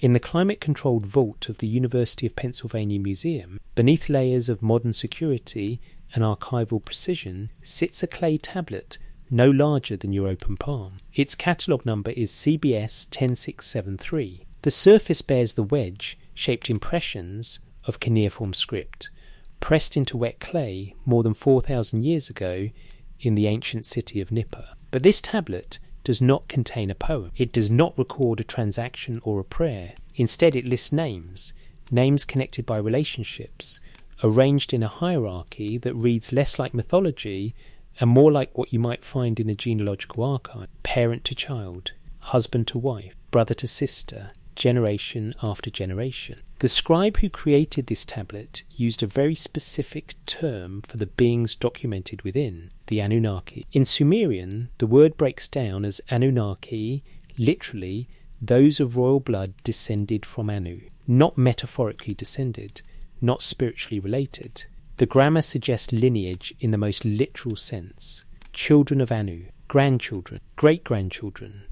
In the climate-controlled vault of the University of Pennsylvania Museum, beneath layers of modern security and archival precision, sits a clay tablet no larger than your open palm. Its catalogue number is CBS 10673. The surface bears the wedge-shaped impressions of cuneiform script, pressed into wet clay more than 4,000 years ago in the ancient city of Nippur. But this tablet does not contain a poem. It does not record a transaction or a prayer. Instead, it lists names connected by relationships, arranged in a hierarchy that reads less like mythology and more like what you might find in a genealogical archive. Parent to child, husband to wife, brother to sister, generation after generation. The scribe who created this tablet used a very specific term for the beings documented within, the Anunnaki. In Sumerian, the word breaks down as Anunnaki, literally those of royal blood descended from Anu, not metaphorically descended, not spiritually related. The grammar suggests lineage in the most literal sense. Children of Anu, grandchildren, great-grandchildren.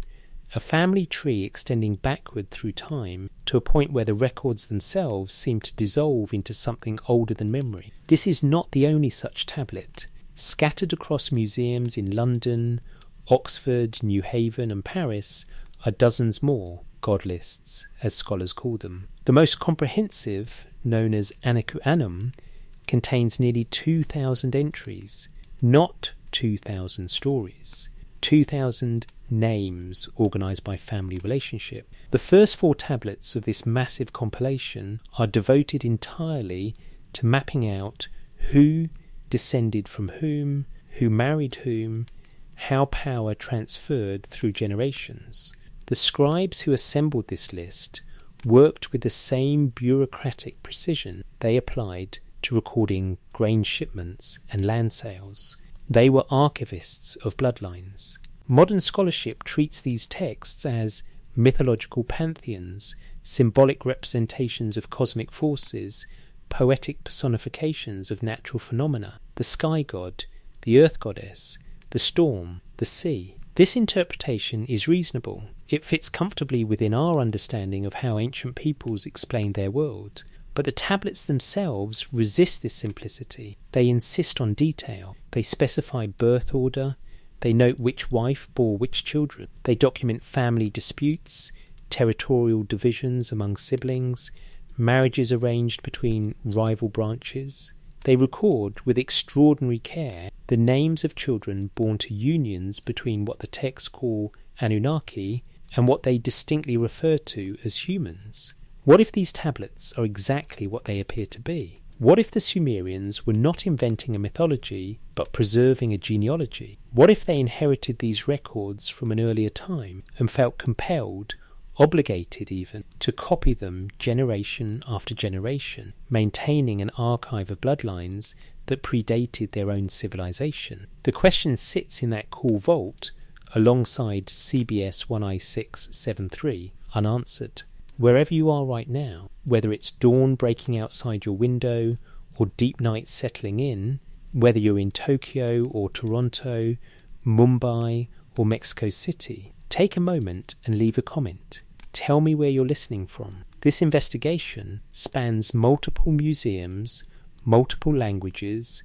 A family tree extending backward through time to a point where the records themselves seem to dissolve into something older than memory. This is not the only such tablet. Scattered across museums in London, Oxford, New Haven and Paris are dozens more god lists, as scholars call them. The most comprehensive, known as Anaku Anum, contains nearly 2,000 entries, not 2,000 stories, 2,000 names organised by family relationship. The first 4 tablets of this massive compilation are devoted entirely to mapping out who descended from whom, who married whom, how power transferred through generations. The scribes who assembled this list worked with the same bureaucratic precision they applied to recording grain shipments and land sales. They were archivists of bloodlines. Modern scholarship treats these texts as mythological pantheons, symbolic representations of cosmic forces, poetic personifications of natural phenomena, the sky god, the earth goddess, the storm, the sea. This interpretation is reasonable. It fits comfortably within our understanding of how ancient peoples explained their world. But the tablets themselves resist this simplicity. They insist on detail. They specify birth order. They note which wife bore which children. They document family disputes, territorial divisions among siblings, marriages arranged between rival branches. They record with extraordinary care the names of children born to unions between what the texts call Anunnaki and what they distinctly refer to as humans. What if these tablets are exactly what they appear to be? What if the Sumerians were not inventing a mythology, but preserving a genealogy? What if they inherited these records from an earlier time and felt compelled, obligated even, to copy them generation after generation, maintaining an archive of bloodlines that predated their own civilization? The question sits in that cool vault, alongside CBS 1I673, unanswered. Wherever you are right now, whether it's dawn breaking outside your window or deep night settling in, whether you're in Tokyo or Toronto, Mumbai or Mexico City, take a moment and leave a comment. Tell me where you're listening from. This investigation spans multiple museums, multiple languages,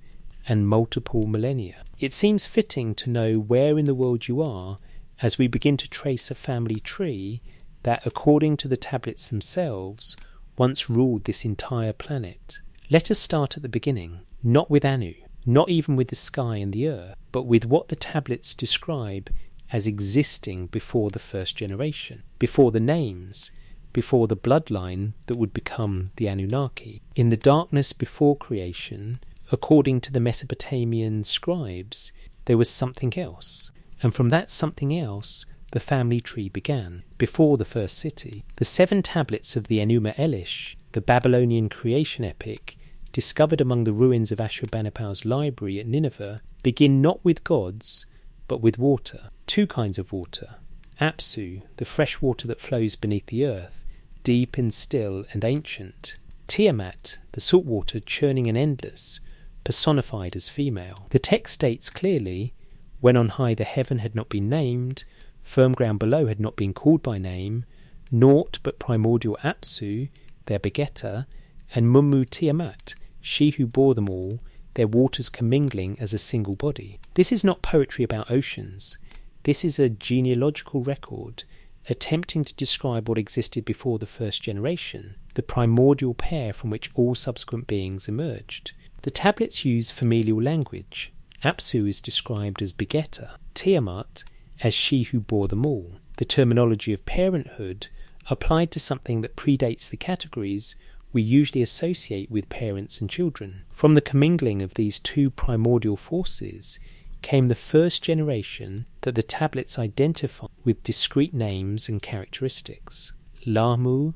and multiple millennia. It seems fitting to know where in the world you are as we begin to trace a family tree that, according to the tablets themselves, once ruled this entire planet. Let us start at the beginning, not with Anu, not even with the sky and the earth, but with what the tablets describe as existing before the first generation, before the names, before the bloodline that would become the Anunnaki. In the darkness before creation, according to the Mesopotamian scribes, there was something else, and from that something else, the family tree began, before the first city. The 7 tablets of the Enuma Elish, the Babylonian creation epic, discovered among the ruins of Ashurbanipal's library at Nineveh, begin not with gods, but with water. 2 kinds of water. Apsu, the fresh water that flows beneath the earth, deep and still and ancient. Tiamat, the salt water churning and endless, personified as female. The text states clearly, when on high the heaven had not been named, firm ground below had not been called by name, naught but primordial Apsu, their begetter, and Mummu Tiamat, she who bore them all, their waters commingling as a single body. This is not poetry about oceans. This is a genealogical record attempting to describe what existed before the first generation, the primordial pair from which all subsequent beings emerged. The tablets use familial language. Apsu is described as begetter, Tiamat as she who bore them all. The terminology of parenthood applied to something that predates the categories we usually associate with parents and children. From the commingling of these two primordial forces came the first generation that the tablets identify with discrete names and characteristics. Lamu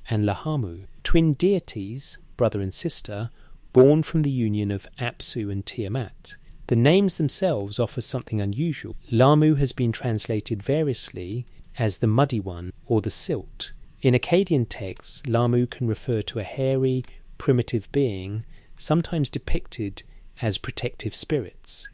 and Lahamu, twin deities, brother and sister, born from the union of Apsu and Tiamat. The names themselves offer something unusual. Lamu has been translated variously as the muddy one or the silt. In Akkadian texts, Lamu can refer to a hairy, primitive being, sometimes depicted as protective spirits.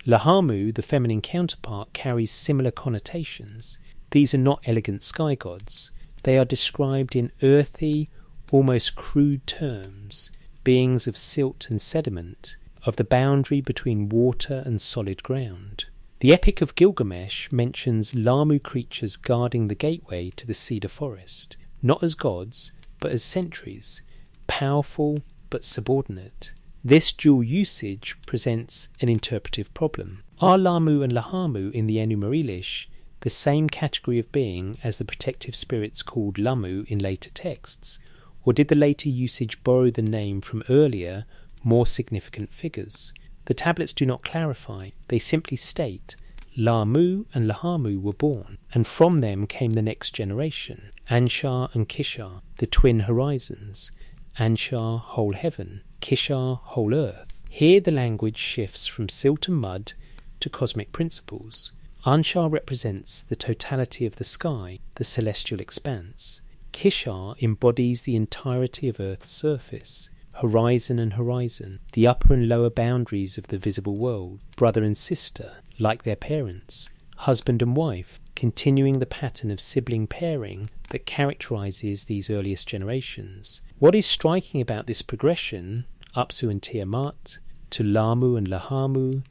Lahamu, the feminine counterpart, carries similar connotations. These are not elegant sky gods. They are described in earthy, almost crude terms, beings of silt and sediment, of the boundary between water and solid ground. The Epic of Gilgamesh mentions Lamu creatures guarding the gateway to the cedar forest, not as gods, but as sentries, powerful but subordinate. This dual usage presents an interpretive problem. Are Lamu and Lahamu in the Enu Marilish the same category of being as the protective spirits called Lamu in later texts, or did the later usage borrow the name from earlier, more significant figures? The tablets do not clarify. They simply state Lamu and Lahamu were born, and from them came the next generation, Anshar and Kishar, the twin horizons, Anshar whole heaven, Kishar whole earth. Here the language shifts from silt and mud to cosmic principles. Anshar represents the totality of the sky, the celestial expanse. Kishar embodies the entirety of Earth's surface, horizon and horizon, the upper and lower boundaries of the visible world, brother and sister, like their parents, husband and wife, continuing the pattern of sibling pairing that characterizes these earliest generations. What is striking about this progression, Apsu and Tiamat, to Lamu and Lahamu,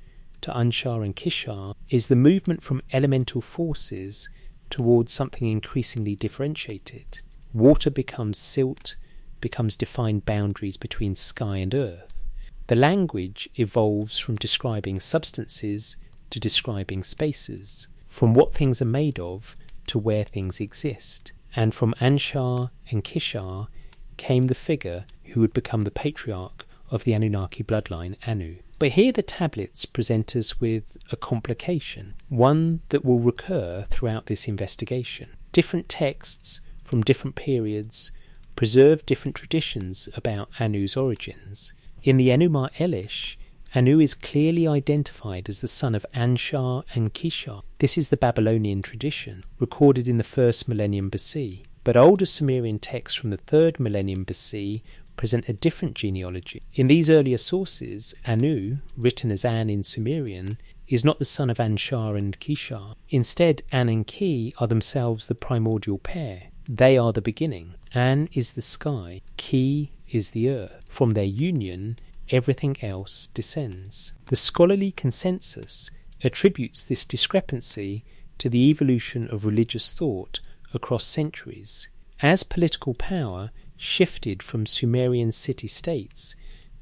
to Anshar and Kishar, is the movement from elemental forces towards something increasingly differentiated. Water becomes silt, becomes defined boundaries between sky and earth. The language evolves from describing substances to describing spaces, from what things are made of to where things exist. And from Anshar and Kishar came the figure who would become the patriarch of the Anunnaki bloodline, Anu. But here the tablets present us with a complication, one that will recur throughout this investigation. Different texts from different periods preserve different traditions about Anu's origins. In the Enuma Elish, Anu is clearly identified as the son of Anshar and Kishar. This is the Babylonian tradition, recorded in the 1st millennium BC. But older Sumerian texts from the 3rd millennium BC present a different genealogy. In these earlier sources, Anu, written as An in Sumerian, is not the son of Anshar and Kishar. Instead, An and Ki are themselves the primordial pair. They are the beginning. An is the sky, Ki is the earth. From their union, everything else descends. The scholarly consensus attributes this discrepancy to the evolution of religious thought across centuries. As political power shifted from Sumerian city-states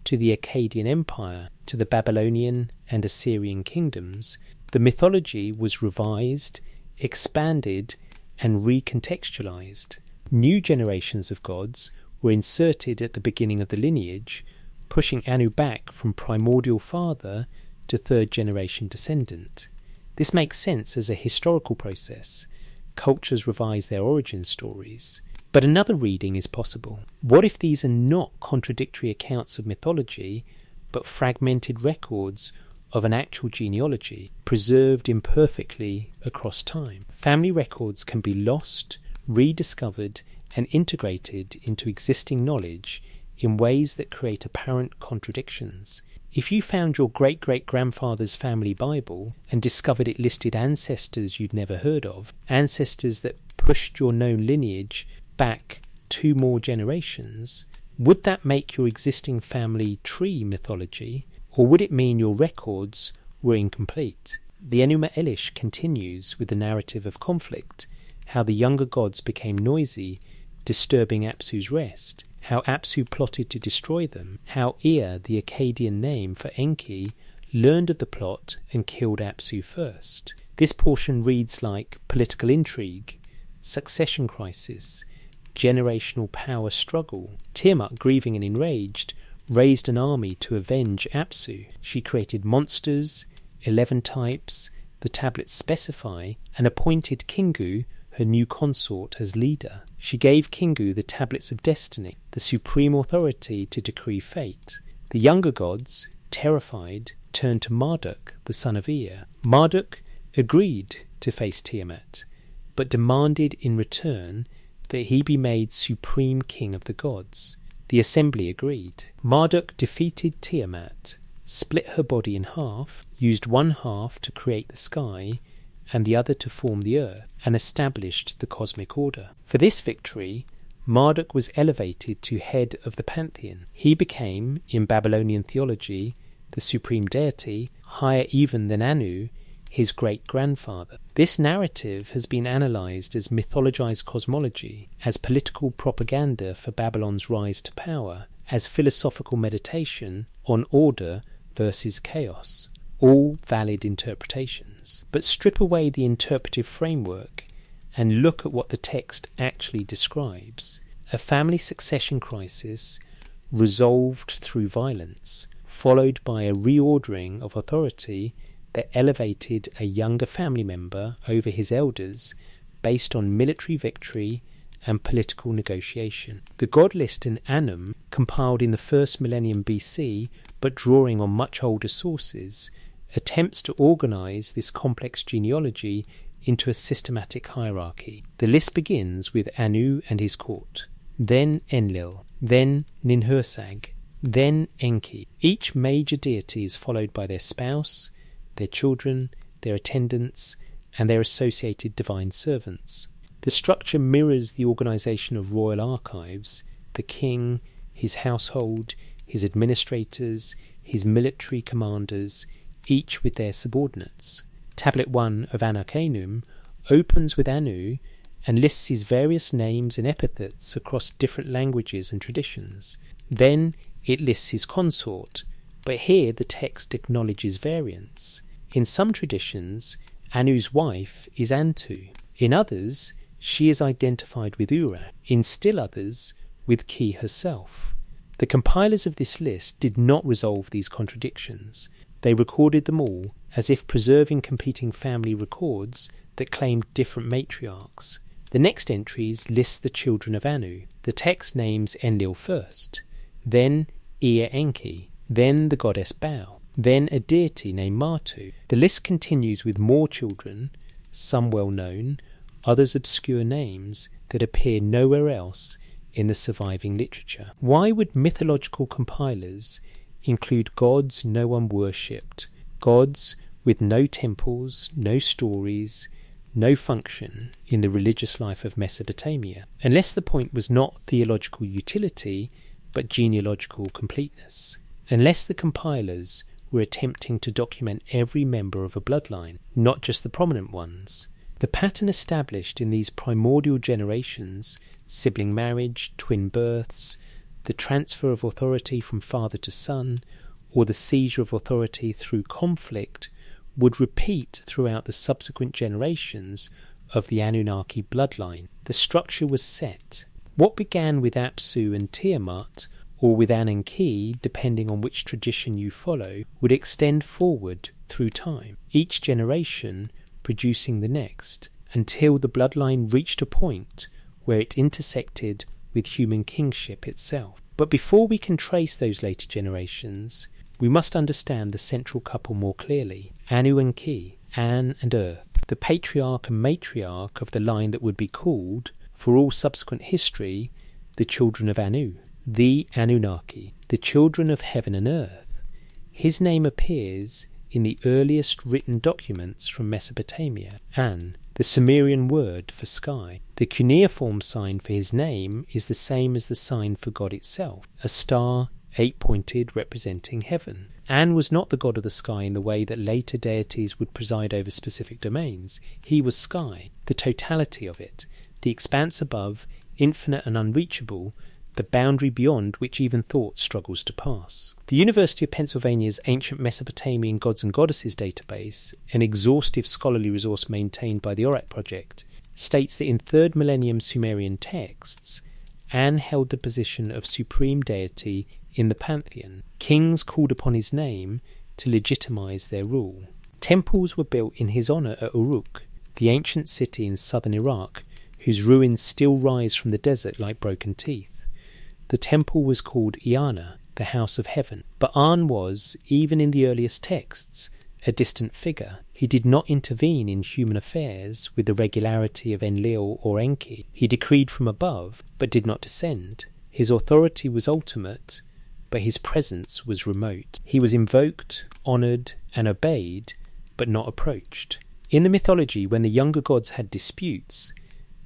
to the Akkadian Empire to the Babylonian and Assyrian kingdoms, the mythology was revised, expanded, and recontextualized. New generations of gods were inserted at the beginning of the lineage, pushing Anu back from primordial father to 3rd generation descendant. This makes sense as a historical process. Cultures revise their origin stories. But another reading is possible. What if these are not contradictory accounts of mythology, but fragmented records of an actual genealogy, preserved imperfectly across time? Family records can be lost, rediscovered, and integrated into existing knowledge in ways that create apparent contradictions. If you found your great-great-grandfather's family Bible and discovered it listed ancestors you'd never heard of, ancestors that pushed your known lineage back 2 more generations, would that make your existing family tree mythology, or would it mean your records were incomplete? The Enuma Elish continues with the narrative of conflict, how the younger gods became noisy, disturbing Apsu's rest, how Apsu plotted to destroy them, how Ea, the Akkadian name for Enki, learned of the plot and killed Apsu first. This portion reads like political intrigue, succession crisis, generational power struggle. Tiamat, grieving and enraged, raised an army to avenge Apsu. She created monsters, 11 types, the tablets specify, and appointed Kingu, her new consort, as leader. She gave Kingu the tablets of destiny, the supreme authority to decree fate. The younger gods, terrified, turned to Marduk, the son of Ea. Marduk agreed to face Tiamat, but demanded in return that he be made supreme king of the gods. The assembly agreed. Marduk defeated Tiamat, split her body in half, used one half to create the sky and the other to form the earth, and established the cosmic order. For this victory, Marduk was elevated to head of the pantheon. He became, in Babylonian theology, the supreme deity, higher even than Anu, his great-grandfather. This narrative has been analysed as mythologized cosmology, as political propaganda for Babylon's rise to power, as philosophical meditation on order versus chaos. All valid interpretations. But strip away the interpretive framework and look at what the text actually describes. A family succession crisis resolved through violence, followed by a reordering of authority that elevated a younger family member over his elders based on military victory and political negotiation. The god list in Anum, compiled in the 1st millennium BC but drawing on much older sources, attempts to organise this complex genealogy into a systematic hierarchy. The list begins with Anu and his court, then Enlil, then Ninhursag, then Enki. Each major deity is followed by their spouse, their children, their attendants, and their associated divine servants. The structure mirrors the organisation of royal archives: the king, his household, his administrators, his military commanders, each with their subordinates. Tablet 1 of Anarcanum opens with Anu and lists his various names and epithets across different languages and traditions. Then it lists his consort, but here the text acknowledges variants. In some traditions, Anu's wife is Antu. In others, she is identified with Urak. In still others, with Ki herself. The compilers of this list did not resolve these contradictions. They recorded them all as if preserving competing family records that claimed different matriarchs. The next entries list the children of Anu. The text names Enlil first, then Ea Enki, then the goddess Bau, then a deity named Martu. The list continues with more children, some well known, others obscure names that appear nowhere else in the surviving literature. Why would mythological compilers include gods no one worshipped, gods with no temples, no stories, no function in the religious life of Mesopotamia, unless the point was not theological utility but genealogical completeness? Unless the compilers were attempting to document every member of a bloodline, not just the prominent ones. The pattern established in these primordial generations, sibling marriage, twin births, the transfer of authority from father to son, or the seizure of authority through conflict, would repeat throughout the subsequent generations of the Anunnaki bloodline. The structure was set. What began with Apsu and Tiamat, or with Enki, depending on which tradition you follow, would extend forward through time, each generation producing the next, until the bloodline reached a point where it intersected with human kingship itself. But before we can trace those later generations, we must understand the central couple more clearly, Anu and Ki, An and Earth, the patriarch and matriarch of the line that would be called, for all subsequent history, the children of Anu, the Anunnaki, the children of heaven and earth. His name appears in the earliest written documents from Mesopotamia, An, the Sumerian word for sky. The cuneiform sign for his name is the same as the sign for God itself, a star 8-pointed representing heaven. An was not the god of the sky in the way that later deities would preside over specific domains. He was sky, the totality of it, the expanse above, infinite and unreachable, the boundary beyond which even thought struggles to pass. The University of Pennsylvania's Ancient Mesopotamian Gods and Goddesses database, an exhaustive scholarly resource maintained by the Outranked Project, states that in 3rd millennium Sumerian texts, An held the position of supreme deity in the pantheon. Kings called upon his name to legitimize their rule. Temples were built in his honor at Uruk, the ancient city in southern Iraq, whose ruins still rise from the desert like broken teeth. The temple was called Iana, the house of heaven. But An was, even in the earliest texts, a distant figure. He did not intervene in human affairs with the regularity of Enlil or Enki. He decreed from above, but did not descend. His authority was ultimate, but his presence was remote. He was invoked, honoured, and obeyed, but not approached. In the mythology, when the younger gods had disputes,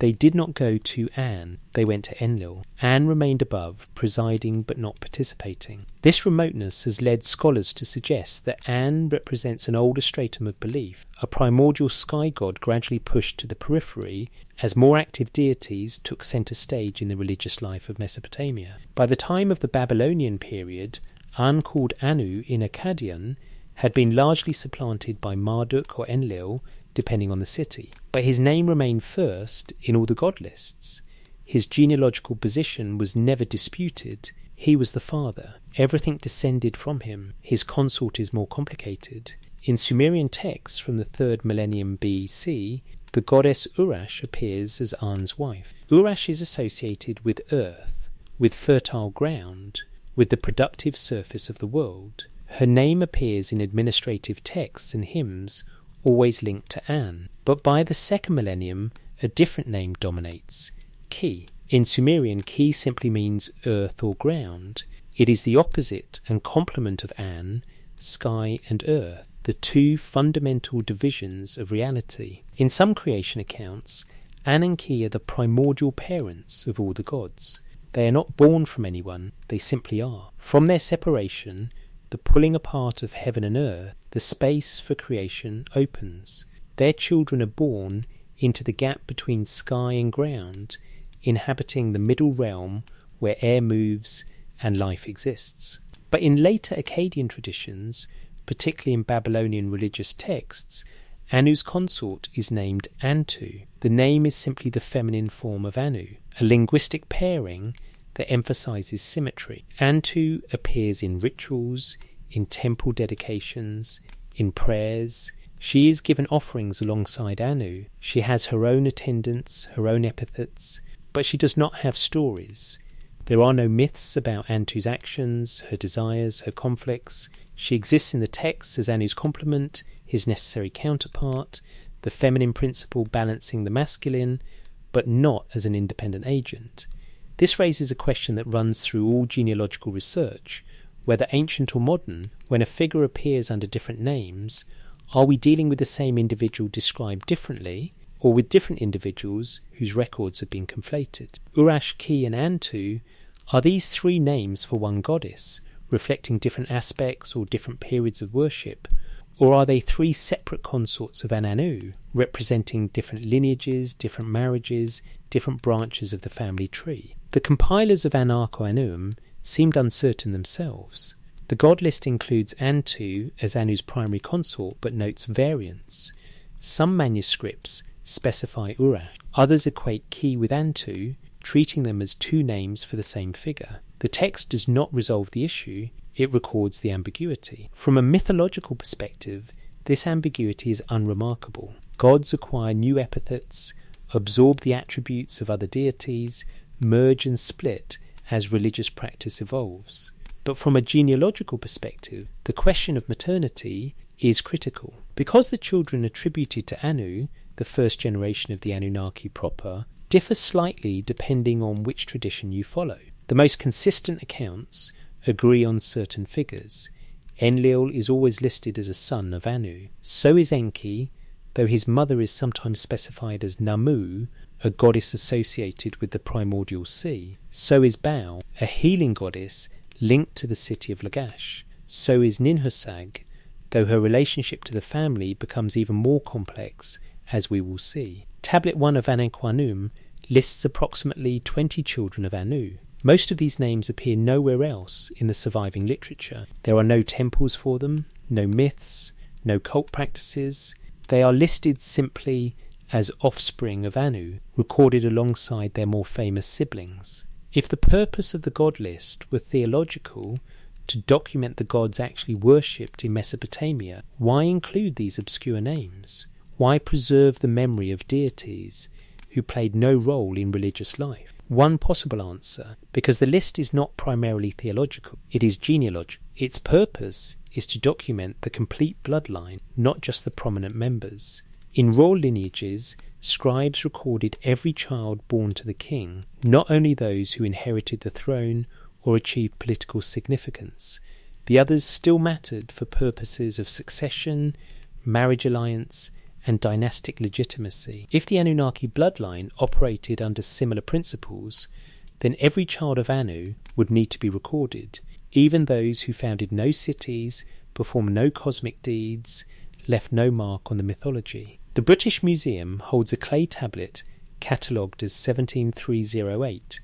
they did not go to An, they went to Enlil. An remained above, presiding but not participating. This remoteness has led scholars to suggest that An represents an older stratum of belief, a primordial sky god gradually pushed to the periphery as more active deities took centre stage in the religious life of Mesopotamia. By the time of the Babylonian period, An, called Anu in Akkadian, had been largely supplanted by Marduk or Enlil, depending on the city. But his name remained first in all the god lists. His genealogical position was never disputed. He was the father. Everything descended from him. His consort is more complicated. In Sumerian texts from the 3rd millennium BC, the goddess Urash appears as An's wife. Urash is associated with earth, with fertile ground, with the productive surface of the world. Her name appears in administrative texts and hymns, always linked to An. But by the 2nd millennium, a different name dominates, Ki. In Sumerian, Ki simply means earth or ground. It is the opposite and complement of An, sky and earth, the two fundamental divisions of reality. In some creation accounts, An and Ki are the primordial parents of all the gods. They are not born from anyone, they simply are. From their separation, the pulling apart of heaven and earth, the space for creation opens. Their children are born into the gap between sky and ground, inhabiting the middle realm where air moves and life exists. But in later Akkadian traditions, particularly in Babylonian religious texts, Anu's consort is named Antu. The name is simply the feminine form of Anu, a linguistic pairing that emphasizes symmetry. Antu appears in rituals, in temple dedications, in prayers. She is given offerings alongside Anu. She has her own attendants, her own epithets, but she does not have stories. There are no myths about Antu's actions, her desires, her conflicts. She exists in the texts as Anu's complement, his necessary counterpart, the feminine principle balancing the masculine, but not as an independent agent. This raises a question that runs through all genealogical research, whether ancient or modern, when a figure appears under different names, are we dealing with the same individual described differently, or with different individuals whose records have been conflated? Urash, Ki and Antu, are these three names for one goddess, reflecting different aspects or different periods of worship, or are they three separate consorts of an Anu, representing different lineages, different marriages, different branches of the family tree? The compilers of Anarcho Anuum seemed uncertain themselves. The god list includes Antu as Anu's primary consort, but notes variants. Some manuscripts specify Urash. Others equate Ki with Antu, treating them as two names for the same figure. The text does not resolve the issue, it records the ambiguity. From a mythological perspective, this ambiguity is unremarkable. Gods acquire new epithets, absorb the attributes of other deities, merge and split as religious practice evolves. But from a genealogical perspective, the question of maternity is critical. Because the children attributed to Anu, the first generation of the Anunnaki proper, differ slightly depending on which tradition you follow. The most consistent accounts agree on certain figures. Enlil is always listed as a son of Anu. So is Enki, though his mother is sometimes specified as Namu, a goddess associated with the primordial sea. So is Bau, a healing goddess linked to the city of Lagash. So is Ninhursag, though her relationship to the family becomes even more complex, as we will see. Tablet 1 of Anenquanum lists approximately 20 children of Anu. Most of these names appear nowhere else in the surviving literature. There are no temples for them, no myths, no cult practices. They are listed simply as offspring of Anu, recorded alongside their more famous siblings. If the purpose of the god list were theological, to document the gods actually worshipped in Mesopotamia, why include these obscure names? Why preserve the memory of deities who played no role in religious life? One possible answer, because the list is not primarily theological, it is genealogical. Its purpose is to document the complete bloodline, not just the prominent members. In royal lineages, scribes recorded every child born to the king, not only those who inherited the throne or achieved political significance. The others still mattered for purposes of succession, marriage alliance, and dynastic legitimacy. If the Anunnaki bloodline operated under similar principles, then every child of Anu would need to be recorded, even those who founded no cities, performed no cosmic deeds, left no mark on the mythology. The British Museum holds a clay tablet catalogued as 17308,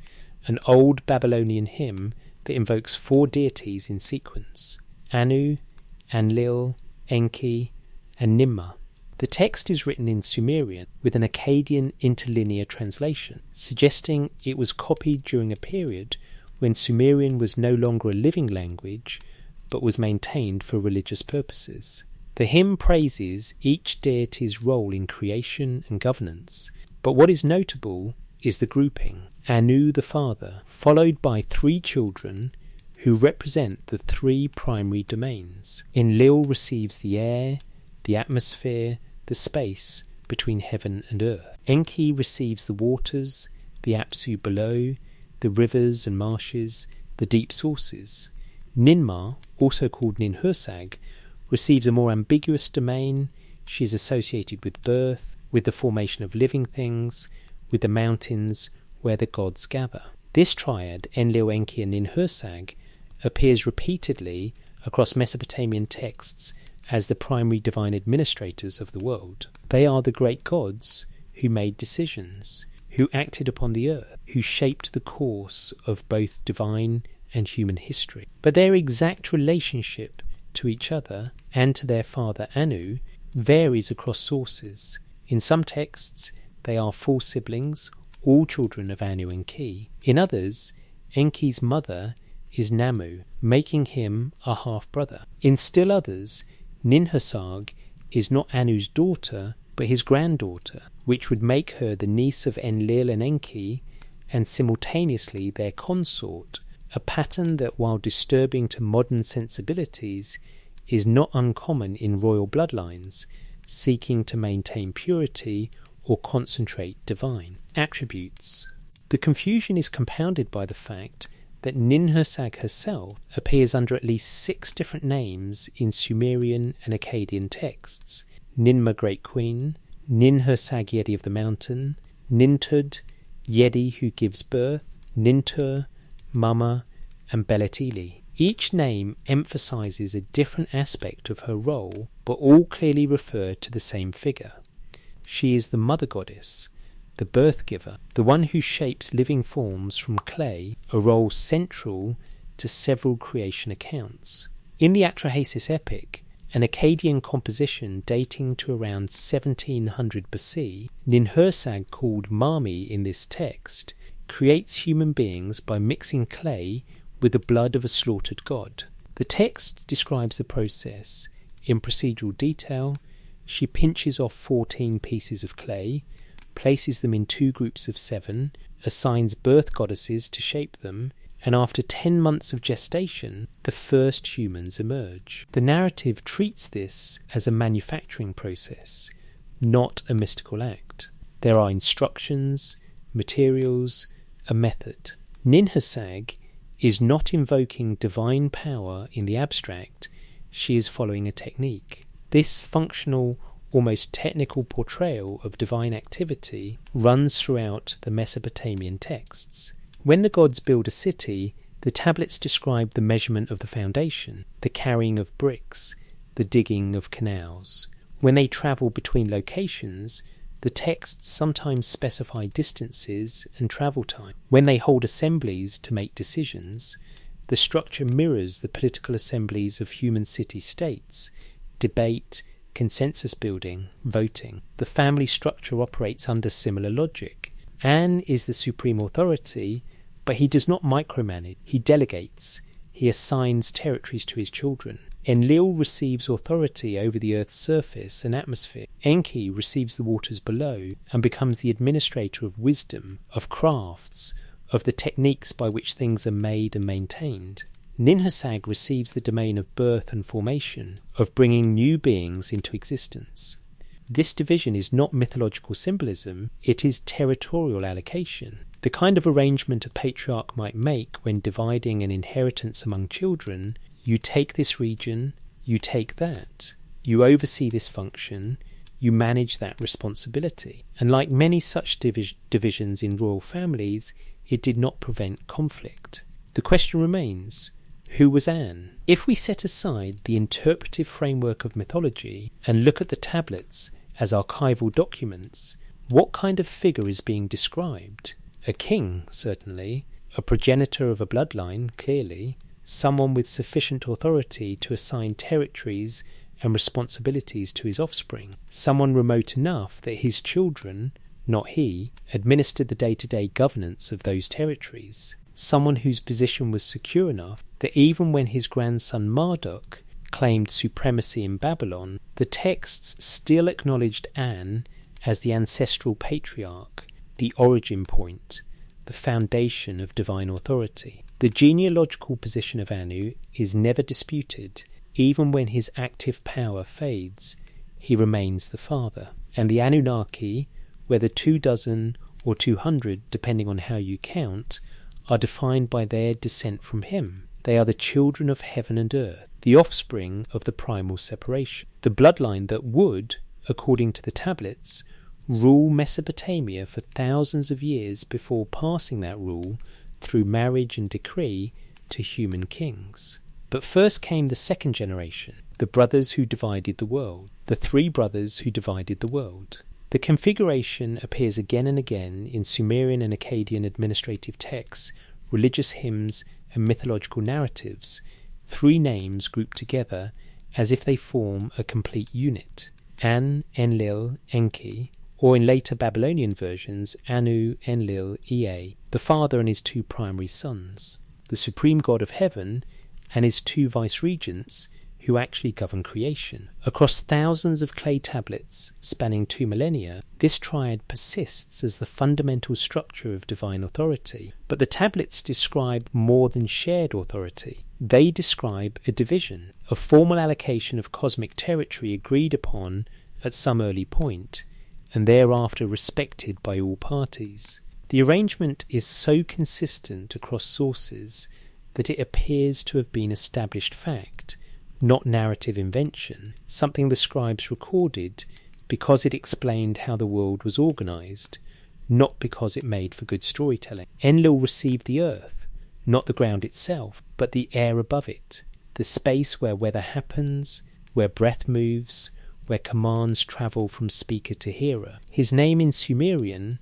an old Babylonian hymn that invokes 4 deities in sequence: Anu, Enlil, Enki, and Ninmah. The text is written in Sumerian with an Akkadian interlinear translation, suggesting it was copied during a period when Sumerian was no longer a living language but was maintained for religious purposes. The hymn praises each deity's role in creation and governance, but what is notable is the grouping. Anu the father, followed by 3 children who represent the 3 primary domains. Enlil receives the air, the atmosphere, the space between heaven and earth. Enki receives the waters, the Apsu below, the rivers and marshes, the deep sources. Ninmah, also called Ninhursag, receives a more ambiguous domain. She is associated with birth, with the formation of living things, with the mountains where the gods gather. This triad, Enlil, Enki and Ninhursag, appears repeatedly across Mesopotamian texts as the primary divine administrators of the world. They are the great gods who made decisions, who acted upon the earth, who shaped the course of both divine and human history. But their exact relationship to each other and to their father Anu varies across sources. In some texts, they are full siblings, all children of Anu and Ki. In others, Enki's mother is Namu, making him a half-brother. In still others, Ninhursag is not Anu's daughter, but his granddaughter, which would make her the niece of Enlil and Enki, and simultaneously their consort, a pattern that, while disturbing to modern sensibilities, is not uncommon in royal bloodlines, seeking to maintain purity or concentrate divine attributes. The confusion is compounded by the fact that Ninhursag herself appears under at least 6 different names in Sumerian and Akkadian texts: Ninmah Great Queen, Ninhursag Yedi of the Mountain, Nintud, Yedi who gives birth, Nintur, Mama, and Beletili. Each name emphasizes a different aspect of her role, but all clearly refer to the same figure. She is the mother goddess, the birth giver, the one who shapes living forms from clay, a role central to several creation accounts. In the Atrahasis epic, an Akkadian composition dating to around 1700 BC, Ninhursag, called Mami in this text, creates human beings by mixing clay with the blood of a slaughtered god. The text describes the process in procedural detail. She pinches off 14 pieces of clay, places them in 2 groups of 7, assigns birth goddesses to shape them, and after 10 months of gestation, the first humans emerge. The narrative treats this as a manufacturing process, not a mystical act. There are instructions, materials, a method. Ninhursag is not invoking divine power in the abstract, she is following a technique. This functional, almost technical portrayal of divine activity runs throughout the Mesopotamian texts. When the gods build a city, the tablets describe the measurement of the foundation, the carrying of bricks, the digging of canals. When they travel between locations, the texts sometimes specify distances and travel time. When they hold assemblies to make decisions, the structure mirrors the political assemblies of human city-states, debate, consensus building, voting. The family structure operates under similar logic. An is the supreme authority, but he does not micromanage. He delegates. He assigns territories to his children. Enlil receives authority over the earth's surface and atmosphere. Enki receives the waters below and becomes the administrator of wisdom, of crafts, of the techniques by which things are made and maintained. Ninhursag receives the domain of birth and formation, of bringing new beings into existence. This division is not mythological symbolism, it is territorial allocation. The kind of arrangement a patriarch might make when dividing an inheritance among children: you take this region, you take that, you oversee this function, you manage that responsibility. And like many such divisions in royal families, it did not prevent conflict. The question remains, who was An? If we set aside the interpretive framework of mythology and look at the tablets as archival documents, what kind of figure is being described? A king, certainly, a progenitor of a bloodline, clearly, someone with sufficient authority to assign territories and responsibilities to his offspring, someone remote enough that his children, not he, administered the day-to-day governance of those territories, someone whose position was secure enough that even when his grandson Marduk claimed supremacy in Babylon, the texts still acknowledged An as the ancestral patriarch, the origin point, the foundation of divine authority. The genealogical position of Anu is never disputed. Even when his active power fades, he remains the father. And the Anunnaki, whether 24 or 200, depending on how you count, are defined by their descent from him. They are the children of heaven and earth, the offspring of the primal separation, the bloodline that would, according to the tablets, rule Mesopotamia for thousands of years before passing that rule through marriage and decree to human kings. But first came the second generation, the brothers who divided the world, the three brothers who divided the world. The configuration appears again and again in Sumerian and Akkadian administrative texts, religious hymns, and mythological narratives, three names grouped together as if they form a complete unit: An, Enlil, Enki, or in later Babylonian versions, Anu, Enlil, Ea, the father and his two primary sons, the supreme god of heaven and his two vice-regents who actually govern creation. Across thousands of clay tablets spanning 2 millennia, this triad persists as the fundamental structure of divine authority. But the tablets describe more than shared authority. They describe a division, a formal allocation of cosmic territory agreed upon at some early point, and thereafter respected by all parties. The arrangement is so consistent across sources that it appears to have been established fact, not narrative invention, something the scribes recorded because it explained how the world was organised, not because it made for good storytelling. Enlil received the earth, not the ground itself, but the air above it, the space where weather happens, where breath moves, where commands travel from speaker to hearer. His name in Sumerian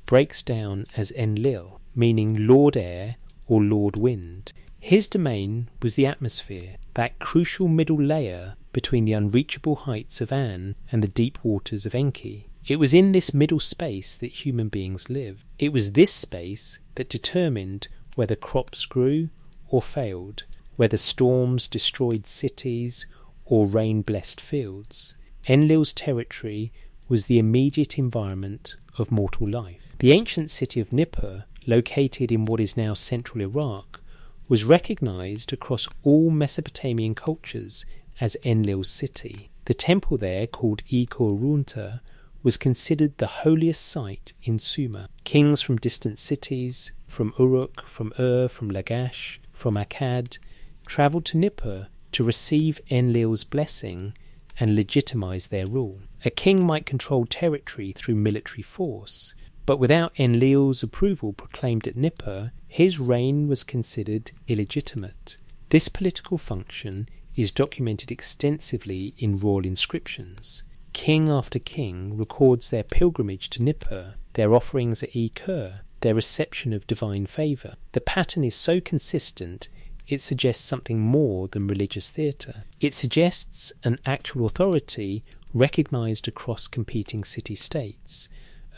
breaks down as Enlil, meaning Lord Air or Lord Wind. His domain was the atmosphere, that crucial middle layer between the unreachable heights of An and the deep waters of Enki. It was in this middle space that human beings lived. It was this space that determined whether crops grew or failed, whether storms destroyed cities or rain blessed fields. Enlil's territory was the immediate environment of mortal life. The ancient city of Nippur, located in what is now central Iraq, was recognized across all Mesopotamian cultures as Enlil's city. The temple there, called Ikur-Runta, was considered the holiest site in Sumer. Kings from distant cities, from Uruk, from Ur, from Lagash, from Akkad, travelled to Nippur to receive Enlil's blessing and legitimize their rule. A king might control territory through military force, but without Enlil's approval proclaimed at Nippur, his reign was considered illegitimate. This political function is documented extensively in royal inscriptions. King after king records their pilgrimage to Nippur, their offerings at Kur, their reception of divine favour. The pattern is so consistent it suggests something more than religious theatre. It suggests an actual authority recognised across competing city-states,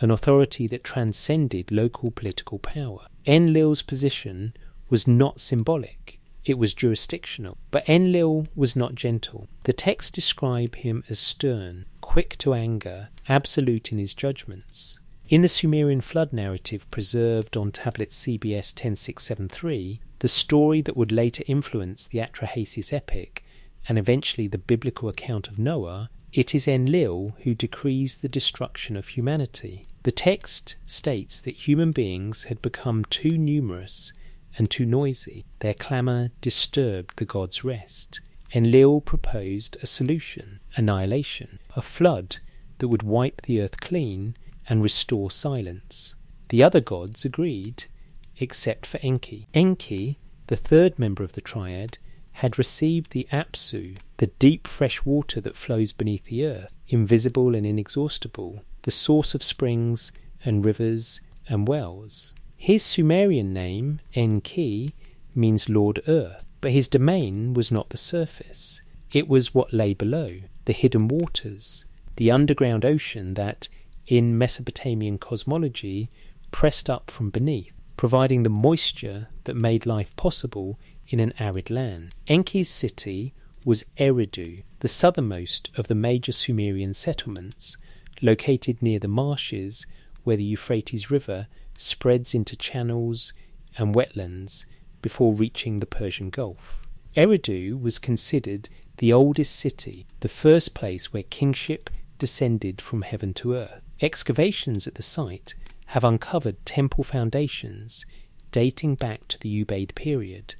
an authority that transcended local political power. Enlil's position was not symbolic, it was jurisdictional. But Enlil was not gentle. The texts describe him as stern, quick to anger, absolute in his judgments. In the Sumerian flood narrative preserved on tablet CBS 10673, the story that would later influence the Atrahasis epic and eventually the biblical account of Noah, it is Enlil who decrees the destruction of humanity. The text states that human beings had become too numerous and too noisy. Their clamour disturbed the gods' rest. Enlil proposed a solution: annihilation, a flood that would wipe the earth clean and restore silence. The other gods agreed, except for Enki. Enki, the third member of the triad, had received the Apsu, the deep fresh water that flows beneath the earth, invisible and inexhaustible, the source of springs and rivers and wells. His Sumerian name, Enki, means Lord Earth, but his domain was not the surface. It was what lay below, the hidden waters, the underground ocean that, in Mesopotamian cosmology, pressed up from beneath, providing the moisture that made life possible in an arid land. Enki's city was Eridu, the southernmost of the major Sumerian settlements, located near the marshes where the Euphrates River spreads into channels and wetlands before reaching the Persian Gulf. Eridu was considered the oldest city, the first place where kingship descended from heaven to earth. Excavations at the site have uncovered temple foundations dating back to the Ubaid period,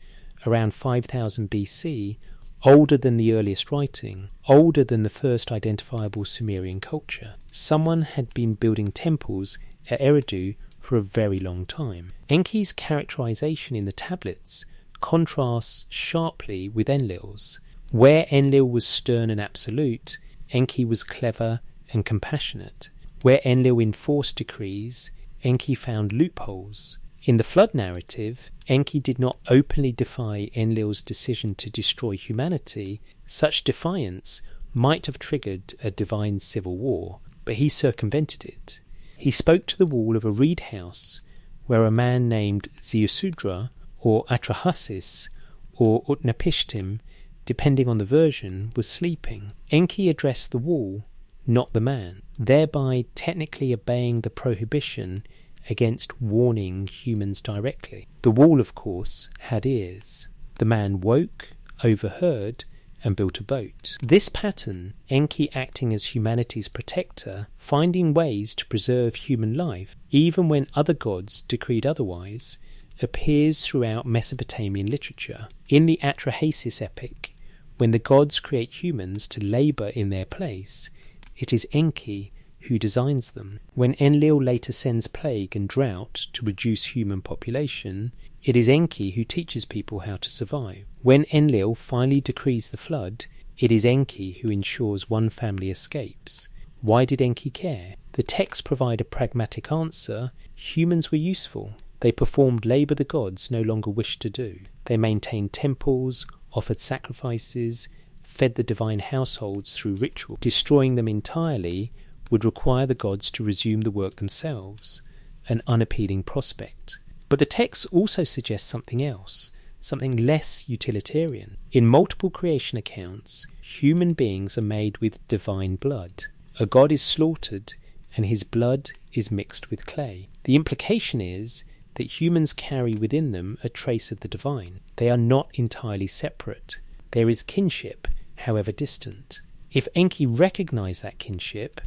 around 5000 BC, older than the earliest writing, older than the first identifiable Sumerian culture. Someone had been building temples at Eridu for a very long time. Enki's characterization in the tablets contrasts sharply with Enlil's. Where Enlil was stern and absolute, Enki was clever and compassionate. Where Enlil enforced decrees, Enki found loopholes. In the flood narrative, Enki did not openly defy Enlil's decision to destroy humanity. Such defiance might have triggered a divine civil war, but he circumvented it. He spoke to the wall of a reed house where a man named Ziusudra, or Atrahasis, or Utnapishtim, depending on the version, was sleeping. Enki addressed the wall, not the man, thereby technically obeying the prohibition against warning humans directly. The wall, of course, had ears. The man woke, overheard, and built a boat. This pattern, Enki acting as humanity's protector, finding ways to preserve human life, even when other gods decreed otherwise, appears throughout Mesopotamian literature. In the Atrahasis epic, when the gods create humans to labour in their place, it is Enki who designs them. When Enlil later sends plague and drought to reduce human population, it is Enki who teaches people how to survive. When Enlil finally decrees the flood, it is Enki who ensures one family escapes. Why did Enki care? The texts provide a pragmatic answer. Humans were useful. They performed labour the gods no longer wished to do. They maintained temples, offered sacrifices, fed the divine households through ritual. Destroying them entirely would require the gods to resume the work themselves, an unappealing prospect. But the text also suggests something else, something less utilitarian. In multiple creation accounts, human beings are made with divine blood. A god is slaughtered, and his blood is mixed with clay. The implication is that humans carry within them a trace of the divine. They are not entirely separate. There is kinship, however distant. If Enki recognized that kinship,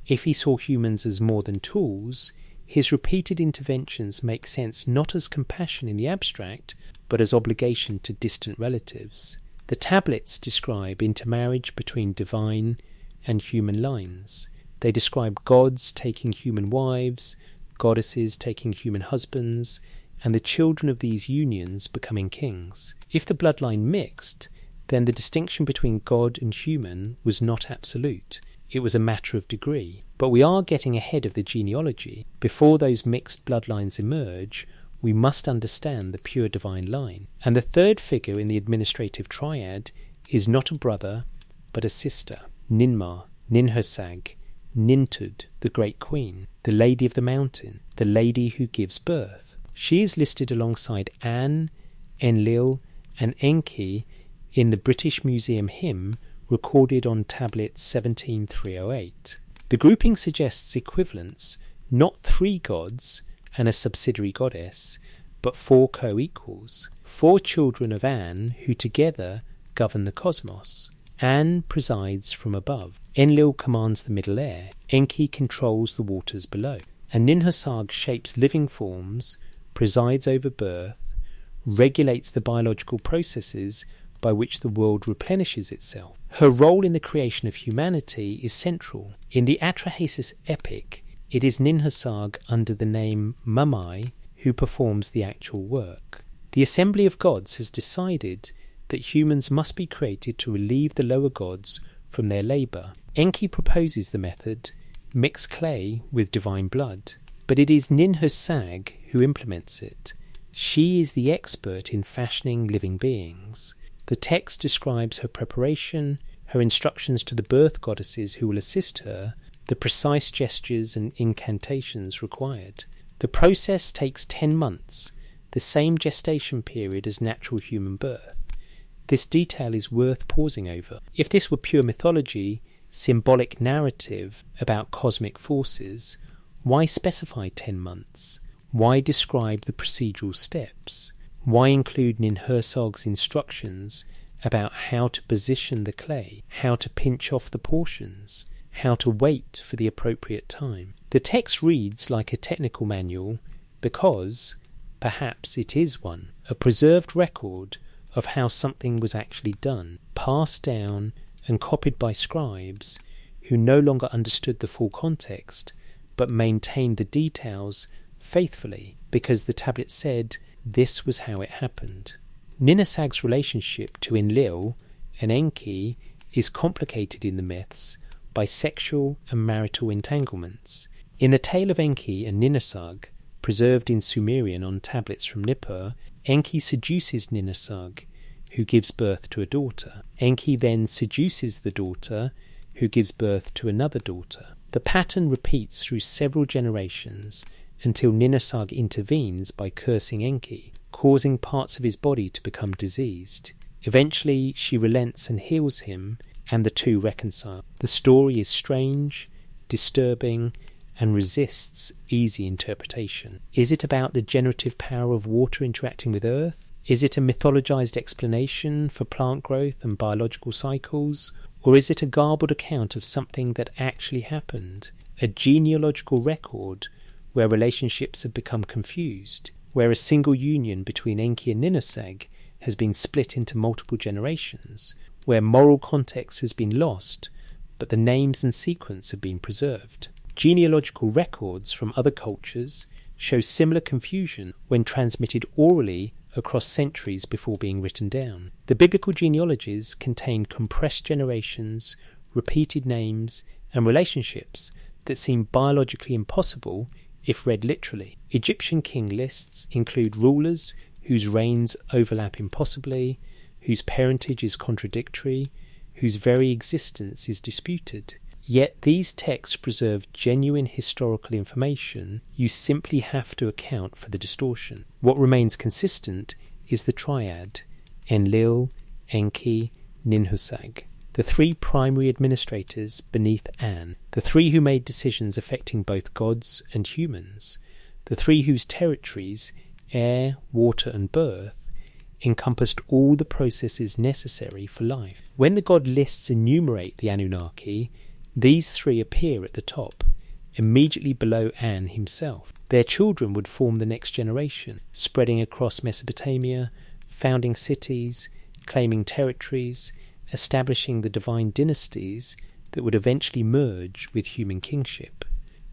if he saw humans as more than tools, his repeated interventions make sense not as compassion in the abstract, but as obligation to distant relatives. The tablets describe intermarriage between divine and human lines. They describe gods taking human wives, goddesses taking human husbands, and the children of these unions becoming kings. If the bloodline mixed, then the distinction between god and human was not absolute. It was a matter of degree. But we are getting ahead of the genealogy. Before those mixed bloodlines emerge, we must understand the pure divine line. And the third figure in the administrative triad is not a brother, but a sister. Ninmah, Ninhursag, Nintud, the great queen, the lady of the mountain, the lady who gives birth. She is listed alongside An, Enlil, and Enki in the British Museum hymn recorded on tablet 17308. The grouping suggests equivalence, not 3 gods and a subsidiary goddess, but 4 co-equals, 4 children of An who together govern the cosmos. An presides from above, Enlil commands the middle air, Enki controls the waters below, and Ninhursag shapes living forms, presides over birth, regulates the biological processes by which the world replenishes itself. Her role in the creation of humanity is central. In the Atrahasis epic, it is Ninhursag under the name Mamai who performs the actual work. The assembly of gods has decided that humans must be created to relieve the lower gods from their labour. Enki proposes the method, mix clay with divine blood, but it is Ninhursag who implements it. She is the expert in fashioning living beings. The text describes her preparation, her instructions to the birth goddesses who will assist her, the precise gestures and incantations required. The process takes 10 months, the same gestation period as natural human birth. This detail is worth pausing over. If this were pure mythology, symbolic narrative about cosmic forces, why specify 10 months? Why describe the procedural steps? Why include Ninhursag's instructions about how to position the clay, how to pinch off the portions, how to wait for the appropriate time? The text reads like a technical manual because, perhaps it is one, a preserved record of how something was actually done, passed down and copied by scribes who no longer understood the full context but maintained the details faithfully because the tablet said this was how it happened. Ninhursag's relationship to Enlil and Enki is complicated in the myths by sexual and marital entanglements. In the tale of Enki and Ninhursag, preserved in Sumerian on tablets from Nippur, Enki seduces Ninhursag, who gives birth to a daughter. Enki then seduces the daughter, who gives birth to another daughter. The pattern repeats through several generations until Ninhursag intervenes by cursing Enki, causing parts of his body to become diseased. Eventually, she relents and heals him, and the two reconcile. The story is strange, disturbing, and resists easy interpretation. Is it about the generative power of water interacting with earth? Is it a mythologized explanation for plant growth and biological cycles? Or is it a garbled account of something that actually happened? A genealogical record where relationships have become confused, where a single union between Enki and Ninhursag has been split into multiple generations, where moral context has been lost, but the names and sequence have been preserved. Genealogical records from other cultures show similar confusion when transmitted orally across centuries before being written down. The biblical genealogies contain compressed generations, repeated names, and relationships that seem biologically impossible if read literally. Egyptian king lists include rulers whose reigns overlap impossibly, whose parentage is contradictory, whose very existence is disputed. Yet these texts preserve genuine historical information. You simply have to account for the distortion. What remains consistent is the triad, Enlil, Enki, Ninhursag, the three primary administrators beneath An, the three who made decisions affecting both gods and humans, the three whose territories, air, water and birth, encompassed all the processes necessary for life. When the god lists enumerate the Anunnaki, these three appear at the top, immediately below An himself. Their children would form the next generation, spreading across Mesopotamia, founding cities, claiming territories, establishing the divine dynasties that would eventually merge with human kingship.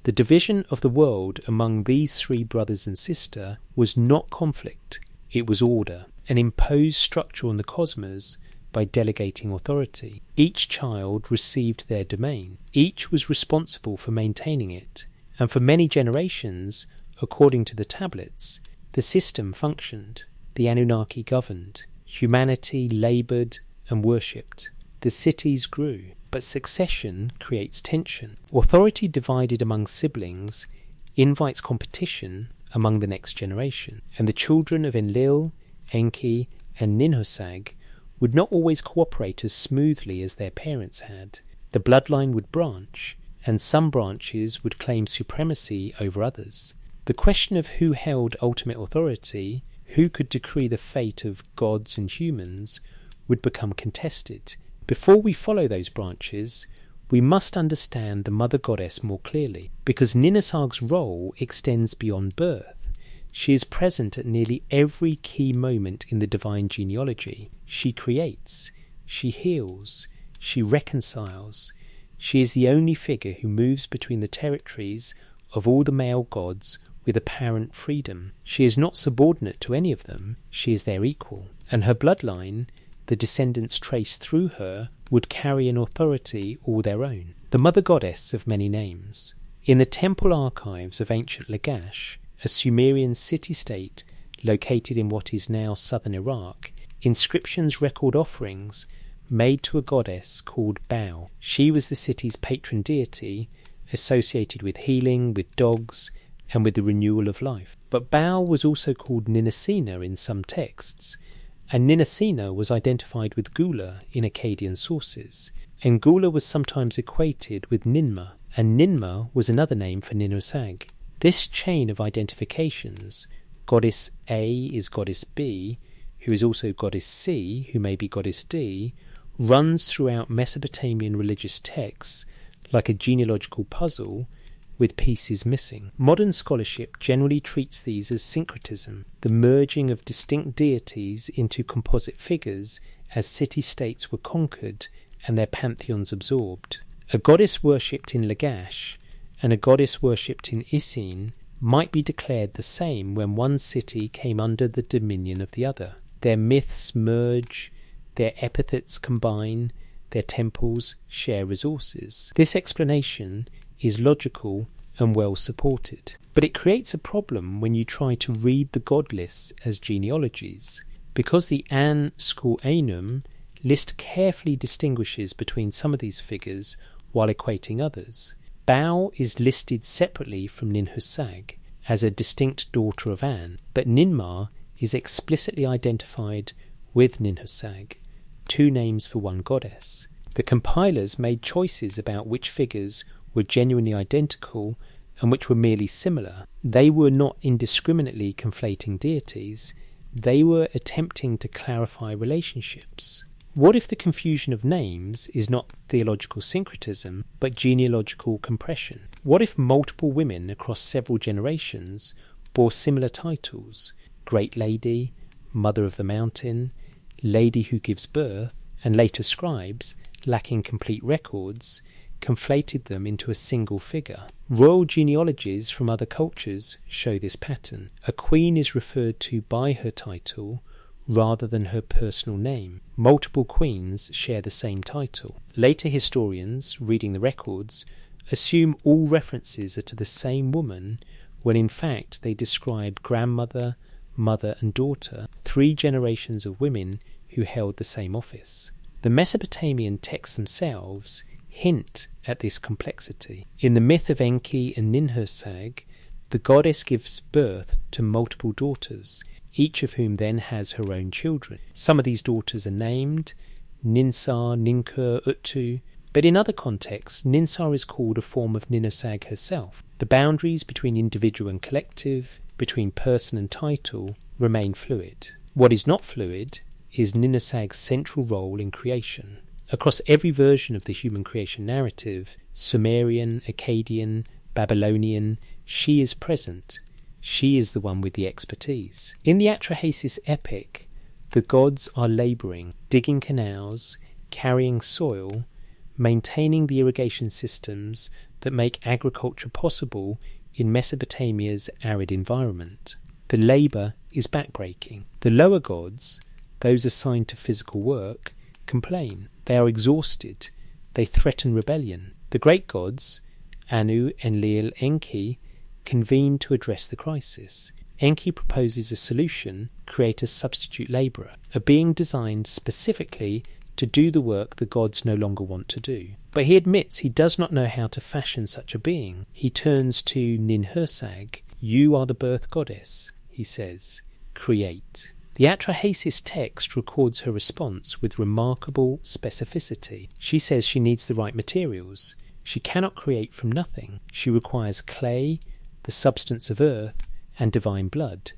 The division of the world among these three brothers and sister was not conflict, it was order, an imposed structure on the cosmos by delegating authority. Each child received their domain. Each was responsible for maintaining it, and for many generations, according to the tablets, the system functioned. The Anunnaki governed. Humanity laboured and worshipped. The cities grew, but succession creates tension. Authority divided among siblings invites competition among the next generation, and the children of Enlil, Enki, and Ninhursag would not always cooperate as smoothly as their parents had. The bloodline would branch, and some branches would claim supremacy over others. The question of who held ultimate authority, who could decree the fate of gods and humans, would become contested. Before we follow those branches, we must understand the mother goddess more clearly, because Ninhursag's role extends beyond birth. She is present at nearly every key moment in the divine genealogy. She creates, she heals, she reconciles. She is the only figure who moves between the territories of all the male gods with apparent freedom. She is not subordinate to any of them, she is their equal. And her bloodline, the descendants traced through her, would carry an authority all their own. The mother goddess of many names. In the temple archives of ancient Lagash, a Sumerian city-state located in what is now southern Iraq, inscriptions record offerings made to a goddess called Bau. She was the city's patron deity, associated with healing, with dogs, and with the renewal of life. But Bau was also called Ninasina in some texts, and Ninasina was identified with Gula in Akkadian sources, and Gula was sometimes equated with Ninmah, and Ninmah was another name for Ninhursag. This chain of identifications, goddess A is goddess B, who is also goddess C, who may be goddess D, runs throughout Mesopotamian religious texts like a genealogical puzzle with pieces missing. Modern scholarship generally treats these as syncretism, the merging of distinct deities into composite figures as city-states were conquered and their pantheons absorbed. A goddess worshipped in Lagash and a goddess worshipped in Isin might be declared the same when one city came under the dominion of the other. Their myths merge, their epithets combine, their temples share resources. This explanation is logical and well supported. But it creates a problem when you try to read the god lists as genealogies, because the An School Ainum list carefully distinguishes between some of these figures while equating others. Bau is listed separately from Ninhursag as a distinct daughter of An, but Ninmah is explicitly identified with Ninhursag, two names for one goddess. The compilers made choices about which figures were genuinely identical and which were merely similar. They were not indiscriminately conflating deities, they were attempting to clarify relationships. What if the confusion of names is not theological syncretism, but genealogical compression? What if multiple women across several generations bore similar titles? Great Lady, Mother of the Mountain, Lady who gives birth, and later scribes, lacking complete records, conflated them into a single figure. Royal genealogies from other cultures show this pattern. A queen is referred to by her title rather than her personal name. Multiple queens share the same title. Later historians, reading the records, assume all references are to the same woman when in fact they describe grandmother, mother and daughter, 3 generations of women who held the same office. The Mesopotamian texts themselves hint at this complexity. In the myth of Enki and Ninhursag, the goddess gives birth to multiple daughters, each of whom then has her own children. Some of these daughters are named Ninsar, Ninkur, Uttu, but in other contexts, Ninsar is called a form of Ninhursag herself. The boundaries between individual and collective, between person and title, remain fluid. What is not fluid is Ninhursag's central role in creation. Across every version of the human creation narrative, Sumerian, Akkadian, Babylonian, she is present. She is the one with the expertise. In the Atrahasis epic, The gods are labouring, digging canals, carrying soil, maintaining the irrigation systems that make agriculture possible in Mesopotamia's arid environment. The labour is backbreaking. The lower gods, those assigned to physical work, complain. They are exhausted. They threaten rebellion. The great gods, Anu, Enlil, Enki, convene to address the crisis. Enki proposes a solution: create a substitute labourer, a being designed specifically to do the work the gods no longer want to do. But he admits he does not know how to fashion such a being. He turns to Ninhursag. "You are the birth goddess," he says. "Create." The Atrahasis text records her response with remarkable specificity. She says she needs the right materials. She cannot create from nothing. She requires clay, the substance of earth, and divine blood.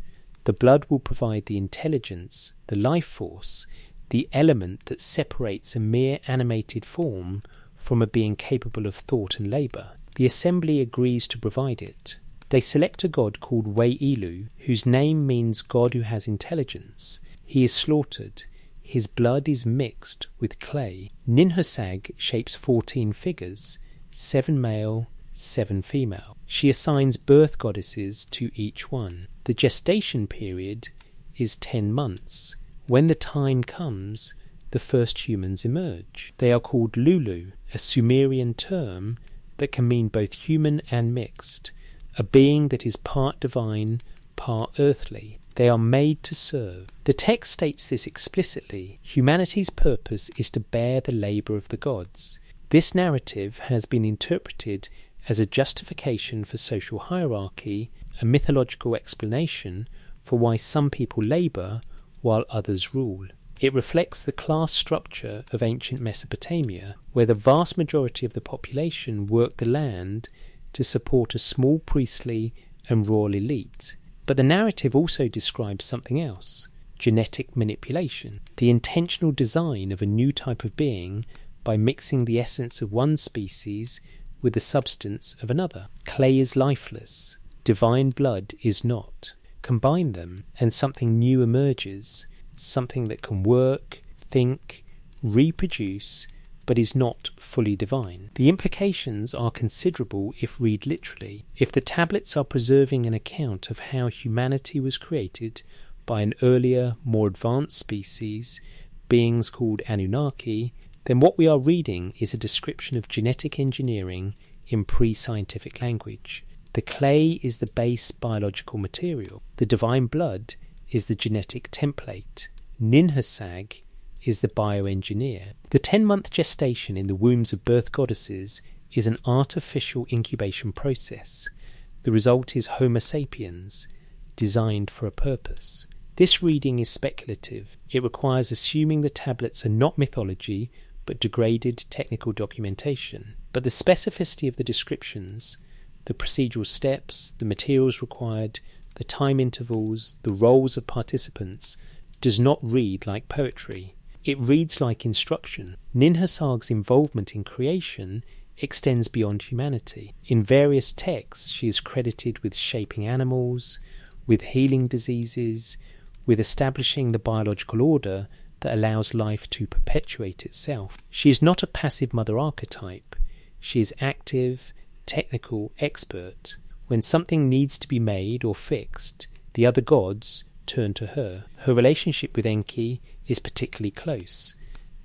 The blood will provide the intelligence, the life force, the element that separates a mere animated form from a being capable of thought and labour. The assembly agrees to provide it. They select a god called Wei-Ilu, whose name means God who has intelligence. He is slaughtered. His blood is mixed with clay. Ninhursag shapes 14 figures, 7 male, 7 female. She assigns birth goddesses to each one. The gestation period is 10 months. When the time comes, the first humans emerge. They are called Lulu, a Sumerian term that can mean both human and mixed, a being that is part divine, part earthly. They are made to serve. The text states this explicitly. Humanity's purpose is to bear the labour of the gods. This narrative has been interpreted as a justification for social hierarchy, a mythological explanation for why some people labour while others rule. It reflects the class structure of ancient Mesopotamia, where the vast majority of the population worked the land to support a small priestly and royal elite. But the narrative also describes something else: genetic manipulation, the intentional design of a new type of being by mixing the essence of one species with the substance of another. Clay is lifeless, divine blood is not. Combine them and something new emerges, something that can work, think, reproduce, but is not fully divine. The implications are considerable if read literally. If the tablets are preserving an account of how humanity was created by an earlier, more advanced species, beings called Anunnaki, then what we are reading is a description of genetic engineering in pre-scientific language. The clay is the base biological material. The divine blood is the genetic template. Ninhursag is the bioengineer. The 10-month gestation in the wombs of birth goddesses is an artificial incubation process. The result is Homo sapiens, designed for a purpose. This reading is speculative. It requires assuming the tablets are not mythology, but degraded technical documentation. But the specificity of the descriptions, the procedural steps, the materials required, the time intervals, the roles of participants, does not read like poetry. It reads like instruction. Ninhursag's involvement in creation extends beyond humanity. In various texts, she is credited with shaping animals, with healing diseases, with establishing the biological order that allows life to perpetuate itself. She is not a passive mother archetype. She is active, technical, expert. When something needs to be made or fixed, the other gods turn to her. Her relationship with Enki is particularly close.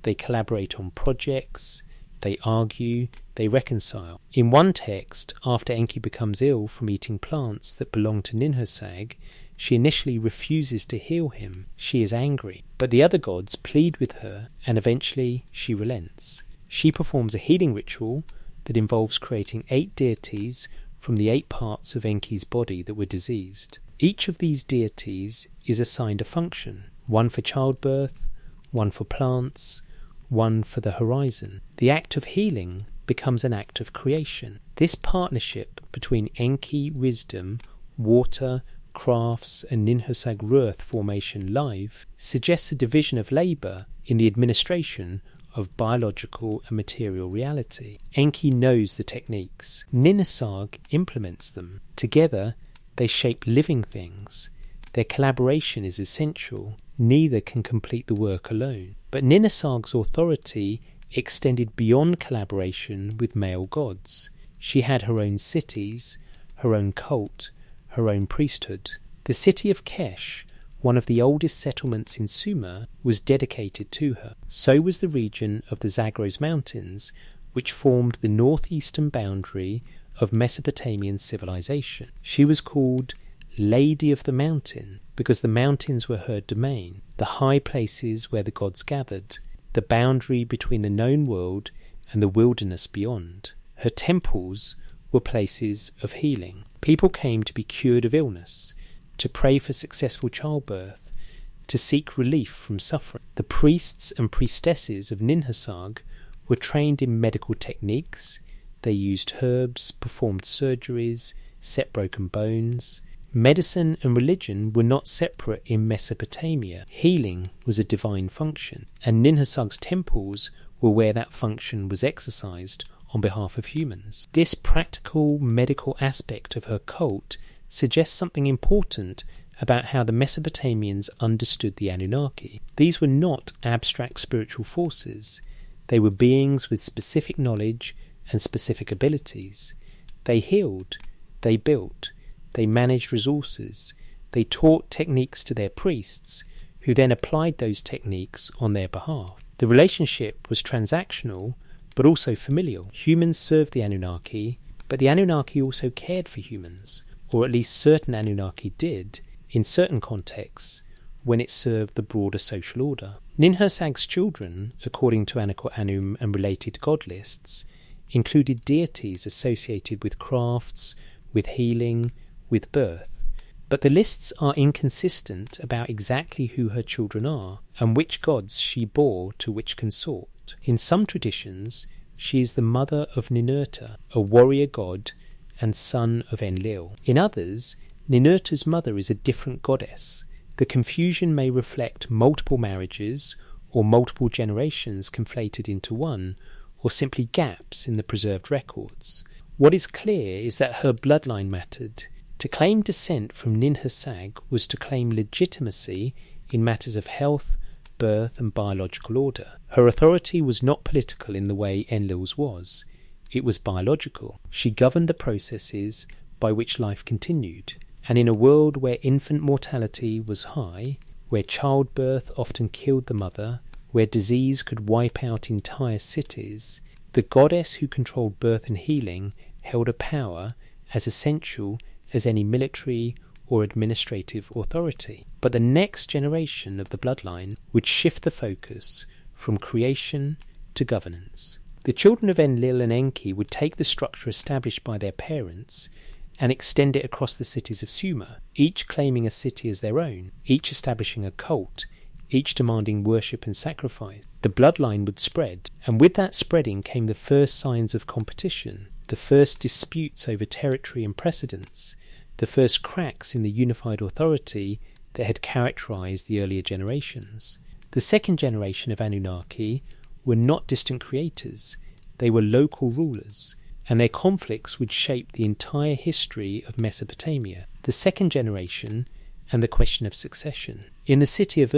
They collaborate on projects, they argue, they reconcile. In one text, after Enki becomes ill from eating plants that belong to Ninhursag, she initially refuses to heal him. She is angry. But the other gods plead with her, and eventually she relents. She performs a healing ritual that involves creating 8 deities from the 8 parts of Enki's body that were diseased. Each of these deities is assigned a function, one for childbirth, one for plants, one for the horizon. The act of healing becomes an act of creation. This partnership between Enki wisdom, water, crafts, and Ninhursag Earth formation live suggests a division of labour in the administration of biological and material reality. Enki knows the techniques. Ninhursag implements them. Together, they shape living things. Their collaboration is essential. neither can complete the work alone. But Ninhursag's authority extended beyond collaboration with male gods. She had her own cities, her own cult, her own priesthood. The city of Kesh, one of the oldest settlements in Sumer, was dedicated to her. So was the region of the Zagros Mountains, which formed the northeastern boundary of Mesopotamian civilization. She was called Lady of the Mountain because the mountains were her domain, the high places where the gods gathered, the boundary between the known world and the wilderness beyond. Her temples were places of healing. People came to be cured of illness, to pray for successful childbirth, to seek relief from suffering. The priests and priestesses of Ninhursag were trained in medical techniques. They used herbs, performed surgeries, set broken bones. Medicine and religion were not separate in Mesopotamia. Healing was a divine function, and Ninhursag's temples were where that function was exercised on behalf of humans. This practical medical aspect of her cult suggests something important about how the Mesopotamians understood the Anunnaki. These were not abstract spiritual forces. They were beings with specific knowledge and specific abilities. They healed, they built, they managed resources, they taught techniques to their priests, who then applied those techniques on their behalf. The relationship was transactional, but also familial. Humans served the Anunnaki, but the Anunnaki also cared for humans, or at least certain Anunnaki did, in certain contexts, when it served the broader social order. Ninhursag's children, according to Anu and related god lists, included deities associated with crafts, with healing, with birth. But the lists are inconsistent about exactly who her children are and which gods she bore to which consort. In some traditions, she is the mother of Ninurta, a warrior god and son of Enlil. In others, Ninurta's mother is a different goddess. The confusion may reflect multiple marriages or multiple generations conflated into one, or simply gaps in the preserved records. What is clear is that her bloodline mattered. To claim descent from Ninhursag was to claim legitimacy in matters of health, birth and biological order. Her authority was not political in the way Enlil's was. It was biological. She governed the processes by which life continued. And in a world where infant mortality was high, where childbirth often killed the mother, where disease could wipe out entire cities, the goddess who controlled birth and healing held a power as essential as any military or administrative authority. But the next generation of the bloodline would shift the focus from creation to governance. The children of Enlil and Enki would take the structure established by their parents and extend it across the cities of Sumer, each claiming a city as their own, each establishing a cult, each demanding worship and sacrifice. The bloodline would spread, and with that spreading came the first signs of competition, the first disputes over territory and precedence, the first cracks in the unified authority that had characterized the earlier generations. The second generation of Anunnaki were not distant creators, they were local rulers, and their conflicts would shape the entire history of Mesopotamia. The second generation and the question of succession. In the city of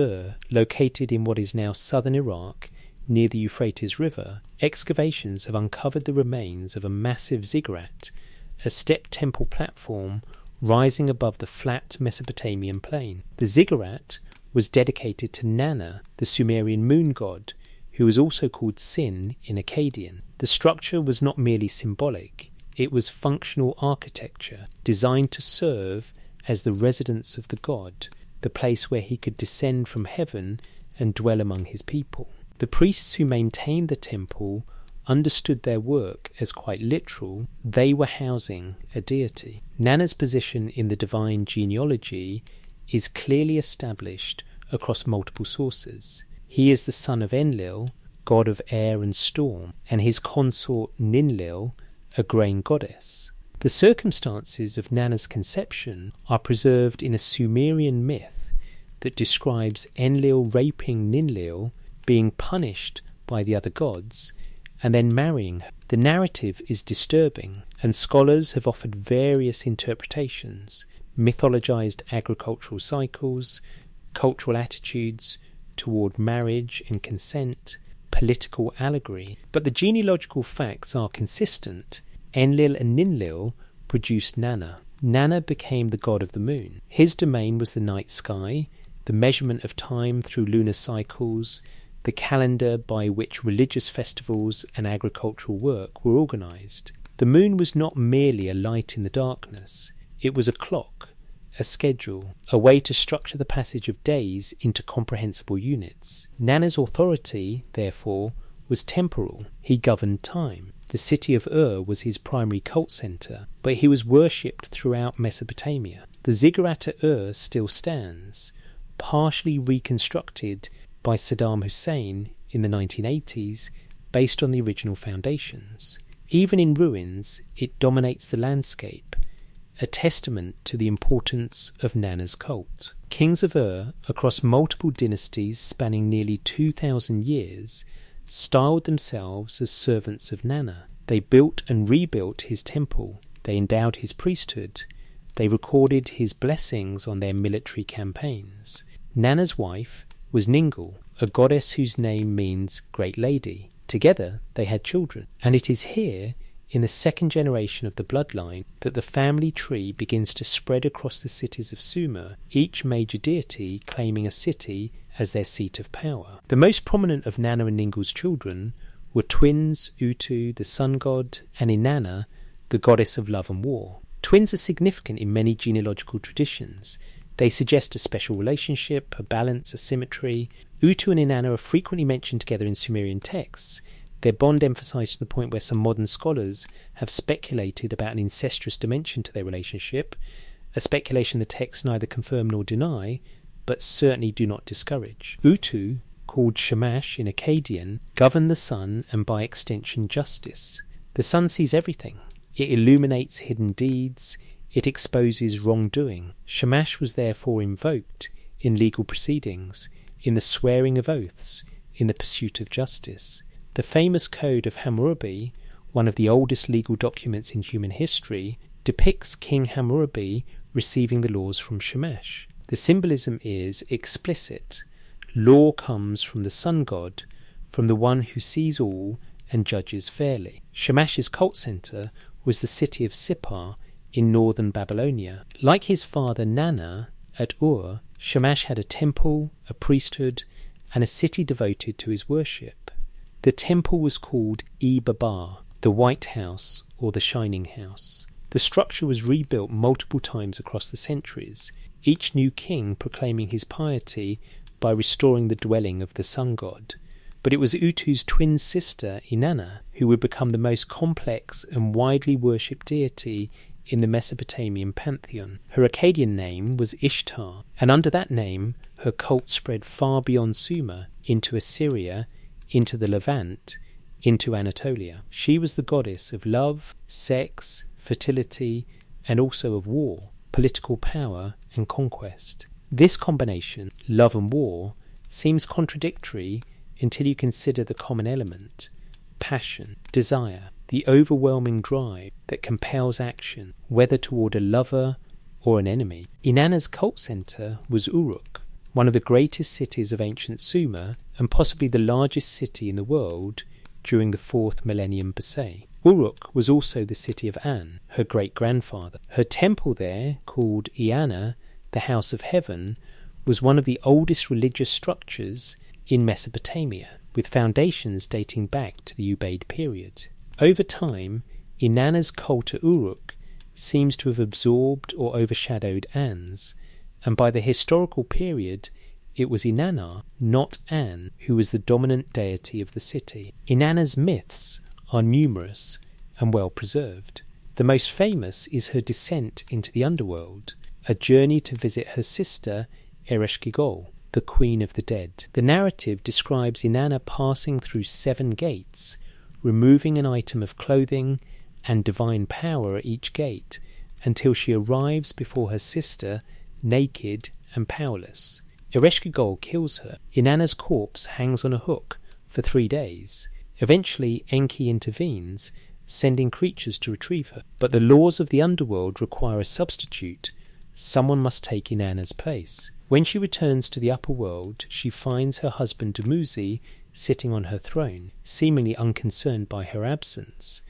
located in what is now southern Iraq, near the Euphrates River, excavations have uncovered the remains of a massive ziggurat, a step temple platform rising above the flat Mesopotamian plain. The ziggurat was dedicated to Nana, the Sumerian moon god, who was also called Sin in Akkadian. The structure was not merely symbolic, it was functional architecture, designed to serve as the residence of the god, the place where he could descend from heaven and dwell among his people. The priests who maintained the temple understood their work as quite literal. They were housing a deity. Nana's position in the divine genealogy is clearly established across multiple sources. He is the son of Enlil, god of air and storm, and his consort Ninlil, a grain goddess. The circumstances of Nana's conception are preserved in a Sumerian myth that describes Enlil raping Ninlil, being punished by the other gods, and then marrying her. The narrative is disturbing, and scholars have offered various interpretations: mythologized agricultural cycles, cultural attitudes toward marriage and consent, political allegory. But the genealogical facts are consistent. Enlil and Ninlil produced Nanna. Nanna became the god of the moon. His domain was the night sky, the measurement of time through lunar cycles, the calendar by which religious festivals and agricultural work were organised. The moon was not merely a light in the darkness. It was a clock, a schedule, a way to structure the passage of days into comprehensible units. Nanna's authority, therefore, was temporal. He governed time. The city of Ur was his primary cult centre, but he was worshipped throughout Mesopotamia. The ziggurat at Ur still stands, partially reconstructed by Saddam Hussein in the 1980s, based on the original foundations. Even in ruins, it dominates the landscape, a testament to the importance of Nanna's cult. Kings of Ur, across multiple dynasties spanning nearly 2,000 years, styled themselves as servants of Nanna. They built and rebuilt his temple. They endowed his priesthood. They recorded his blessings on their military campaigns. Nanna's wife was Ningal, a goddess whose name means great lady. Together they had children. And it is here, in the second generation of the bloodline, that the family tree begins to spread across the cities of Sumer, each major deity claiming a city as their seat of power. The most prominent of Nanna and Ningal's children were twins Utu, the sun god, and Inanna, the goddess of love and war. Twins are significant in many genealogical traditions. They suggest a special relationship, a balance, a symmetry. Utu and Inanna are frequently mentioned together in Sumerian texts, their bond emphasised to the point where some modern scholars have speculated about an incestuous dimension to their relationship, a speculation the texts neither confirm nor deny, but certainly do not discourage. Utu, called Shamash in Akkadian, governed the sun and by extension justice. The sun sees everything. It illuminates hidden deeds. It exposes wrongdoing. Shamash was therefore invoked in legal proceedings, in the swearing of oaths, in the pursuit of justice. The famous Code of Hammurabi, one of the oldest legal documents in human history, depicts King Hammurabi receiving the laws from Shamash. The symbolism is explicit. Law comes from the sun god, from the one who sees all and judges fairly. Shamash's cult centre was the city of Sippar in northern Babylonia. Like his father Nanna at Ur, Shamash had a temple, a priesthood, and a city devoted to his worship. The temple was called E-Babar, the White House or the Shining House. The structure was rebuilt multiple times across the centuries, each new king proclaiming his piety by restoring the dwelling of the sun god. But it was Utu's twin sister, Inanna, who would become the most complex and widely worshipped deity in the Mesopotamian pantheon. Her Akkadian name was Ishtar, and under that name her cult spread far beyond Sumer, into Assyria, into the Levant, into Anatolia. She was the goddess of love, sex, fertility, and also of war, political power and conquest. This combination, love and war, seems contradictory until you consider the common element, passion, desire, the overwhelming drive that compels action, whether toward a lover or an enemy. Inanna's cult centre was Uruk, one of the greatest cities of ancient Sumer and possibly the largest city in the world during the 4th millennium BC. Uruk was also the city of An, her great-grandfather. Her temple there, called Eanna, the House of Heaven, was one of the oldest religious structures in Mesopotamia, with foundations dating back to the Ubaid period. Over time, Inanna's cult to Uruk seems to have absorbed or overshadowed An's, and by the historical period it was Inanna, not An, who was the dominant deity of the city. Inanna's myths are numerous and well preserved. The most famous is her descent into the underworld, a journey to visit her sister Ereshkigal, the queen of the dead. The narrative describes Inanna passing through 7 gates, removing an item of clothing and divine power at each gate, until she arrives before her sister, naked and powerless. Ereshkigal kills her. Inanna's corpse hangs on a hook for 3 days. Eventually, Enki intervenes, sending creatures to retrieve her. But the laws of the underworld require a substitute. Someone must take Inanna's place. When she returns to the upper world, she finds her husband Dumuzi sitting on her throne, seemingly unconcerned by her absence.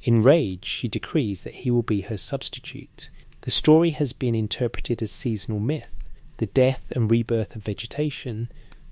Enraged, she decrees that he will be her substitute. The story has been interpreted as seasonal myth, the death and rebirth of vegetation,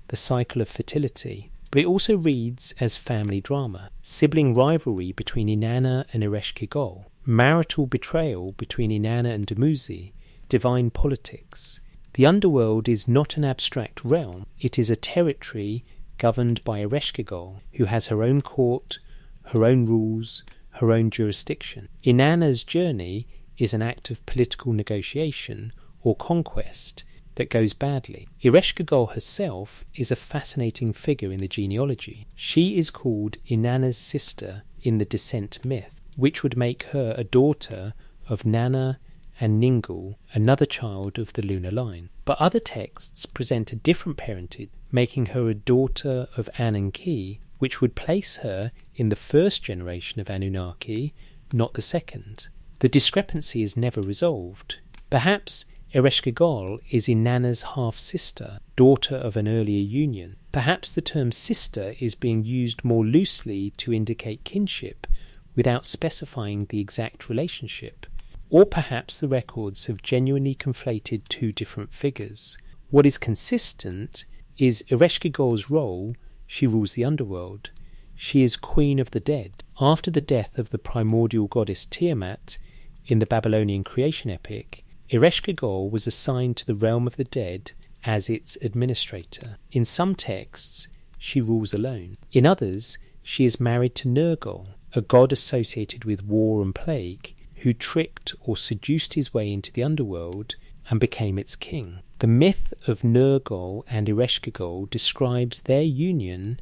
the cycle of fertility, but it also reads as family drama, sibling rivalry between Inanna and Ereshkigal, marital betrayal between Inanna and Dumuzi, divine politics. The underworld is not an abstract realm, it is a territory governed by Ereshkigal, who has her own court, her own rules, her own jurisdiction. Inanna's journey is an act of political negotiation or conquest that goes badly. Ereshkigal herself is a fascinating figure in the genealogy. She is called Inanna's sister in the descent myth, which would make her a daughter of Nanna and Ningal, another child of the lunar line. But other texts present a different parentage, making her a daughter of Enki, which would place her in the first generation of Anunnaki, not the second. The discrepancy is never resolved. Perhaps Ereshkigal is Inanna's half-sister, daughter of an earlier union. Perhaps the term sister is being used more loosely to indicate kinship, without specifying the exact relationship. Or perhaps the records have genuinely conflated two different figures. What is consistent is Ereshkigal's role. She rules the underworld. She is queen of the dead. After the death of the primordial goddess Tiamat in the Babylonian creation epic, Ereshkigal was assigned to the realm of the dead as its administrator. In some texts, she rules alone. In others, she is married to Nergal, a god associated with war and plague, who tricked or seduced his way into the underworld and became its king. The myth of Nergal and Ereshkigal describes their union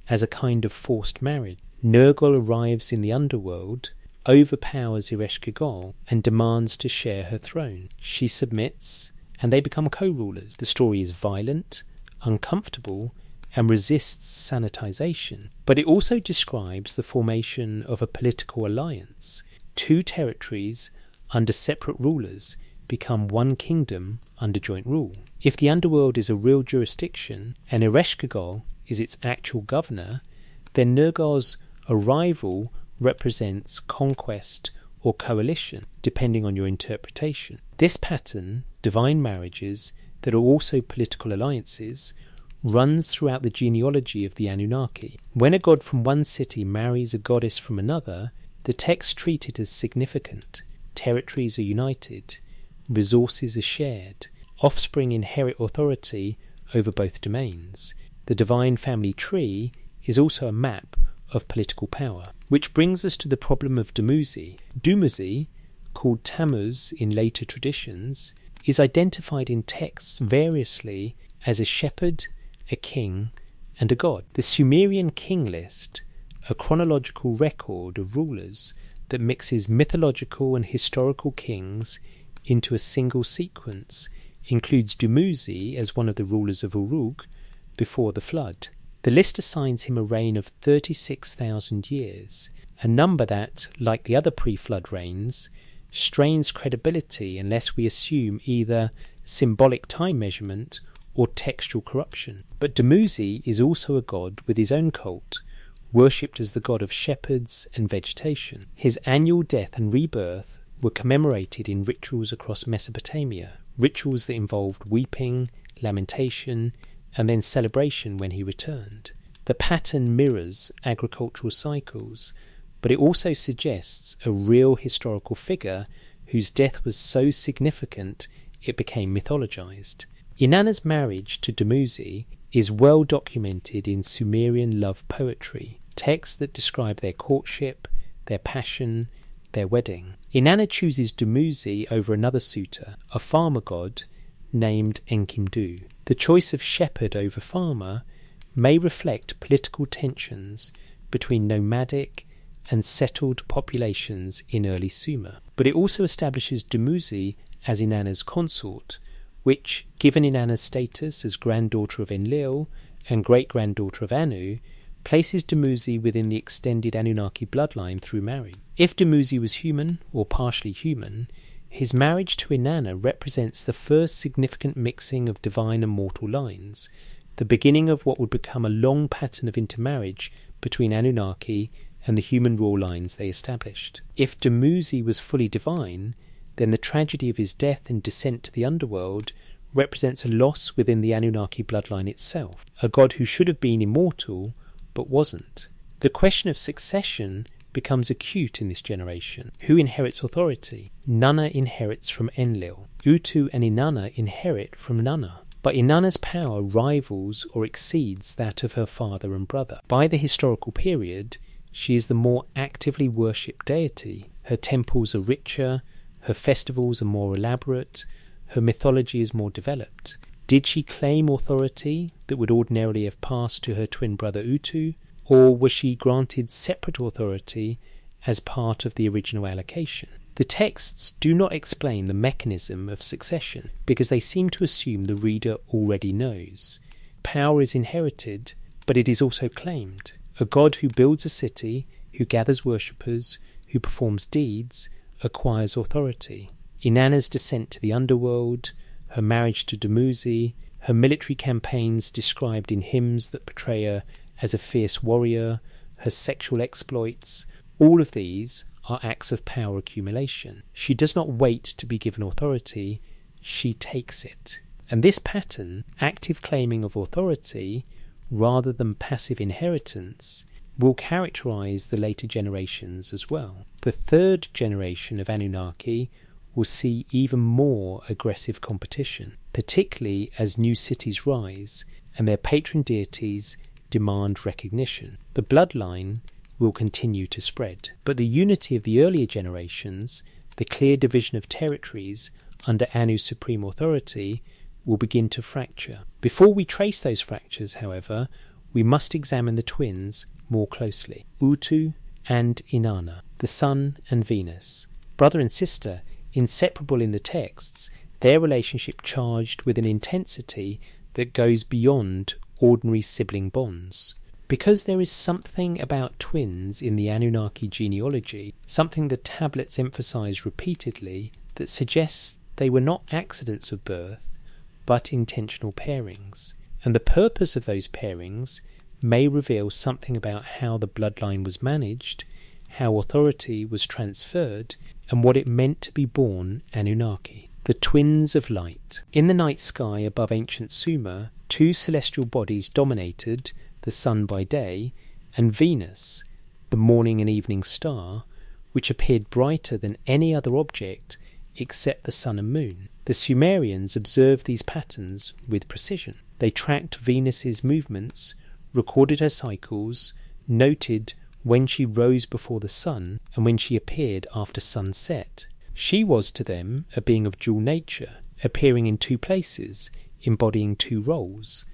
as a kind of forced marriage. Nergal arrives in the underworld, overpowers Ereshkigal, and demands to share her throne. She submits, and they become co-rulers. The story is violent, uncomfortable, and resists sanitization. But it also describes the formation of a political alliance. Two territories under separate rulers become one kingdom under joint rule. If the underworld is a real jurisdiction, and Ereshkigal is its actual governor, then Nergal's arrival represents conquest or coalition, depending on your interpretation. This pattern, divine marriages that are also political alliances, runs throughout the genealogy of the Anunnaki. When a god from one city marries a goddess from another, the texts treat it as significant. Territories are united, resources are shared, offspring inherit authority over both domains. The divine family tree is also a map of political power. Which brings us to the problem of Dumuzi. Dumuzi, called Tammuz in later traditions, is identified in texts variously as a shepherd, a king, and a god. The Sumerian king list, a chronological record of rulers that mixes mythological and historical kings into a single sequence, includes Dumuzi as one of the rulers of Uruk before the flood. The list assigns him a reign of 36,000 years, a number that, like the other pre-flood reigns, strains credibility unless we assume either symbolic time measurement or textual corruption. But Dumuzi is also a god with his own cult, worshipped as the god of shepherds and vegetation. His annual death and rebirth were commemorated in rituals across Mesopotamia, rituals that involved weeping, lamentation, and then celebration when he returned. The pattern mirrors agricultural cycles, but it also suggests a real historical figure whose death was so significant it became mythologized. Inanna's marriage to Dumuzi is well documented in Sumerian love poetry, texts that describe their courtship, their passion, their wedding. Inanna chooses Dumuzi over another suitor, a farmer god named Enkidu. The choice of shepherd over farmer may reflect political tensions between nomadic and settled populations in early Sumer. But it also establishes Dumuzi as Inanna's consort, which, given Inanna's status as granddaughter of Enlil and great-granddaughter of Anu, places Dumuzi within the extended Anunnaki bloodline through marriage. If Dumuzi was human or partially human, His marriage to Inanna represents the first significant mixing of divine and mortal lines, the beginning of what would become a long pattern of intermarriage between Anunnaki and the human raw lines they established. If Dumuzi was fully divine, then the tragedy of his death and descent to the underworld represents a loss within the Anunnaki bloodline itself, a god who should have been immortal but wasn't. The question of succession becomes acute in this generation. Who inherits authority? Nanna inherits from Enlil. Utu and Inanna inherit from Nanna. But Inanna's power rivals or exceeds that of her father and brother. By the historical period, she is the more actively worshipped deity. Her temples are richer, her festivals are more elaborate, her mythology is more developed. Did she claim authority that would ordinarily have passed to her twin brother Utu, or was she granted separate authority as part of the original allocation? The texts do not explain the mechanism of succession because they seem to assume the reader already knows. Power is inherited, but it is also claimed. A god who builds a city, who gathers worshippers, who performs deeds, acquires authority. Inanna's descent to the underworld, her marriage to Dumuzi, her military campaigns described in hymns that portray her as a fierce warrior, her sexual exploits, all of these are acts of power accumulation. She does not wait to be given authority, she takes it. And this pattern, active claiming of authority rather than passive inheritance, will characterize the later generations as well. The third generation of Anunnaki will see even more aggressive competition, particularly as new cities rise and their patron deities demand recognition. The bloodline will continue to spread, but the unity of the earlier generations, the clear division of territories under Anu's supreme authority, will begin to fracture. Before we trace those fractures, however, we must examine the twins more closely. Utu and Inanna, the Sun and Venus. Brother and sister, inseparable in the texts, their relationship charged with an intensity that goes beyond ordinary sibling bonds. Because there is something about twins in the Anunnaki genealogy, something the tablets emphasize repeatedly, that suggests they were not accidents of birth, but intentional pairings. And the purpose of those pairings may reveal something about how the bloodline was managed, how authority was transferred, and what it meant to be born Anunnaki. The twins of light. In the night sky above ancient Sumer, two celestial bodies dominated, the sun by day, and Venus, the morning and evening star, which appeared brighter than any other object except the sun and moon. The Sumerians observed these patterns with precision. They tracked Venus's movements, recorded her cycles, noted when she rose before the sun and when she appeared after sunset. She was to them a being of dual nature, appearing in two places, embodying two roles,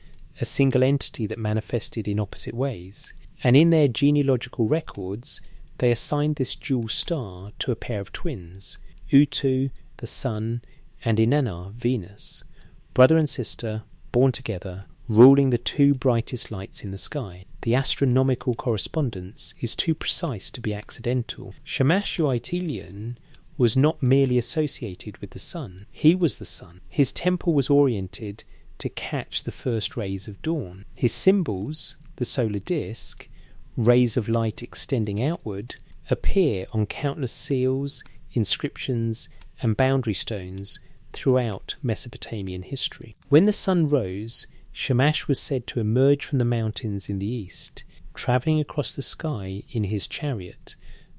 a single entity that manifested in opposite ways. And in their genealogical records, they assigned this dual star to a pair of twins, Utu, the sun, and Inanna, Venus, brother and sister, born together, ruling the two brightest lights in the sky. The astronomical correspondence is too precise to be accidental. Shamash-Uatilion was not merely associated with the sun. He was the sun. His temple was oriented to catch the first rays of dawn. His symbols, the solar disk, rays of light extending outward, appear on countless seals, inscriptions, and boundary stones throughout Mesopotamian history. When the sun rose, Shamash was said to emerge from the mountains in the east, travelling across the sky in his chariot,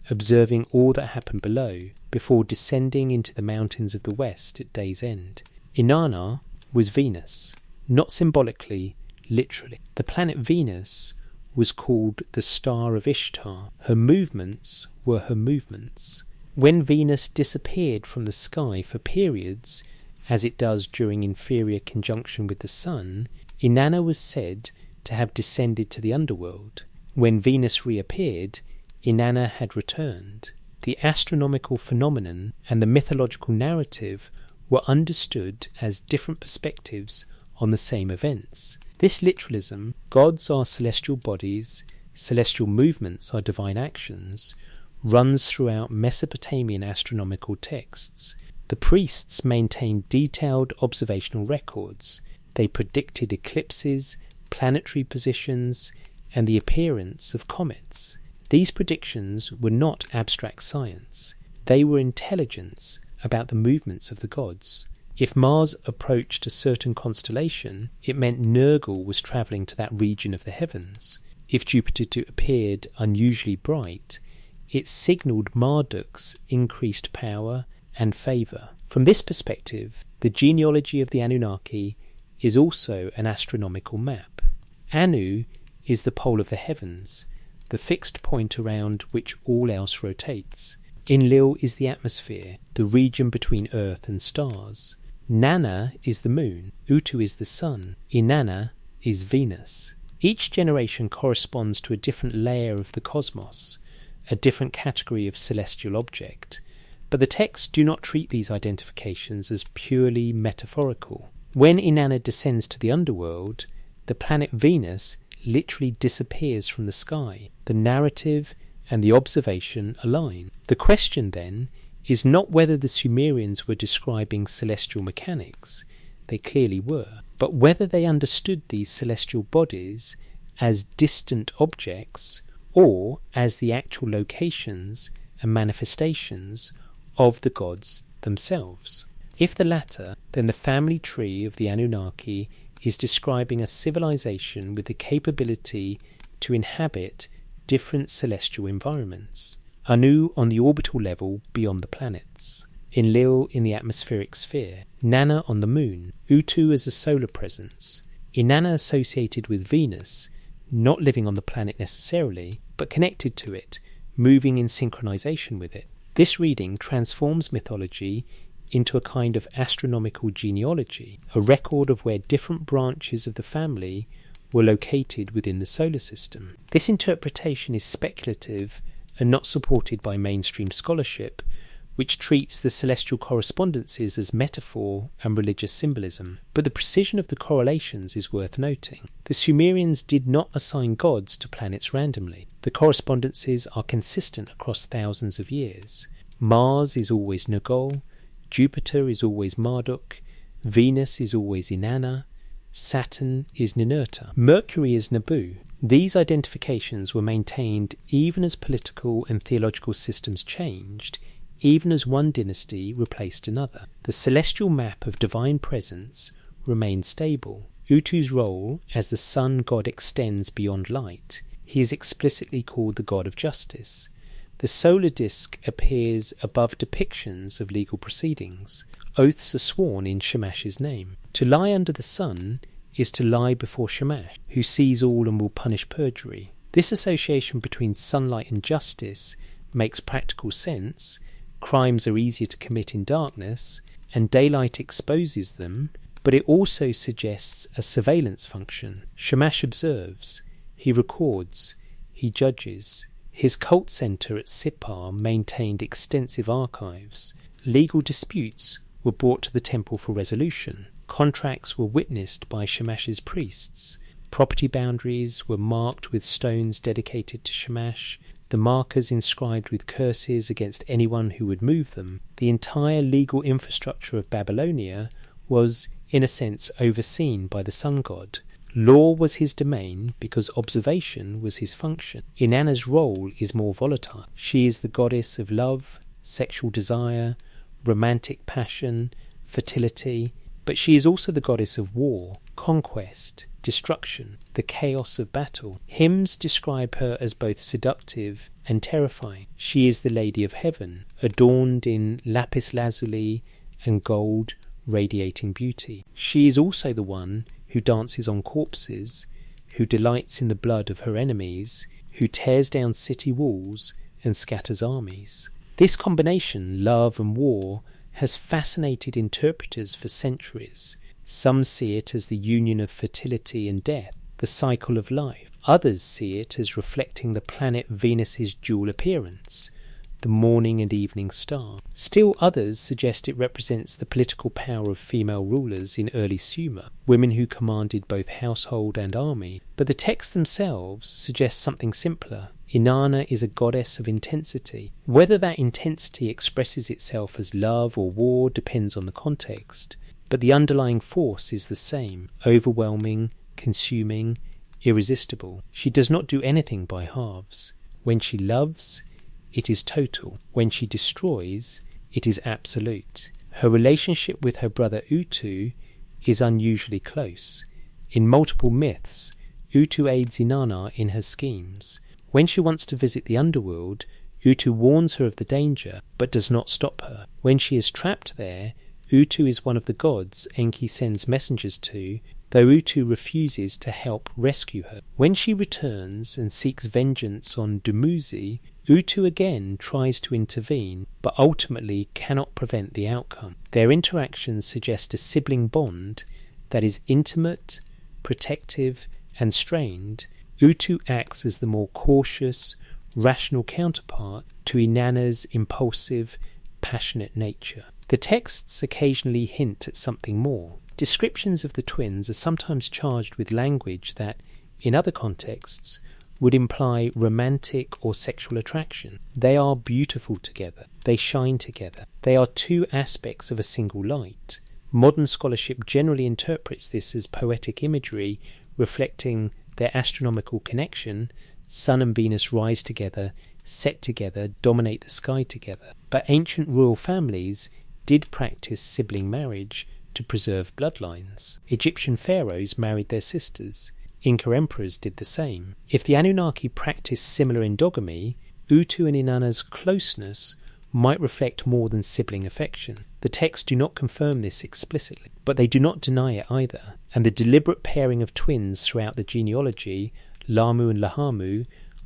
observing all that happened below, before descending into the mountains of the west at day's end. Inanna was Venus, not symbolically, literally. The planet Venus was called the Star of Ishtar. Her movements were her movements. When Venus disappeared from the sky for periods, as it does during inferior conjunction with the sun, Inanna was said to have descended to the underworld. When Venus reappeared, Inanna had returned. The astronomical phenomenon and the mythological narrative were understood as different perspectives on the same events. This literalism, gods are celestial bodies, celestial movements are divine actions, runs throughout Mesopotamian astronomical texts. The priests maintained detailed observational records. They predicted eclipses, planetary positions, and the appearance of comets. These predictions were not abstract science. They were intelligence about the movements of the gods. If Mars approached a certain constellation, it meant Nergal was travelling to that region of the heavens. If Jupiter appeared unusually bright, it signalled Marduk's increased power and favour. From this perspective, the genealogy of the Anunnaki is also an astronomical map. Anu is the pole of the heavens, the fixed point around which all else rotates. Enlil is the atmosphere, the region between Earth and stars. Nana is the moon, Utu is the sun, Inanna is Venus. Each generation corresponds to a different layer of the cosmos, a different category of celestial object, but the texts do not treat these identifications as purely metaphorical. When Inanna descends to the underworld, the planet Venus literally disappears from the sky. The narrative and the observation align. The question then is not whether the Sumerians were describing celestial mechanics, they clearly were, but whether they understood these celestial bodies as distant objects or as the actual locations and manifestations of the gods themselves. If the latter, then the family tree of the Anunnaki is describing a civilization with the capability to inhabit different celestial environments. Anu on the orbital level beyond the planets, Enlil in the atmospheric sphere, Nana on the moon, Utu as a solar presence, Inanna associated with Venus, not living on the planet necessarily, but connected to it, moving in synchronization with it. This reading transforms mythology into a kind of astronomical genealogy, a record of where different branches of the family were located within the solar system. This interpretation is speculative and not supported by mainstream scholarship, which treats the celestial correspondences as metaphor and religious symbolism. But the precision of the correlations is worth noting. The Sumerians did not assign gods to planets randomly. The correspondences are consistent across thousands of years. Mars is always Nergal, Jupiter is always Marduk, Venus is always Inanna, Saturn is Ninurta, Mercury is Nabu. These identifications were maintained even as political and theological systems changed, even as one dynasty replaced another. The celestial map of divine presence remained stable. Utu's role as the sun god extends beyond light. He is explicitly called the god of justice. The solar disk appears above depictions of legal proceedings. Oaths are sworn in Shamash's name. To lie under the sun is to lie before Shamash, who sees all and will punish perjury. This association between sunlight and justice makes practical sense. Crimes are easier to commit in darkness, and daylight exposes them, but it also suggests a surveillance function. Shamash observes, he records, he judges. His cult centre at Sippar maintained extensive archives. Legal disputes were brought to the temple for resolution. Contracts were witnessed by Shamash's priests. Property boundaries were marked with stones dedicated to Shamash, the markers inscribed with curses against anyone who would move them. The entire legal infrastructure of Babylonia was, in a sense, overseen by the sun god. Law was his domain because observation was his function. Inanna's role is more volatile. She is the goddess of love, sexual desire, romantic passion, fertility, but she is also the goddess of war, conquest, destruction, the chaos of battle. Hymns describe her as both seductive and terrifying. She is the Lady of Heaven, adorned in lapis lazuli and gold, radiating beauty. She is also the one who dances on corpses, who delights in the blood of her enemies, who tears down city walls and scatters armies. This combination, love and war, has fascinated interpreters for centuries. Some see it as the union of fertility and death, the cycle of life. Others see it as reflecting the planet Venus's dual appearance, the morning and evening star. Still others suggest it represents the political power of female rulers in early Sumer, women who commanded both household and army. But the texts themselves suggest something simpler. Inanna is a goddess of intensity. Whether that intensity expresses itself as love or war depends on the context, but the underlying force is the same: overwhelming, consuming, irresistible. She does not do anything by halves. When she loves, it is total. When she destroys, it is absolute. Her relationship with her brother Utu is unusually close. In multiple myths, Utu aids Inanna in her schemes. When she wants to visit the underworld, Utu warns her of the danger, but does not stop her. When she is trapped there, Utu is one of the gods Enki sends messengers to, though Utu refuses to help rescue her. When she returns and seeks vengeance on Dumuzi, Utu again tries to intervene, but ultimately cannot prevent the outcome. Their interactions suggest a sibling bond that is intimate, protective, and strained. Utu acts as the more cautious, rational counterpart to Inanna's impulsive, passionate nature. The texts occasionally hint at something more. Descriptions of the twins are sometimes charged with language that, in other contexts, would imply romantic or sexual attraction. They are beautiful together. They shine together. They are two aspects of a single light. Modern scholarship generally interprets this as poetic imagery reflecting their astronomical connection. Sun and Venus rise together, set together, dominate the sky together. But ancient royal families did practice sibling marriage to preserve bloodlines. Egyptian pharaohs married their sisters. Inca emperors did the same. If the Anunnaki practiced similar endogamy, Utu and Inanna's closeness might reflect more than sibling affection. The texts do not confirm this explicitly, but they do not deny it either, and the deliberate pairing of twins throughout the genealogy, Lamu and Lahamu,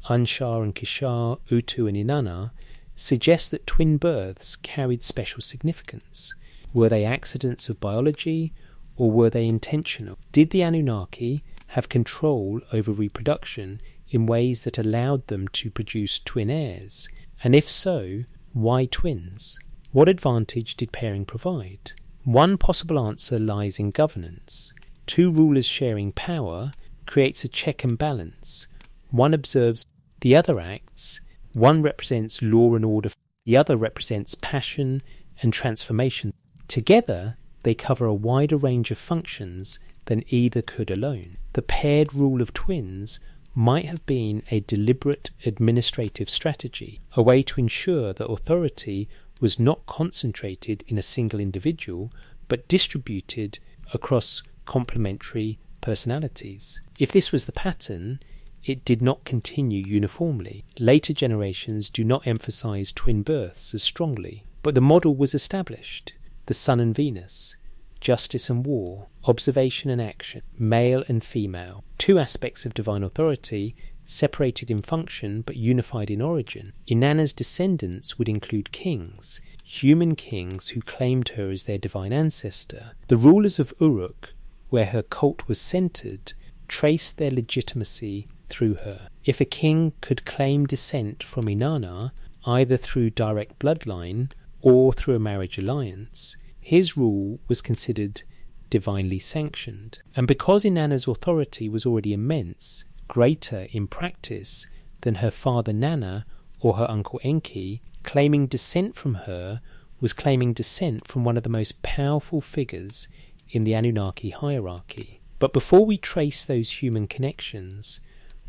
Anshar and Kishar, Utu and Inanna, suggests that twin births carried special significance. Were they accidents of biology, or were they intentional? Did the Anunnaki have control over reproduction in ways that allowed them to produce twin heirs? And if so, why twins? What advantage did pairing provide? One possible answer lies in governance. Two rulers sharing power creates a check and balance. One observes, the other acts. One represents law and order, the other represents passion and transformation. Together, they cover a wider range of functions than either could alone. The paired rule of twins might have been a deliberate administrative strategy, a way to ensure that authority was not concentrated in a single individual, but distributed across complementary personalities. If this was the pattern, it did not continue uniformly. Later generations do not emphasize twin births as strongly, but the model was established. The Sun and Venus, justice and war, observation and action, male and female, two aspects of divine authority, separated in function but unified in origin. Inanna's descendants would include kings, human kings who claimed her as their divine ancestor. The rulers of Uruk, where her cult was centered, traced their legitimacy through her. If a king could claim descent from Inanna, either through direct bloodline or through a marriage alliance, his rule was considered divinely sanctioned. And because Inanna's authority was already immense, greater in practice than her father Nana or her uncle Enki, claiming descent from her was claiming descent from one of the most powerful figures in the Anunnaki hierarchy. But before we trace those human connections,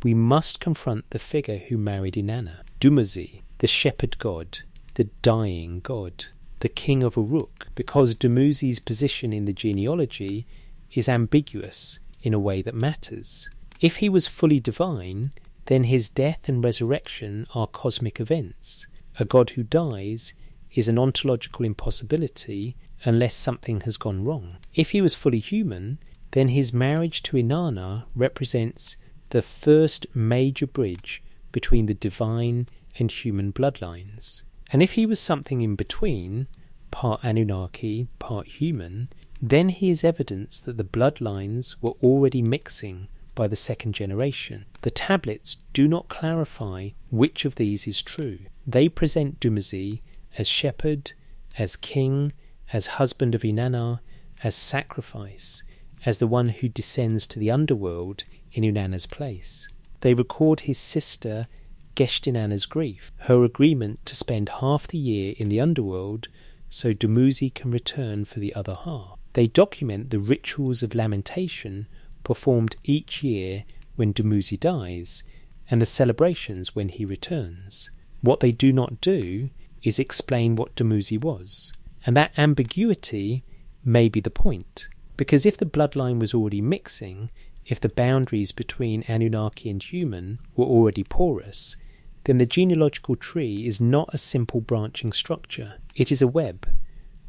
we must confront the figure who married Inanna, Dumuzi, the shepherd god, the dying god, the king of Uruk, because Dumuzi's position in the genealogy is ambiguous in a way that matters. If he was fully divine, then his death and resurrection are cosmic events. A god who dies is an ontological impossibility unless something has gone wrong. If he was fully human, then his marriage to Inanna represents the first major bridge between the divine and human bloodlines. And if he was something in between, part Anunnaki, part human, then he is evidence that the bloodlines were already mixing by the second generation. The tablets do not clarify which of these is true. They present Dumuzi as shepherd, as king, as husband of Inanna, as sacrifice, as the one who descends to the underworld in Inanna's place. They record his sister Geshtinana's grief, her agreement to spend half the year in the underworld so Dumuzi can return for the other half. They document the rituals of lamentation performed each year when Dumuzi dies, and the celebrations when he returns. What they do not do is explain what Dumuzi was, and that ambiguity may be the point, because if the bloodline was already mixing, if the boundaries between Anunnaki and human were already porous, then the genealogical tree is not a simple branching structure. It is a web,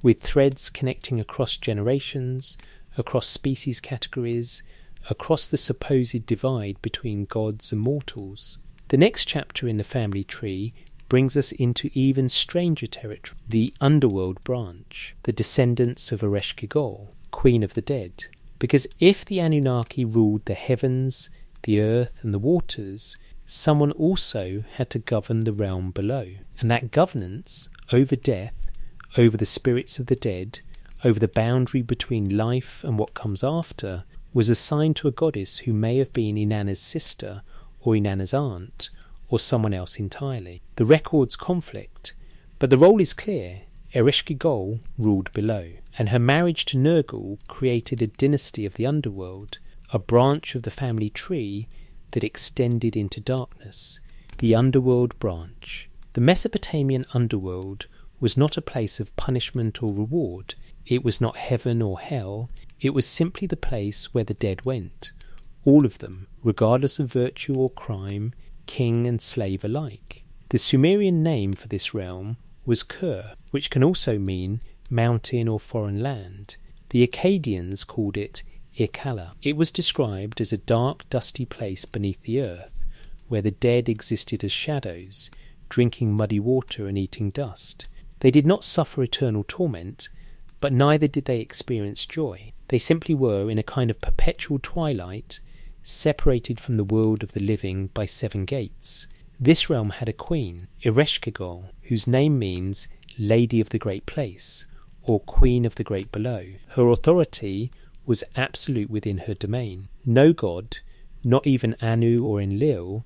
with threads connecting across generations, across species categories, across the supposed divide between gods and mortals. The next chapter in the family tree brings us into even stranger territory, the underworld branch, the descendants of Ereshkigal, queen of the dead. Because if the Anunnaki ruled the heavens, the earth and the waters, someone also had to govern the realm below. And that governance over death, over the spirits of the dead, over the boundary between life and what comes after, was assigned to a goddess who may have been Inanna's sister or Inanna's aunt, or someone else entirely. The records conflict, but the role is clear. Ereshkigal ruled below, and her marriage to Nergal created a dynasty of the underworld, a branch of the family tree that extended into darkness, the underworld branch. The Mesopotamian underworld was not a place of punishment or reward. It was not heaven or hell. It was simply the place where the dead went, all of them, regardless of virtue or crime, king and slave alike. The Sumerian name for this realm was Kur, which can also mean mountain or foreign land. The Akkadians called it Irkalla. It was described as a dark, dusty place beneath the earth, where the dead existed as shadows, drinking muddy water and eating dust. They did not suffer eternal torment, but neither did they experience joy. They simply were in a kind of perpetual twilight, separated from the world of the living by 7 gates. This realm had a queen, Ereshkigal, whose name means Lady of the Great Place, or Queen of the Great Below. Her authority was absolute within her domain. No god, not even Anu or Enlil,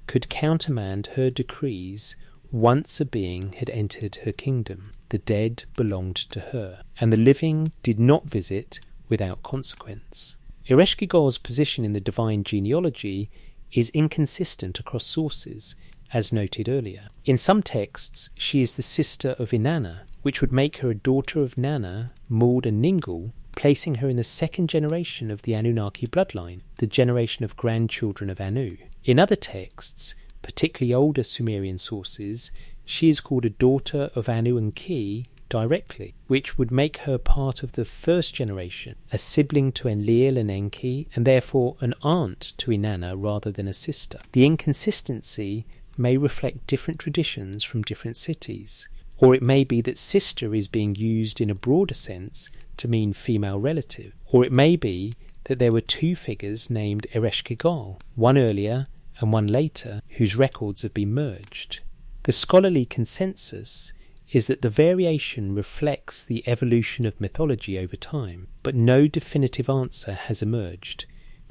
could countermand her decrees once a being had entered her kingdom. The dead belonged to her, and the living did not visit without consequence. Ereshkigal's position in the divine genealogy is inconsistent across sources, as noted earlier. In some texts, she is the sister of Inanna, which would make her a daughter of Nanna, Muld and Ningal, placing her in the 2nd generation of the Anunnaki bloodline, the generation of grandchildren of Anu. In other texts, particularly older Sumerian sources, she is called a daughter of Anu and Ki directly, which would make her part of the 1st generation, a sibling to Enlil and Enki, and therefore an aunt to Inanna rather than a sister. The inconsistency may reflect different traditions from different cities, or it may be that sister is being used in a broader sense to mean female relative, or it may be that there were 2 figures named Ereshkigal, one earlier and one later, whose records have been merged. The scholarly consensus is that the variation reflects the evolution of mythology over time, but no definitive answer has emerged.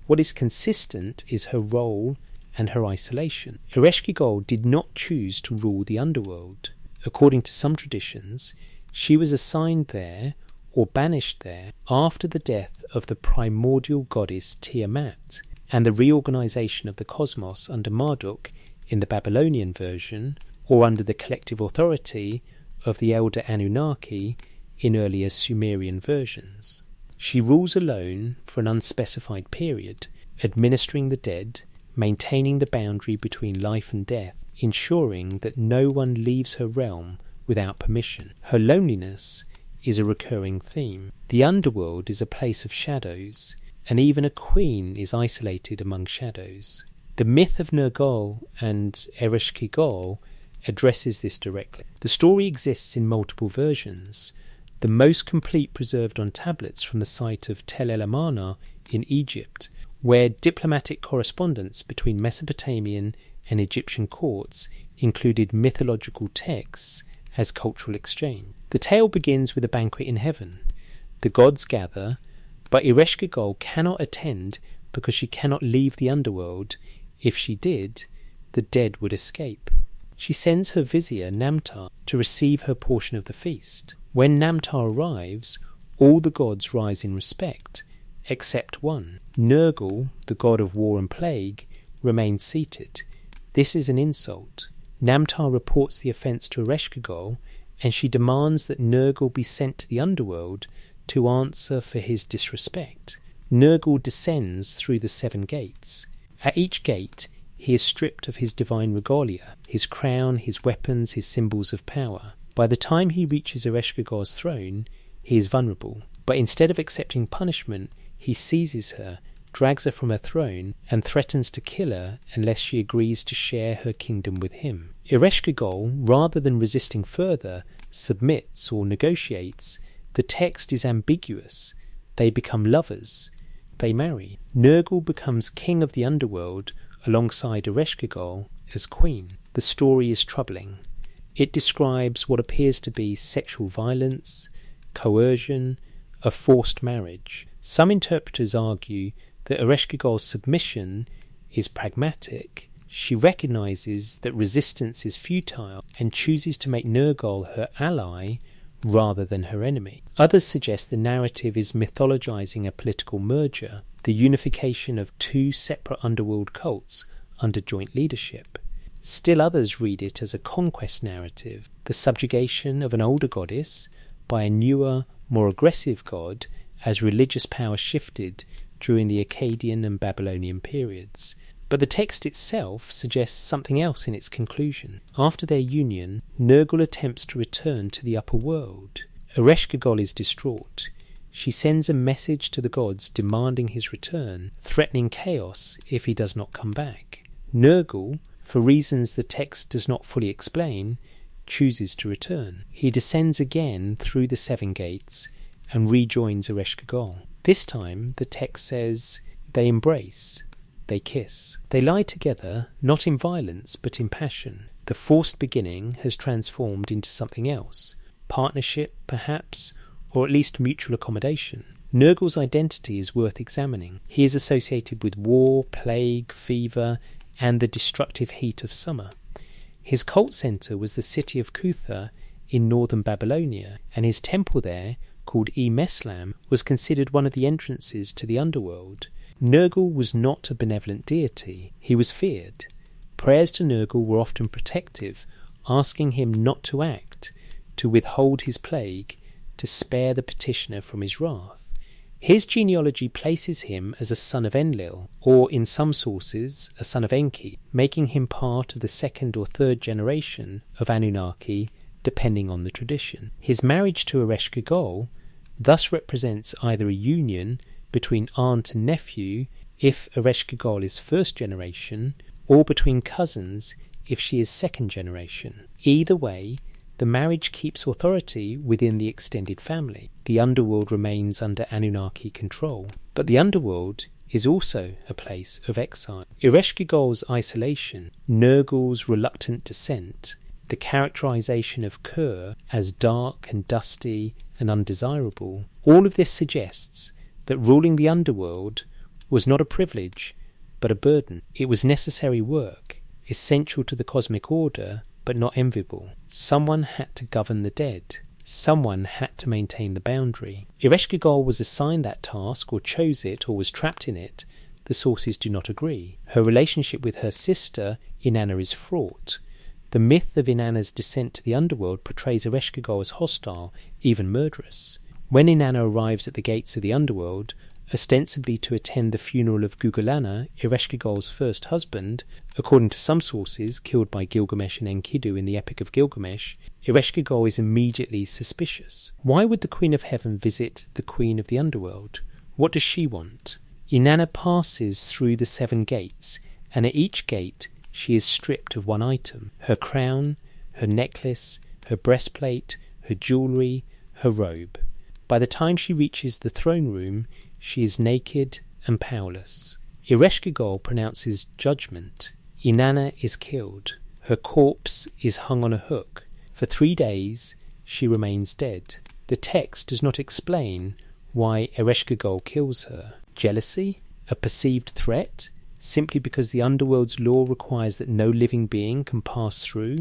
What is consistent is her role and her isolation. Ereshkigal did not choose to rule the underworld. According to some traditions, she was assigned there or banished there after the death of the primordial goddess Tiamat and the reorganization of the cosmos under Marduk in the Babylonian version, or under the collective authority of the elder Anunnaki in earlier Sumerian versions. She rules alone for an unspecified period, administering the dead, maintaining the boundary between life and death, ensuring that no one leaves her realm without permission. Her loneliness is a recurring theme. The underworld is a place of shadows, and even a queen is isolated among shadows. The myth of Nergal and Ereshkigal addresses this directly. The story exists in multiple versions, the most complete preserved on tablets from the site of Tel El Amarna in Egypt, where diplomatic correspondence between Mesopotamian and Egyptian courts included mythological texts as cultural exchange. The tale begins with a banquet in heaven. The gods gather, but Ereshkigal cannot attend because she cannot leave the underworld. If she did, the dead would escape. She sends her vizier Namtar to receive her portion of the feast. When Namtar arrives, all the gods rise in respect, except one. Nergal, the god of war and plague, remains seated. This is an insult. Namtar reports the offence to Ereshkigal, and she demands that Nergal be sent to the underworld to answer for his disrespect. Nergal descends through the 7 gates. At each gate, he is stripped of his divine regalia, his crown, his weapons, his symbols of power. By the time he reaches Ereshkigal's throne, he is vulnerable. But instead of accepting punishment, he seizes her, drags her from her throne, and threatens to kill her unless she agrees to share her kingdom with him. Ereshkigal, rather than resisting further, submits or negotiates. The text is ambiguous. They become lovers. They marry. Nergal becomes king of the underworld alongside Ereshkigal as queen. The story is troubling. It describes what appears to be sexual violence, coercion, a forced marriage. Some interpreters argue that Ereshkigal's submission is pragmatic. She recognizes that resistance is futile and chooses to make Nergal her ally rather than her enemy. Others suggest the narrative is mythologizing a political merger, the unification of 2 separate underworld cults under joint leadership. Still others read it as a conquest narrative, the subjugation of an older goddess by a newer, more aggressive god as religious power shifted during the Akkadian and Babylonian periods. But the text itself suggests something else in its conclusion. After their union, Nergal attempts to return to the upper world. Ereshkigal is distraught. She sends a message to the gods demanding his return, threatening chaos if he does not come back. Nergal, for reasons the text does not fully explain, chooses to return. He descends again through the 7 gates and rejoins Ereshkigal. This time, the text says, they embrace. They kiss. They lie together, not in violence, but in passion. The forced beginning has transformed into something else. Partnership, perhaps, or at least mutual accommodation. Nergal's identity is worth examining. He is associated with war, plague, fever, and the destructive heat of summer. His cult centre was the city of Kutha in northern Babylonia, and his temple there, called E-Meslam, was considered one of the entrances to the underworld. Nergal was not a benevolent deity. He was feared. Prayers to Nergal were often protective, asking him not to act, to withhold his plague, to spare the petitioner from his wrath. His genealogy places him as a son of Enlil, or in some sources, a son of Enki, making him part of the 2nd or 3rd generation of Anunnaki, depending on the tradition. His marriage to Ereshkigal thus represents either a union between aunt and nephew if Ereshkigal is 1st generation, or between cousins if she is 2nd generation. Either way, the marriage keeps authority within the extended family. The underworld remains under Anunnaki control. But the underworld is also a place of exile. Ereshkigal's isolation, Nergal's reluctant descent, the characterization of Kur as dark and dusty and undesirable, all of this suggests that ruling the underworld was not a privilege, but a burden. It was necessary work, essential to the cosmic order, but not enviable. Someone had to govern the dead. Someone had to maintain the boundary. Ereshkigal was assigned that task, or chose it, or was trapped in it. The sources do not agree. Her relationship with her sister, Inanna, is fraught. The myth of Inanna's descent to the underworld portrays Ereshkigal as hostile, even murderous. When Inanna arrives at the gates of the underworld, ostensibly to attend the funeral of Gugalana, Ereshkigal's first husband, according to some sources killed by Gilgamesh and Enkidu in the Epic of Gilgamesh, Ereshkigal is immediately suspicious. Why would the Queen of Heaven visit the Queen of the Underworld? What does she want? Inanna passes through the 7 gates, and at each gate she is stripped of one item: her crown, her necklace, her breastplate, her jewellery, her robe. By the time she reaches the throne room, she is naked and powerless. Ereshkigal pronounces judgment. Inanna is killed. Her corpse is hung on a hook. For 3 days, she remains dead. The text does not explain why Ereshkigal kills her. Jealousy? A perceived threat? simply because the underworld's law requires that no living being can pass through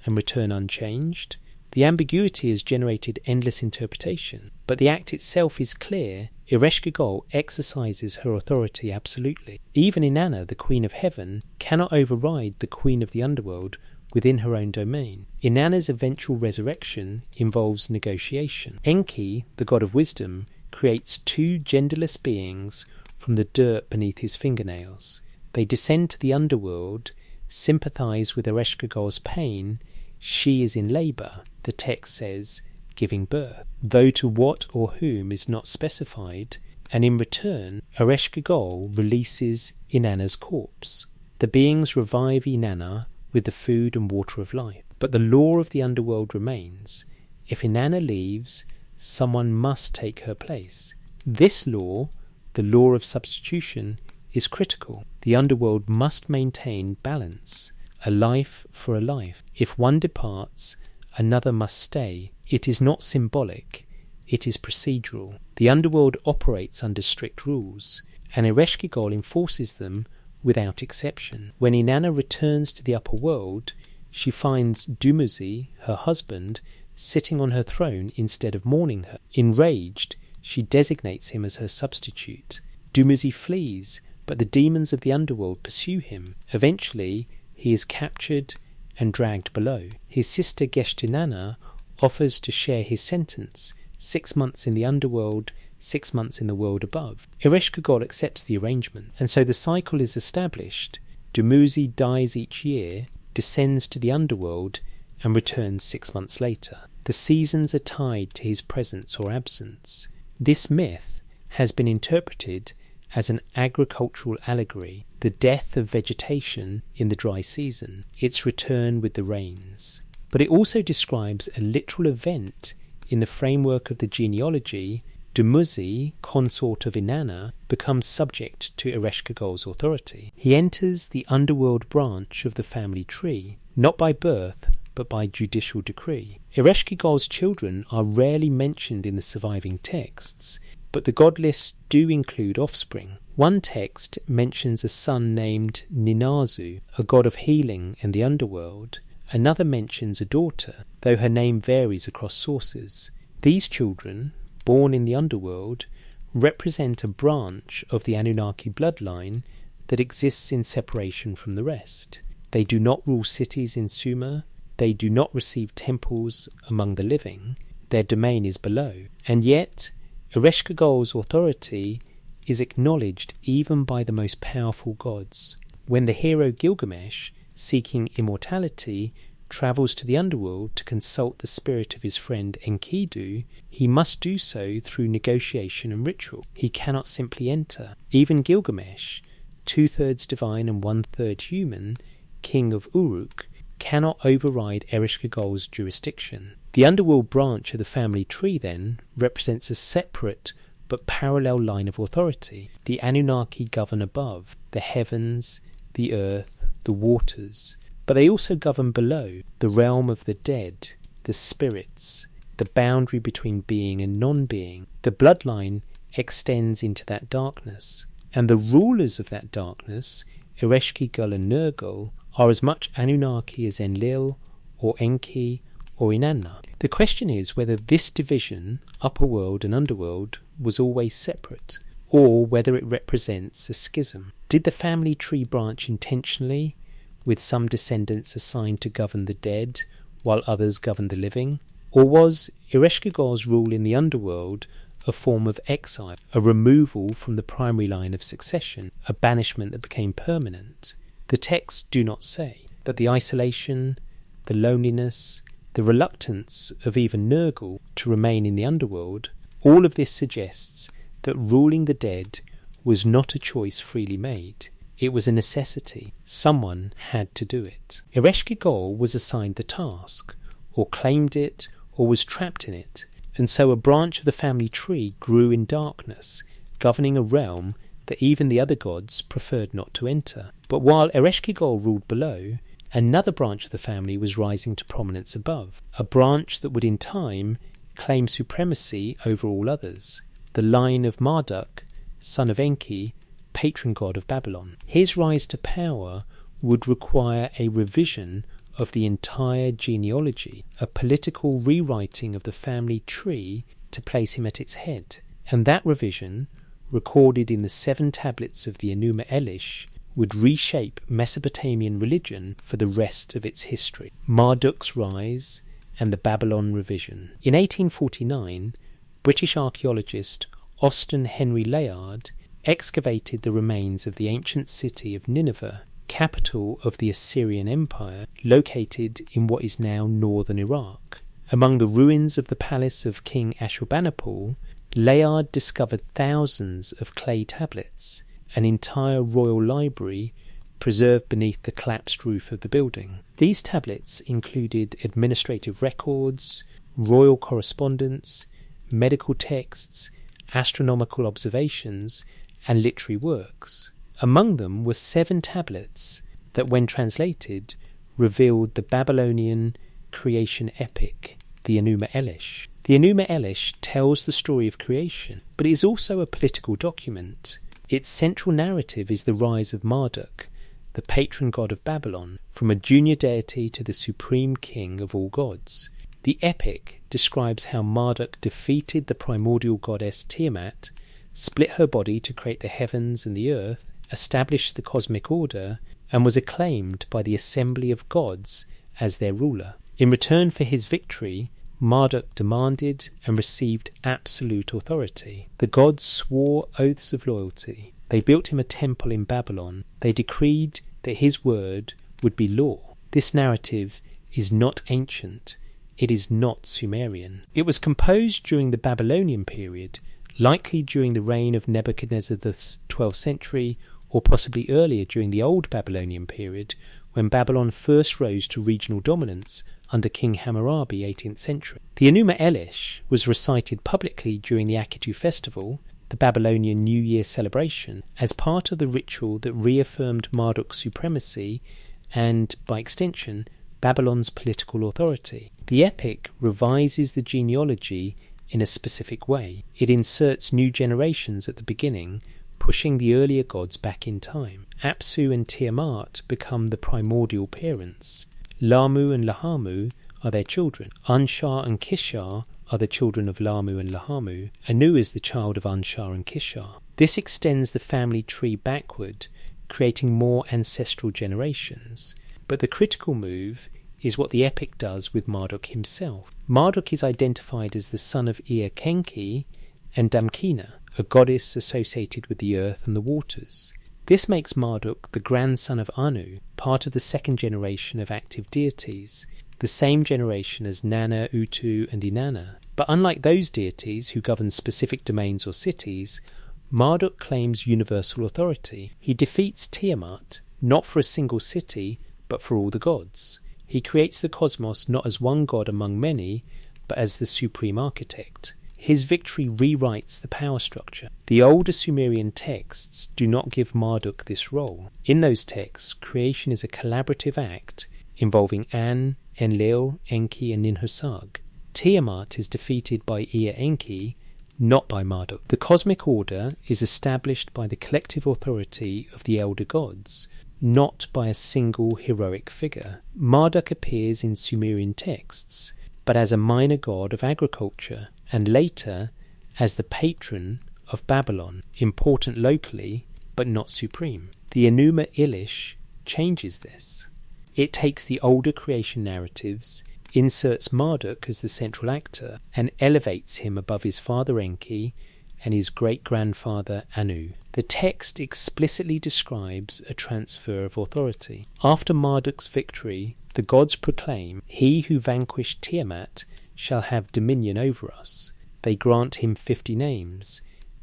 and return unchanged. The ambiguity has generated endless interpretation, but the act itself is clear. Ereshkigal exercises her authority absolutely. Even Inanna, the Queen of Heaven, cannot override the Queen of the Underworld within her own domain. Inanna's eventual resurrection involves negotiation. Enki, the god of wisdom, creates two genderless beings from the dirt beneath his fingernails. They descend to the underworld, sympathise with Ereshkigal's pain. She is in labour, the text says, giving birth, though to what or whom is not specified, and in return Ereshkigal releases Inanna's corpse. The beings revive Inanna with the food and water of life. But the law of the underworld remains. If Inanna leaves, someone must take her place. This law, the law of substitution, is critical. The underworld must maintain balance, a life for a life. If one departs, another must stay. It is not symbolic, it is procedural. The underworld operates under strict rules, and Ereshkigal enforces them without exception. When Inanna returns to the upper world, she finds Dumuzi, her husband, sitting on her throne instead of mourning her. Enraged, she designates him as her substitute. Dumuzi flees, but the demons of the underworld pursue him. Eventually, he is captured and dragged below. His sister Geshtinanna offers to share his sentence, 6 months in the underworld, 6 months in the world above. Ereshkigal accepts the arrangement, and so the cycle is established. Dumuzi dies each year, descends to the underworld, and returns 6 months later. The seasons are tied to his presence or absence. This myth has been interpreted as an agricultural allegory, the death of vegetation in the dry season, its return with the rains. But it also describes a literal event in the framework of the genealogy. Dumuzi, consort of Inanna, becomes subject to Ereshkigal's authority. He enters the underworld branch of the family tree, not by birth, but by judicial decree. Ereshkigal's children are rarely mentioned in the surviving texts, but the god lists do include offspring. One text mentions a son named Ninazu, a god of healing and the underworld. Another mentions a daughter, though her name varies across sources. These children, born in the underworld, represent a branch of the Anunnaki bloodline that exists in separation from the rest. They do not rule cities in Sumer. They do not receive temples among the living. Their domain is below. And yet, Ereshkigal's authority is acknowledged even by the most powerful gods. When the hero Gilgamesh, seeking immortality, travels to the underworld to consult the spirit of his friend Enkidu, he must do so through negotiation and ritual. He cannot simply enter. Even Gilgamesh, 2/3 divine and 1/3 human, king of Uruk, cannot override Ereshkigal's jurisdiction. The underworld branch of the family tree, then, represents a separate but parallel line of authority. The Anunnaki govern above, the heavens, the earth, the waters, but they also govern below, the realm of the dead, the spirits, the boundary between being and non-being. The bloodline extends into that darkness, and the rulers of that darkness, Ereshkigal and Nergal, are as much Anunnaki as Enlil or Enki or Inanna. The question is whether this division, upper world and underworld, was always separate, or whether it represents a schism. Did the family tree branch intentionally, with some descendants assigned to govern the dead while others govern the living? Or was Ereshkigal's rule in the underworld a form of exile, a removal from the primary line of succession, a banishment that became permanent? The texts do not say, but the isolation, the loneliness, the reluctance of even Nergal to remain in the underworld, all of this suggests that ruling the dead was not a choice freely made. It was a necessity. Someone had to do it. Ereshkigal was assigned the task, or claimed it, or was trapped in it, and so a branch of the family tree grew in darkness, governing a realm that even the other gods preferred not to enter. But while Ereshkigal ruled below, another branch of the family was rising to prominence above, a branch that would in time claim supremacy over all others. The line of Marduk, son of Enki, patron god of Babylon. His rise to power would require a revision of the entire genealogy, a political rewriting of the family tree to place him at its head. And that revision, recorded in the 7 tablets of the Enuma Elish, would reshape Mesopotamian religion for the rest of its history. Marduk's rise and the Babylon revision. In 1849, British archaeologist Austen Henry Layard excavated the remains of the ancient city of Nineveh, capital of the Assyrian Empire, located in what is now northern Iraq. Among the ruins of the palace of King Ashurbanipal, Layard discovered thousands of clay tablets, an entire royal library preserved beneath the collapsed roof of the building. These tablets included administrative records, royal correspondence, medical texts, astronomical observations, and literary works. Among them were 7 tablets that, when translated, revealed the Babylonian creation epic, the Enuma Elish. The Enuma Elish tells the story of creation, but it is also a political document. Its central narrative is the rise of Marduk, the patron god of Babylon, from a junior deity to the supreme king of all gods. The epic describes how Marduk defeated the primordial goddess Tiamat, split her body to create the heavens and the earth, established the cosmic order, and was acclaimed by the assembly of gods as their ruler. In return for his victory, Marduk demanded and received absolute authority. The gods swore oaths of loyalty. They built him a temple in Babylon. They decreed that his word would be law. This narrative is not ancient. It is not Sumerian. It was composed during the Babylonian period, likely during the reign of Nebuchadnezzar the 12th century, or possibly earlier during the Old Babylonian period, when Babylon first rose to regional dominance under King Hammurabi, 18th century. The Enuma Elish was recited publicly during the Akitu festival, the Babylonian New Year celebration, as part of the ritual that reaffirmed Marduk's supremacy and, by extension, Babylon's political authority. The epic revises the genealogy in a specific way. It inserts new generations at the beginning, pushing the earlier gods back in time. Apsu and Tiamat become the primordial parents. Lamu and Lahamu are their children. Anshar and Kishar are the children of Lamu and Lahamu. Anu is the child of Anshar and Kishar. This extends the family tree backward, creating more ancestral generations. But the critical move is what the epic does with Marduk himself. Marduk is identified as the son of Ea Kenki and Damkina, a goddess associated with the earth and the waters. This makes Marduk the grandson of Anu, part of the second generation of active deities, the same generation as Nana, Utu, and Inanna. But unlike those deities who govern specific domains or cities, Marduk claims universal authority. He defeats Tiamat, not for a single city, but for all the gods. He creates the cosmos not as one god among many, but as the supreme architect. His victory rewrites the power structure. The older Sumerian texts do not give Marduk this role. In those texts, creation is a collaborative act involving An, Enlil, Enki, and Ninhursag. Tiamat is defeated by Ea Enki, not by Marduk. The cosmic order is established by the collective authority of the elder gods, not by a single heroic figure. Marduk appears in Sumerian texts, but as a minor god of agriculture, and later as the patron of Babylon, important locally, but not supreme. The Enuma Elish changes this. It takes the older creation narratives, inserts Marduk as the central actor, and elevates him above his father Enki and his great-grandfather Anu. The text explicitly describes a transfer of authority. After Marduk's victory, the gods proclaim, "He who vanquished Tiamat shall have dominion over us." They grant him 50 names,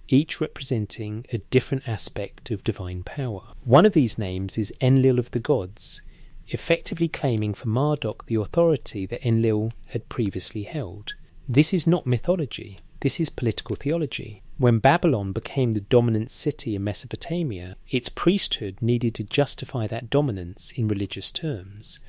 each representing a different aspect of divine power. One of these names is Enlil of the gods, effectively claiming for Marduk the authority that Enlil had previously held. This is not mythology, this is political theology. When Babylon became the dominant city in Mesopotamia, its priesthood needed to justify that dominance in religious terms.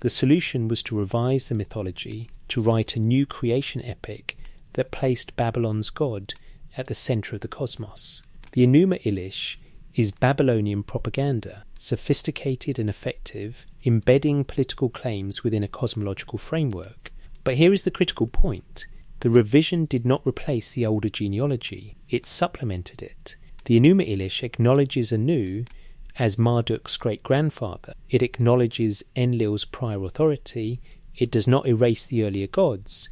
The solution was to revise the mythology, to write a new creation epic that placed Babylon's god at the centre of the cosmos. The Enuma Elish is Babylonian propaganda, sophisticated and effective, embedding political claims within a cosmological framework. But here is the critical point. The revision did not replace the older genealogy, it supplemented it. The Enuma Elish acknowledges Anu as Marduk's great-grandfather. It acknowledges Enlil's prior authority. It does not erase the earlier gods.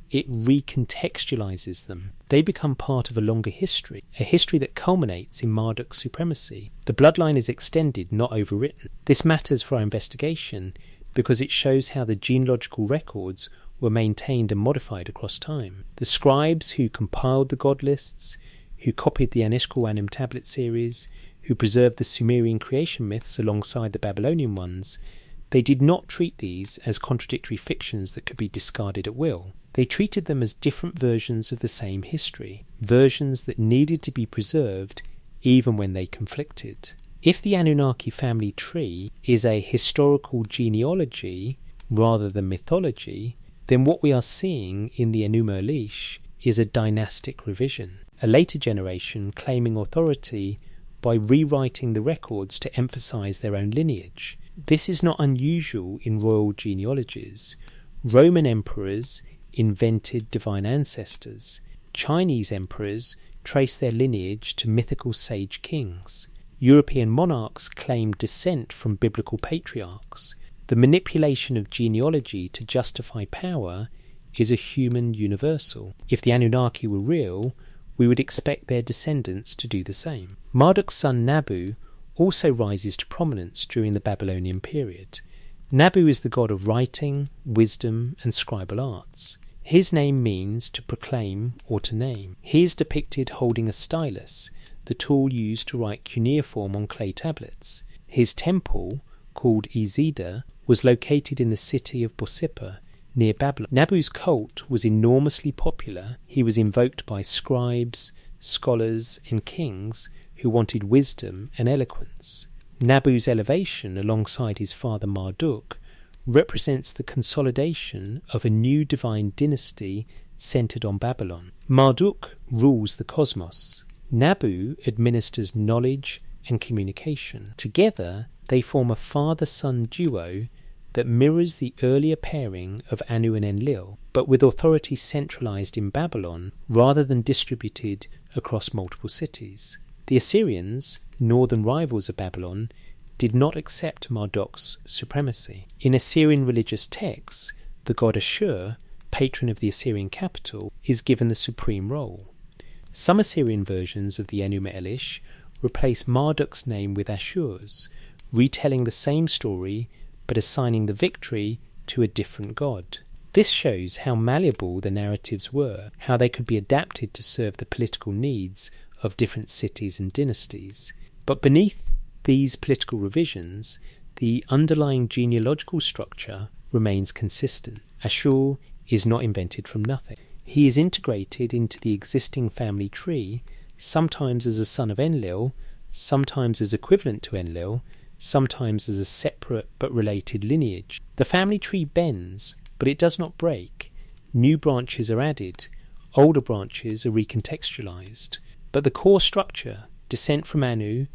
It recontextualizes them. They become part of a longer history, a history that culminates in Marduk's supremacy. The bloodline is extended, not overwritten. This matters for our investigation because it shows how the genealogical records were maintained and modified across time. The scribes who compiled the god lists, who copied the Anishkalwanum tablet series, who preserved the Sumerian creation myths alongside the Babylonian ones, they did not treat these as contradictory fictions that could be discarded at will. They treated them as different versions of the same history, versions that needed to be preserved even when they conflicted. If the Anunnaki family tree is a historical genealogy rather than mythology, then what we are seeing in the Enuma Elish is a dynastic revision, a later generation claiming authority by rewriting the records to emphasize their own lineage. This is not unusual in royal genealogies. Roman emperors invented divine ancestors. Chinese emperors traced their lineage to mythical sage kings. European monarchs claimed descent from biblical patriarchs. The manipulation of genealogy to justify power is a human universal. If the Anunnaki were real, we would expect their descendants to do the same. Marduk's son Nabu also rises to prominence during the Babylonian period. Nabu is the god of writing, wisdom, and scribal arts. His name means to proclaim or to name. He is depicted holding a stylus, the tool used to write cuneiform on clay tablets. His temple, called Izida, was located in the city of Borsippa, near Babylon. Nabu's cult was enormously popular. He was invoked by scribes, scholars, and kings who wanted wisdom and eloquence. Nabu's elevation alongside his father Marduk represents the consolidation of a new divine dynasty centered on Babylon. Marduk rules the cosmos. Nabu administers knowledge and communication. Together, they form a father-son duo that mirrors the earlier pairing of Anu and Enlil, but with authority centralized in Babylon rather than distributed across multiple cities. The Assyrians, northern rivals of Babylon, did not accept Marduk's supremacy. In Assyrian religious texts, the god Ashur, patron of the Assyrian capital, is given the supreme role. Some Assyrian versions of the Enuma Elish replace Marduk's name with Ashur's, retelling the same story but assigning the victory to a different god. This shows how malleable the narratives were, how they could be adapted to serve the political needs of different cities and dynasties. But beneath these political revisions, the underlying genealogical structure remains consistent. Ashur is not invented from nothing. He is integrated into the existing family tree, sometimes as a son of Enlil, sometimes as equivalent to Enlil, sometimes as a separate but related lineage. The family tree bends, but it does not break. New branches are added, older branches are recontextualized. But the core structure, descent from Anu,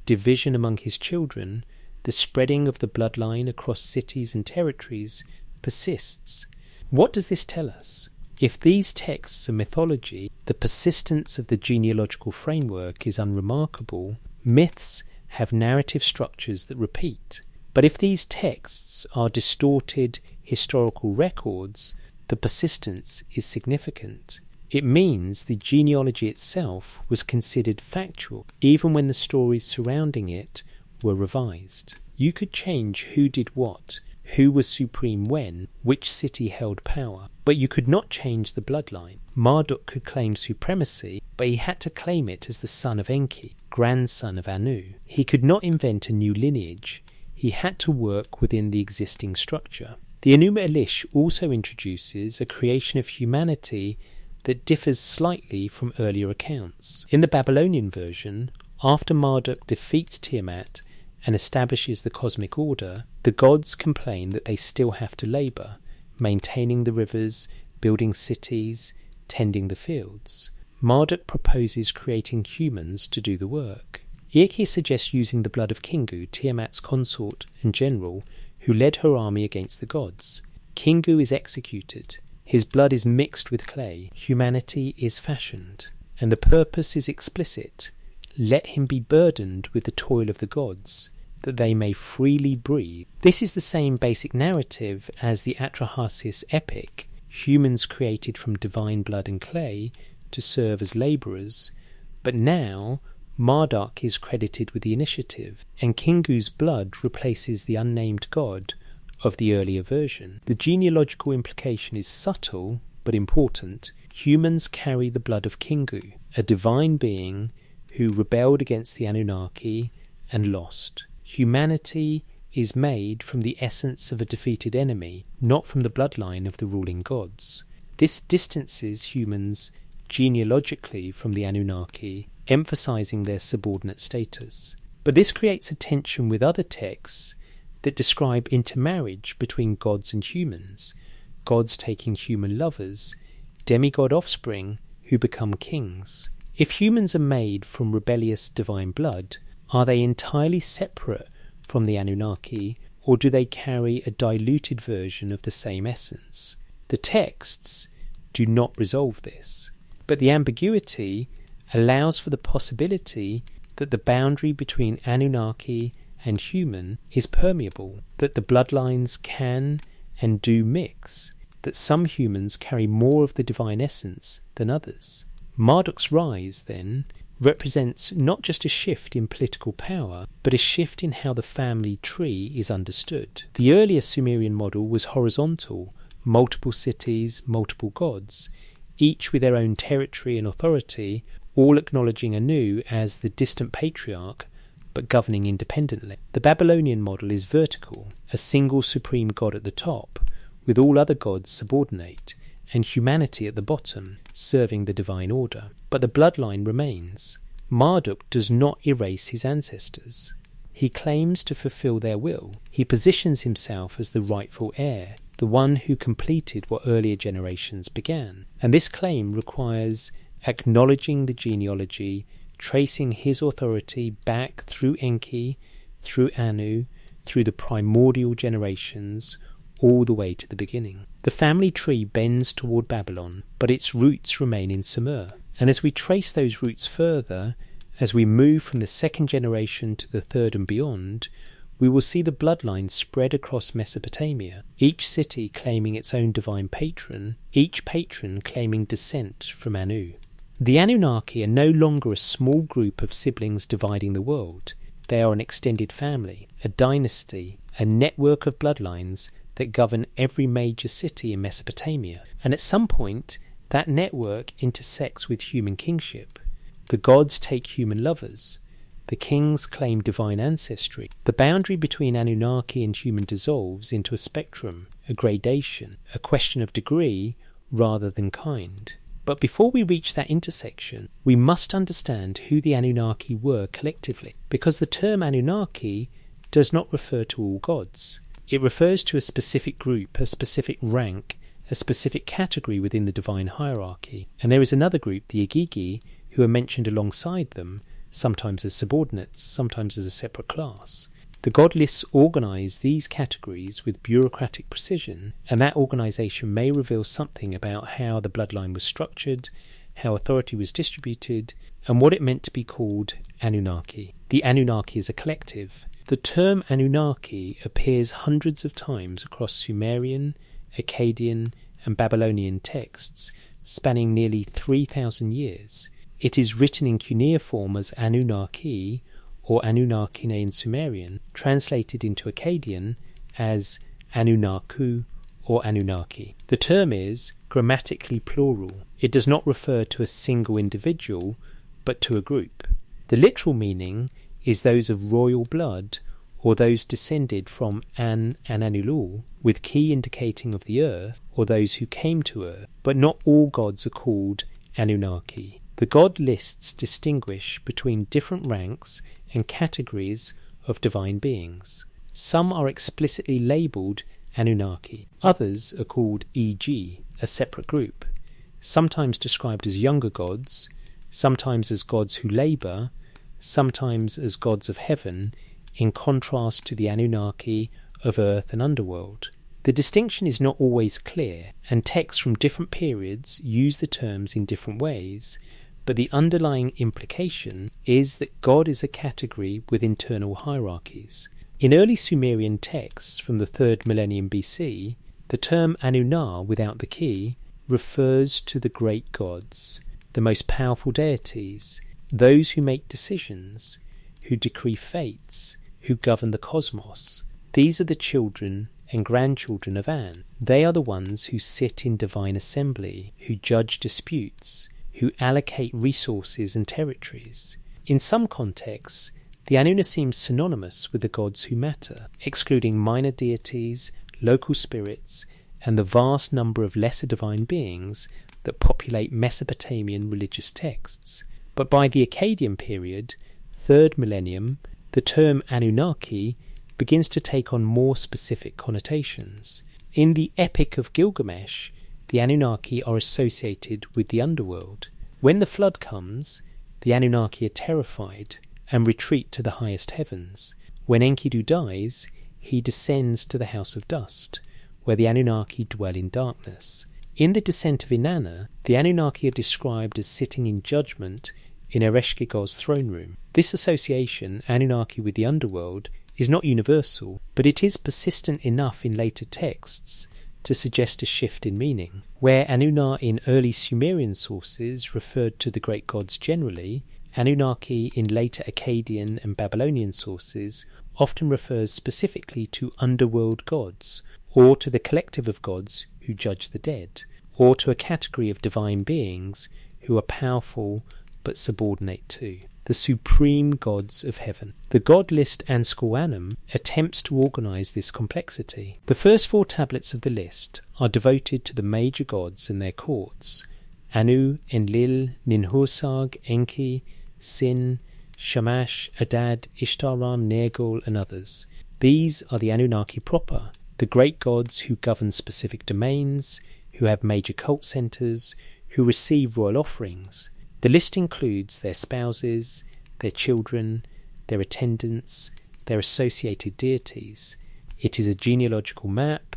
division among his children, the spreading of the bloodline across cities and territories, persists. What does this tell us? If these texts are mythology, the persistence of the genealogical framework is unremarkable. Myths have narrative structures that repeat. But if these texts are distorted historical records, the persistence is significant. It means the genealogy itself was considered factual, even when the stories surrounding it were revised. You could change who did what, who was supreme when, which city held power, but you could not change the bloodline. Marduk could claim supremacy, but he had to claim it as the son of Enki, grandson of Anu. He could not invent a new lineage. He had to work within the existing structure. The Enuma Elish also introduces a creation of humanity that differs slightly from earlier accounts. In the Babylonian version, after Marduk defeats Tiamat and establishes the cosmic order, the gods complain that they still have to labour, maintaining the rivers, building cities, tending the fields. Marduk proposes creating humans to do the work. Enki suggests using the blood of Kingu, Tiamat's consort and general, who led her army against the gods. Kingu is executed. His blood is mixed with clay. Humanity is fashioned. And the purpose is explicit. Let him be burdened with the toil of the gods, that they may freely breathe. This is the same basic narrative as the Atrahasis epic, humans created from divine blood and clay to serve as labourers, but now Marduk is credited with the initiative, and Kingu's blood replaces the unnamed god of the earlier version. The genealogical implication is subtle but important. Humans carry the blood of Kingu, a divine being who rebelled against the Anunnaki and lost. Humanity is made from the essence of a defeated enemy, not from the bloodline of the ruling gods. This distances humans genealogically from the Anunnaki, emphasizing their subordinate status. But this creates a tension with other texts that describe intermarriage between gods and humans, gods taking human lovers, demigod offspring who become kings. If humans are made from rebellious divine blood, are they entirely separate from the Anunnaki, or do they carry a diluted version of the same essence? The texts do not resolve this, but the ambiguity allows for the possibility that the boundary between Anunnaki and human is permeable, that the bloodlines can and do mix, that some humans carry more of the divine essence than others. Marduk's rise, then, represents not just a shift in political power, but a shift in how the family tree is understood. The earlier Sumerian model was horizontal, multiple cities, multiple gods, each with their own territory and authority, all acknowledging Anu as the distant patriarch, but governing independently. The Babylonian model is vertical, a single supreme god at the top, with all other gods subordinate, and humanity at the bottom, serving the divine order. But the bloodline remains. Marduk does not erase his ancestors. He claims to fulfill their will. He positions himself as the rightful heir, the one who completed what earlier generations began. And this claim requires acknowledging the genealogy, tracing his authority back through Enki, through Anu, through the primordial generations, all the way to the beginning. The family tree bends toward Babylon, but its roots remain in Sumer. And as we trace those roots further, as we move from the second generation to the third and beyond, we will see the bloodlines spread across Mesopotamia, each city claiming its own divine patron, each patron claiming descent from Anu. The Anunnaki are no longer a small group of siblings dividing the world. They are an extended family, a dynasty, a network of bloodlines that govern every major city in Mesopotamia. And at some point, that network intersects with human kingship. The gods take human lovers. The kings claim divine ancestry. The boundary between Anunnaki and human dissolves into a spectrum, a gradation, a question of degree rather than kind. But before we reach that intersection, we must understand who the Anunnaki were collectively, because the term Anunnaki does not refer to all gods. It refers to a specific group, a specific rank, a specific category within the divine hierarchy. And there is another group, the Igigi, who are mentioned alongside them, sometimes as subordinates, sometimes as a separate class. The god lists organise these categories with bureaucratic precision, and that organisation may reveal something about how the bloodline was structured, how authority was distributed, and what it meant to be called Anunnaki. The Anunnaki is a collective. The term Anunnaki appears hundreds of times across Sumerian, Akkadian, and Babylonian texts, spanning nearly 3,000 years. It is written in cuneiform as Anunnaki, or Anunnakine in Sumerian, translated into Akkadian as Anunnaku or Anunnaki. The term is grammatically plural. It does not refer to a single individual, but to a group. The literal meaning is those of royal blood, or those descended from An and Enlil, with Ki indicating of the earth, or those who came to earth. But not all gods are called Anunnaki. The god lists distinguish between different ranks and categories of divine beings. Some are explicitly labelled Anunnaki. Others are called E.g., a separate group, sometimes described as younger gods, sometimes as gods who labour, sometimes as gods of heaven, in contrast to the Anunnaki of earth and underworld. The distinction is not always clear, and texts from different periods use the terms in different ways, but the underlying implication is that God is a category with internal hierarchies. In early Sumerian texts from the 3rd millennium BC, the term Anunna without the key refers to the great gods, the most powerful deities, those who make decisions, who decree fates, who govern the cosmos. These are the children and grandchildren of An. They are the ones who sit in divine assembly, who judge disputes, who allocate resources and territories. In some contexts, the Anunna seems synonymous with the gods who matter, excluding minor deities, local spirits, and the vast number of lesser divine beings that populate Mesopotamian religious texts. But by the Akkadian period, 3rd millennium, the term Anunnaki begins to take on more specific connotations. In the Epic of Gilgamesh, the Anunnaki are associated with the underworld. When the flood comes, the Anunnaki are terrified and retreat to the highest heavens. When Enkidu dies, he descends to the House of Dust, where the Anunnaki dwell in darkness. In the Descent of Inanna, the Anunnaki are described as sitting in judgment in Ereshkigal's throne room. This association, Anunnaki with the underworld, is not universal, but it is persistent enough in later texts to suggest a shift in meaning. Where Anunna in early Sumerian sources referred to the great gods generally, Anunnaki in later Akkadian and Babylonian sources often refers specifically to underworld gods, or to the collective of gods who judge the dead, or to a category of divine beings who are powerful but subordinate to the supreme gods of heaven. The god list Anscoanum attempts to organise this complexity. The first 4 tablets of the list are devoted to the major gods and their courts: Anu, Enlil, Ninhursag, Enki, Sin, Shamash, Adad, Ishtaran, Nergal, and others. These are the Anunnaki proper, the great gods who govern specific domains, who have major cult centres, who receive royal offerings. The list includes their spouses, their children, their attendants, their associated deities. It is a genealogical map,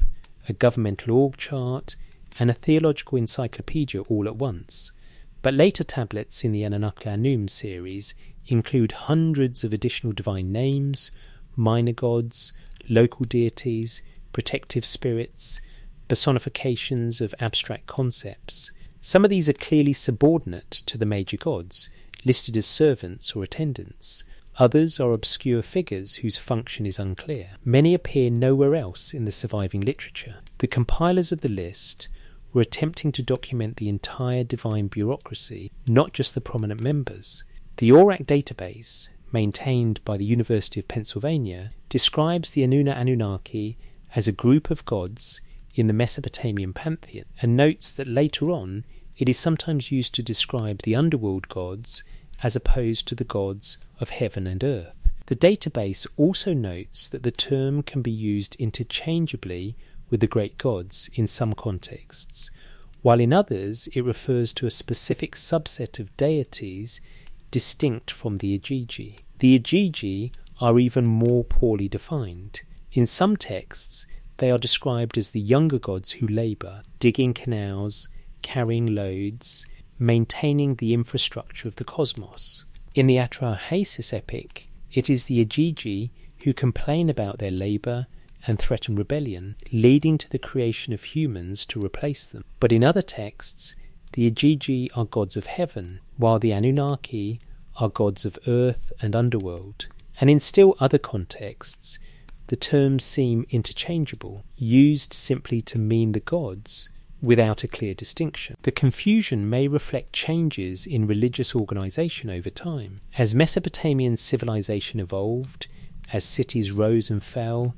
a governmental org chart, and a theological encyclopedia all at once. But later tablets in the Anunnaki Anum series include hundreds of additional divine names, minor gods, local deities, protective spirits, personifications of abstract concepts. Some of these are clearly subordinate to the major gods, listed as servants or attendants. Others are obscure figures whose function is unclear. Many appear nowhere else in the surviving literature. The compilers of the list were attempting to document the entire divine bureaucracy, not just the prominent members. The outranked database, maintained by the University of Pennsylvania, describes the Anunnaki as a group of gods in the Mesopotamian pantheon, and notes that later on it is sometimes used to describe the underworld gods as opposed to the gods of heaven and earth. The database also notes that the term can be used interchangeably with the great gods in some contexts, while in others it refers to a specific subset of deities distinct from the Igigi. The Igigi are even more poorly defined. In some texts, they are described as the younger gods who labour, digging canals, carrying loads, maintaining the infrastructure of the cosmos. In the Atrahasis epic, it is the Igigi who complain about their labour and threaten rebellion, leading to the creation of humans to replace them. But in other texts, the Igigi are gods of heaven, while the Anunnaki are gods of earth and underworld. And in still other contexts, the terms seem interchangeable, used simply to mean the gods without a clear distinction. The confusion may reflect changes in religious organisation over time. As Mesopotamian civilization evolved, as cities rose and fell,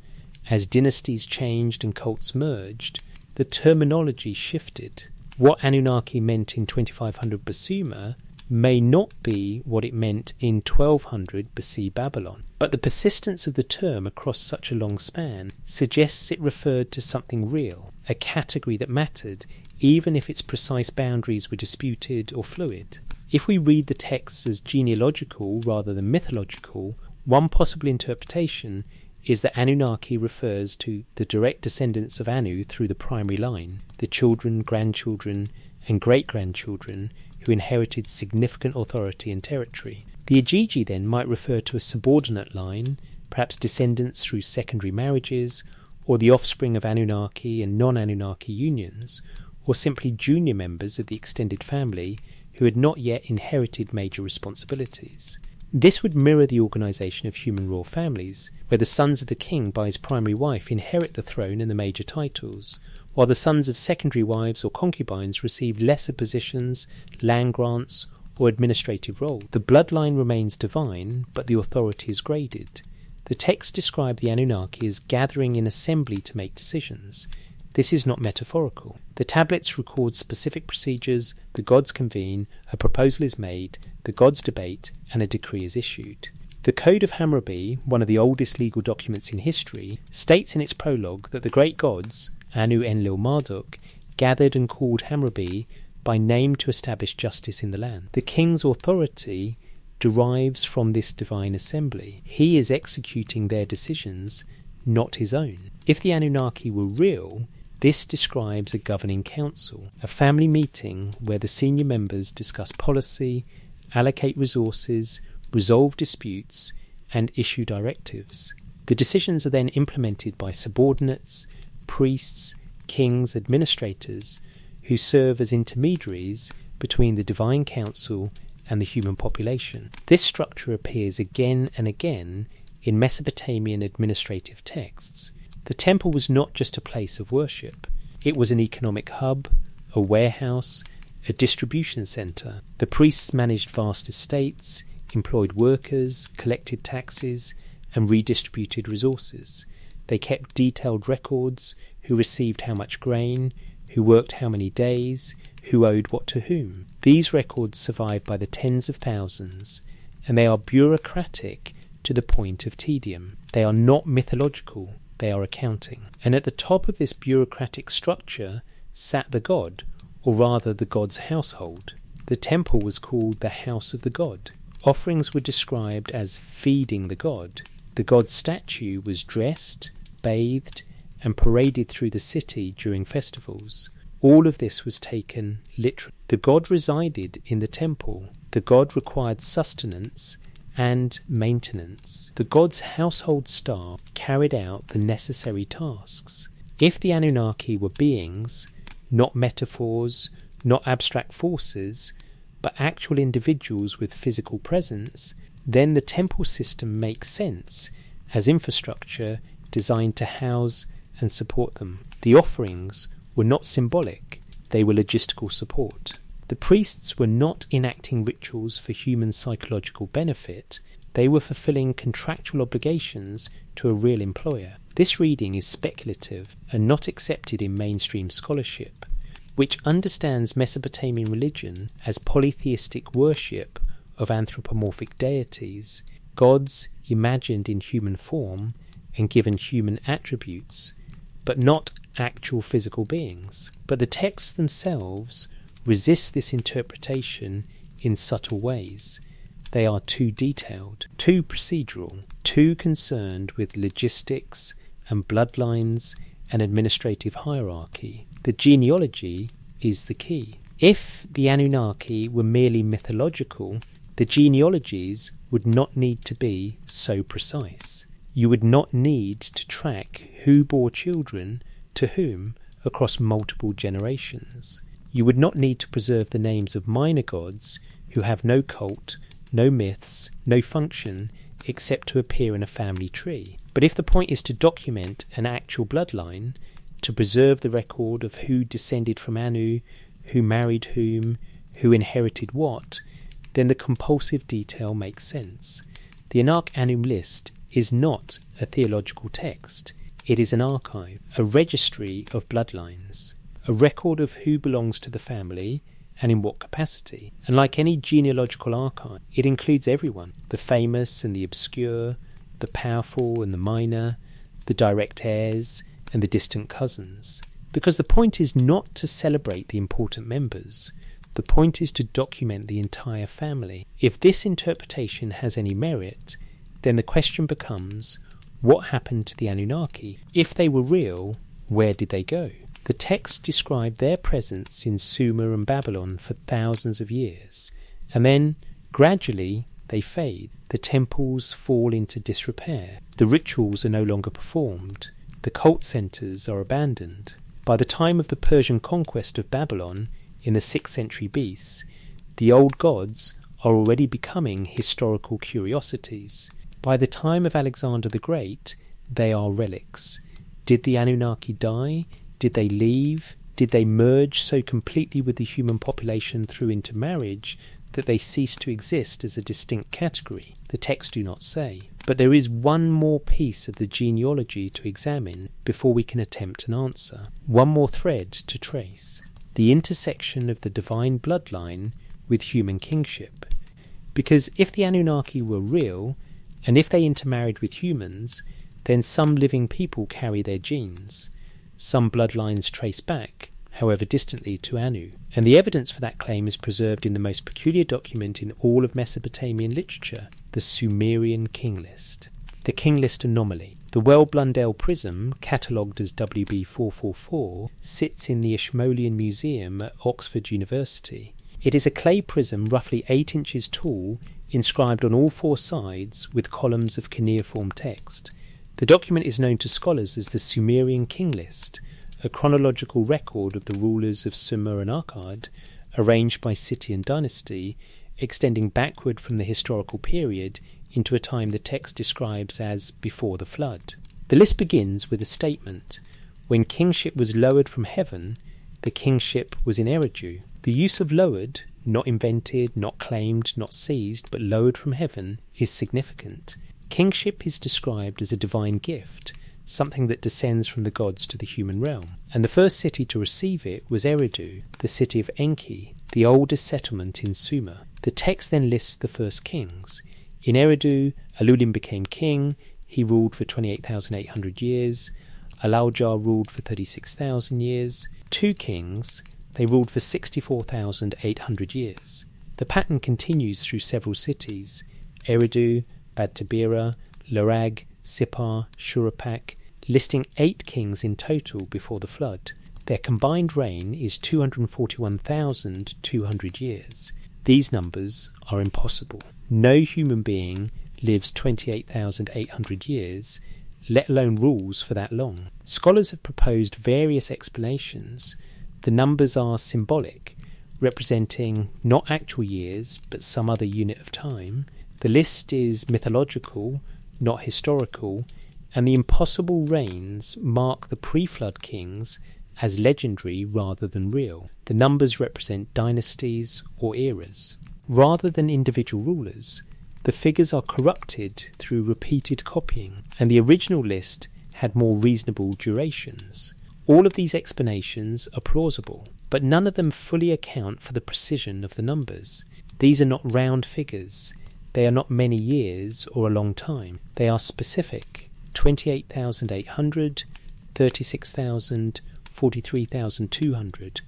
as dynasties changed and cults merged, the terminology shifted. What Anunnaki meant in 2500 Basuma may not be what it meant in 1200 BC Babylon. But the persistence of the term across such a long span suggests it referred to something real, a category that mattered, even if its precise boundaries were disputed or fluid. If we read the texts as genealogical rather than mythological, one possible interpretation is that Anunnaki refers to the direct descendants of Anu through the primary line, the children, grandchildren, and great-grandchildren who inherited significant authority and territory. The Igigi then might refer to a subordinate line, perhaps descendants through secondary marriages, or the offspring of Anunnaki and non-Anunnaki unions, or simply junior members of the extended family who had not yet inherited major responsibilities. This would mirror the organisation of human royal families, where the sons of the king by his primary wife inherit the throne and the major titles, while the sons of secondary wives or concubines receive lesser positions, land grants, or administrative roles. The bloodline remains divine, but the authority is graded. The texts describe the Anunnaki as gathering in assembly to make decisions. This is not metaphorical. The tablets record specific procedures, the gods convene, a proposal is made, the gods debate, and a decree is issued. The Code of Hammurabi, one of the oldest legal documents in history, states in its prologue that the great gods, Anu, Enlil, Marduk, gathered and called Hammurabi by name to establish justice in the land. The king's authority derives from this divine assembly. He is executing their decisions, not his own. If the Anunnaki were real, this describes a governing council, a family meeting where the senior members discuss policy, allocate resources, resolve disputes, and issue directives. The decisions are then implemented by subordinates, priests, kings, administrators, who serve as intermediaries between the divine council and the human population. This structure appears again and again in Mesopotamian administrative texts. The temple was not just a place of worship. It was an economic hub, a warehouse, a distribution centre. The priests managed vast estates, employed workers, collected taxes, and redistributed resources. They kept detailed records: who received how much grain, who worked how many days, who owed what to whom. These records survive by the tens of thousands, and they are bureaucratic to the point of tedium. They are not mythological, they are accounting. And at the top of this bureaucratic structure sat the god, or rather the god's household. The temple was called the house of the god. Offerings were described as feeding the god. The god's statue was dressed, bathed, and paraded through the city during festivals. All of this was taken literally. The god resided in the temple. The god required sustenance and maintenance. The god's household staff carried out the necessary tasks. If the Anunnaki were beings, not metaphors, not abstract forces, but actual individuals with physical presence, then the temple system makes sense as infrastructure designed to house and support them. The offerings were not symbolic, they were logistical support. The priests were not enacting rituals for human psychological benefit, they were fulfilling contractual obligations to a real employer. This reading is speculative and not accepted in mainstream scholarship, which understands Mesopotamian religion as polytheistic worship of anthropomorphic deities, gods imagined in human form and given human attributes, but not actual physical beings. But the texts themselves resist this interpretation in subtle ways. They are too detailed, too procedural, too concerned with logistics and bloodlines and administrative hierarchy. The genealogy is the key. If the Anunnaki were merely mythological, the genealogies would not need to be so precise. You would not need to track who bore children to whom across multiple generations. You would not need to preserve the names of minor gods who have no cult, no myths, no function except to appear in a family tree. But if the point is to document an actual bloodline, to preserve the record of who descended from Anu, who married whom, who inherited what, then the compulsive detail makes sense. The Anak-Anu list is not a theological text. It is an archive, a registry of bloodlines, a record of who belongs to the family and in what capacity. And like any genealogical archive, it includes everyone, the famous and the obscure, the powerful and the minor, the direct heirs and the distant cousins. Because the point is not to celebrate the important members. The point is to document the entire family. If this interpretation has any merit, then the question becomes, what happened to the Anunnaki? If they were real, where did they go? The texts describe their presence in Sumer and Babylon for thousands of years, and then, gradually, they fade. The temples fall into disrepair. The rituals are no longer performed. The cult centres are abandoned. By the time of the Persian conquest of Babylon in the 6th century BC, the old gods are already becoming historical curiosities. By the time of Alexander the Great, they are relics. Did the Anunnaki die? Did they leave? Did they merge so completely with the human population through intermarriage that they ceased to exist as a distinct category? The texts do not say. But there is one more piece of the genealogy to examine before we can attempt an answer. One more thread to trace. The intersection of the divine bloodline with human kingship. Because if the Anunnaki were real, and if they intermarried with humans, then some living people carry their genes. Some bloodlines trace back, however distantly, to Anu. And the evidence for that claim is preserved in the most peculiar document in all of Mesopotamian literature, the Sumerian king list. The king list anomaly. The Well-Blundell prism, catalogued as WB444, sits in the Ashmolean Museum at Oxford University. It is a clay prism roughly 8 inches tall, inscribed on all 4 sides with columns of cuneiform text. The document is known to scholars as the Sumerian king list, a chronological record of the rulers of Sumer and Akkad, arranged by city and dynasty, extending backward from the historical period into a time the text describes as before the flood. The list begins with a statement: when kingship was lowered from heaven, the kingship was in Eridu. The use of lowered, not invented, not claimed, not seized, but lowered from heaven, is significant. Kingship is described as a divine gift, something that descends from the gods to the human realm. And the first city to receive it was Eridu, the city of Enki, the oldest settlement in Sumer. The text then lists the first kings. In Eridu, Enlil became king. He ruled for 28,800 years. Alaujar ruled for 36,000 years. 2 kings, they ruled for 64,800 years. The pattern continues through several cities: Eridu, Bad Tabira, Larag, Sippar, Shurapak, listing 8 kings in total before the flood. Their combined reign is 241,200 years. These numbers are impossible. No human being lives 28,800 years, let alone rules for that long. Scholars have proposed various explanations. The numbers are symbolic, representing not actual years, but some other unit of time. The list is mythological, not historical, and the impossible reigns mark the pre-flood kings as legendary rather than real. The numbers represent dynasties or eras. Rather than individual rulers, the figures are corrupted through repeated copying, and the original list had more reasonable durations. All of these explanations are plausible, but none of them fully account for the precision of the numbers. These are not round figures. They are not many years or a long time. They are specific: 28,800, 36,000, 43,200.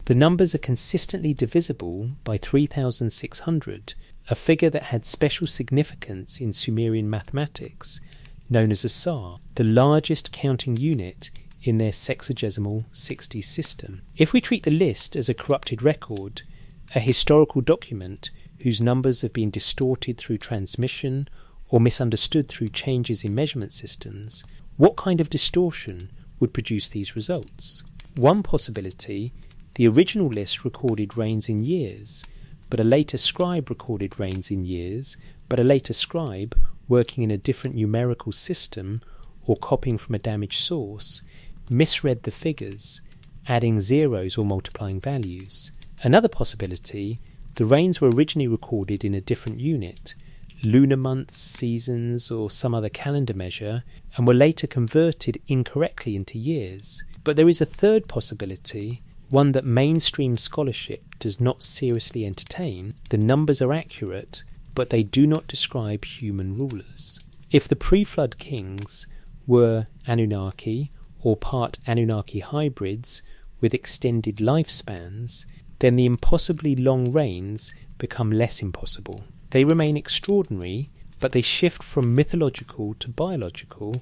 The numbers are consistently divisible by 3,600, a figure that had special significance in Sumerian mathematics, known as a sar, the largest counting unit in their sexagesimal 60 system. If we treat the list as a corrupted record, a historical document whose numbers have been distorted through transmission or misunderstood through changes in measurement systems, what kind of distortion would produce these results? One possibility: the original list recorded reigns in years, but a later scribe recorded reigns in years, but a later scribe, working in a different numerical system or copying from a damaged source, misread the figures, adding zeros or multiplying values. Another possibility: the reigns were originally recorded in a different unit, lunar months, seasons, or some other calendar measure, and were later converted incorrectly into years. But there is a third possibility, one that mainstream scholarship does not seriously entertain. The numbers are accurate, but they do not describe human rulers. If the pre-flood kings were Anunnaki, or part Anunnaki hybrids with extended lifespans, then the impossibly long reigns become less impossible. They remain extraordinary, but they shift from mythological to biological,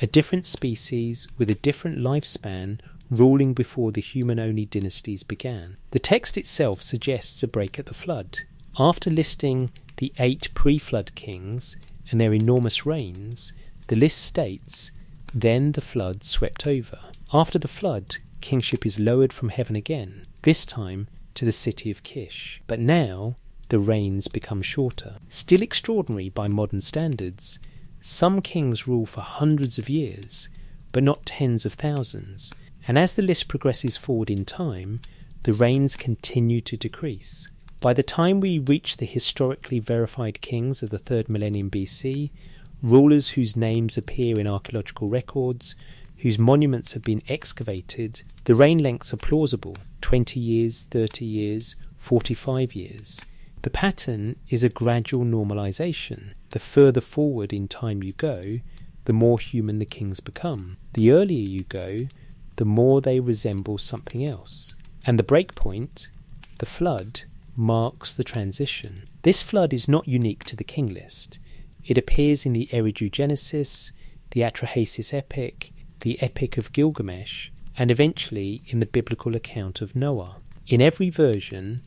a different species with a different lifespan ruling before the human-only dynasties began. The text itself suggests a break at the flood. After listing the 8 pre-flood kings and their enormous reigns, the list states, then the flood swept over. After the flood, kingship is lowered from heaven again, this time to the city of Kish. But now, the reigns become shorter. Still extraordinary by modern standards, some kings rule for hundreds of years, but not tens of thousands. And as the list progresses forward in time, the reigns continue to decrease. By the time we reach the historically verified kings of the 3rd millennium BC, rulers whose names appear in archaeological records, whose monuments have been excavated, the reign lengths are plausible: 20 years, 30 years, 45 years. The pattern is a gradual normalization. The further forward in time you go, the more human the kings become. The earlier you go, the more they resemble something else. And the breakpoint, the flood, marks the transition. This flood is not unique to the king list. It appears in the Eridu Genesis, the Atrahasis epic, the Epic of Gilgamesh, and eventually in the biblical account of Noah. In every version,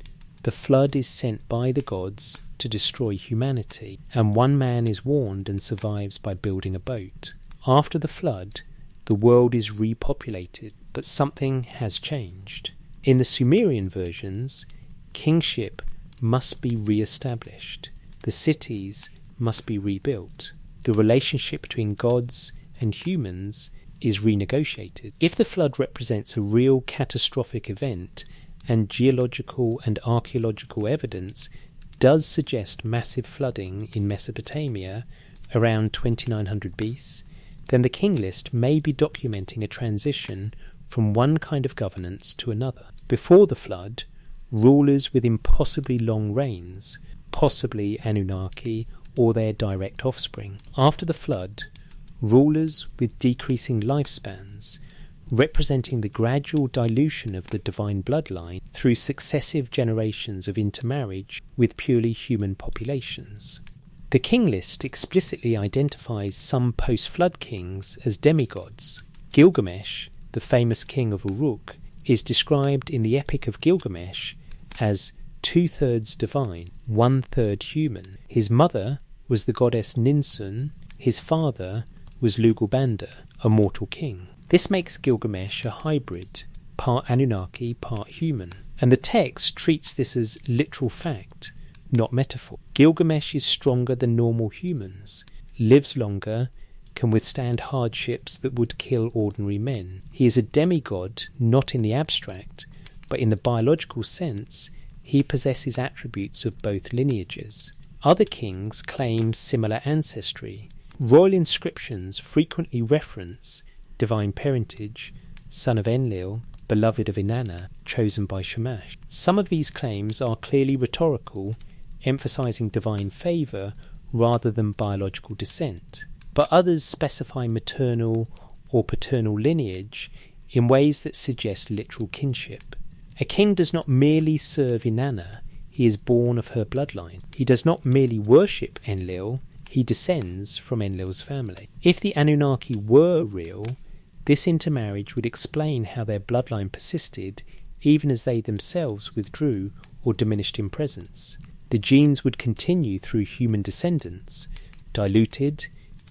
the flood is sent by the gods to destroy humanity, and one man is warned and survives by building a boat. After the flood, the world is repopulated, but something has changed. In the Sumerian versions, kingship must be re-established. The cities must be rebuilt. The relationship between gods and humans is renegotiated. If the flood represents a real catastrophic event, and geological and archaeological evidence does suggest massive flooding in Mesopotamia around 2900 BC, then the king list may be documenting a transition from one kind of governance to another. Before the flood, rulers with impossibly long reigns, possibly Anunnaki or their direct offspring. After the flood, rulers with decreasing lifespans, representing the gradual dilution of the divine bloodline through successive generations of intermarriage with purely human populations. The king list explicitly identifies some post-flood kings as demigods. Gilgamesh, the famous king of Uruk, is described in the Epic of Gilgamesh as 2/3 divine, 1/3 human. His mother was the goddess Ninsun, his father was Lugalbanda, a mortal king. This makes Gilgamesh a hybrid, part Anunnaki, part human, and the text treats this as literal fact, not metaphor. Gilgamesh is stronger than normal humans, lives longer, can withstand hardships that would kill ordinary men. He is a demigod, not in the abstract, but in the biological sense. He possesses attributes of both lineages. Other kings claim similar ancestry. Royal inscriptions frequently reference divine parentage, son of Enlil, beloved of Inanna, chosen by Shamash. Some of these claims are clearly rhetorical, emphasizing divine favour rather than biological descent, but others specify maternal or paternal lineage in ways that suggest literal kinship. A king does not merely serve Inanna, he is born of her bloodline. He does not merely worship Enlil, he descends from Enlil's family. If the Anunnaki were real, this intermarriage would explain how their bloodline persisted even as they themselves withdrew or diminished in presence. The genes would continue through human descendants, diluted,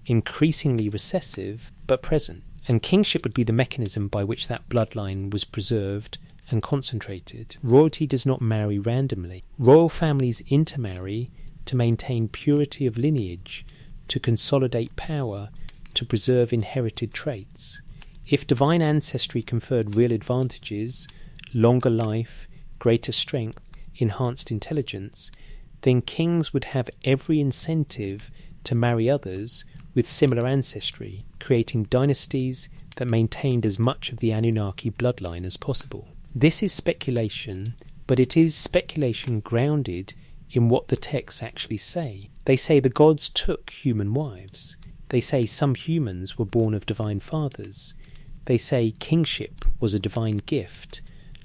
increasingly recessive, but present. And kingship would be the mechanism by which that bloodline was preserved and concentrated. Royalty does not marry randomly. Royal families intermarry to maintain purity of lineage, to consolidate power, to preserve inherited traits. If divine ancestry conferred real advantages, longer life, greater strength, enhanced intelligence, then kings would have every incentive to marry others with similar ancestry, creating dynasties that maintained as much of the Anunnaki bloodline as possible. This is speculation, but it is speculation grounded in what the texts actually say. They say the gods took human wives. They say some humans were born of divine fathers. They say kingship was a divine gift,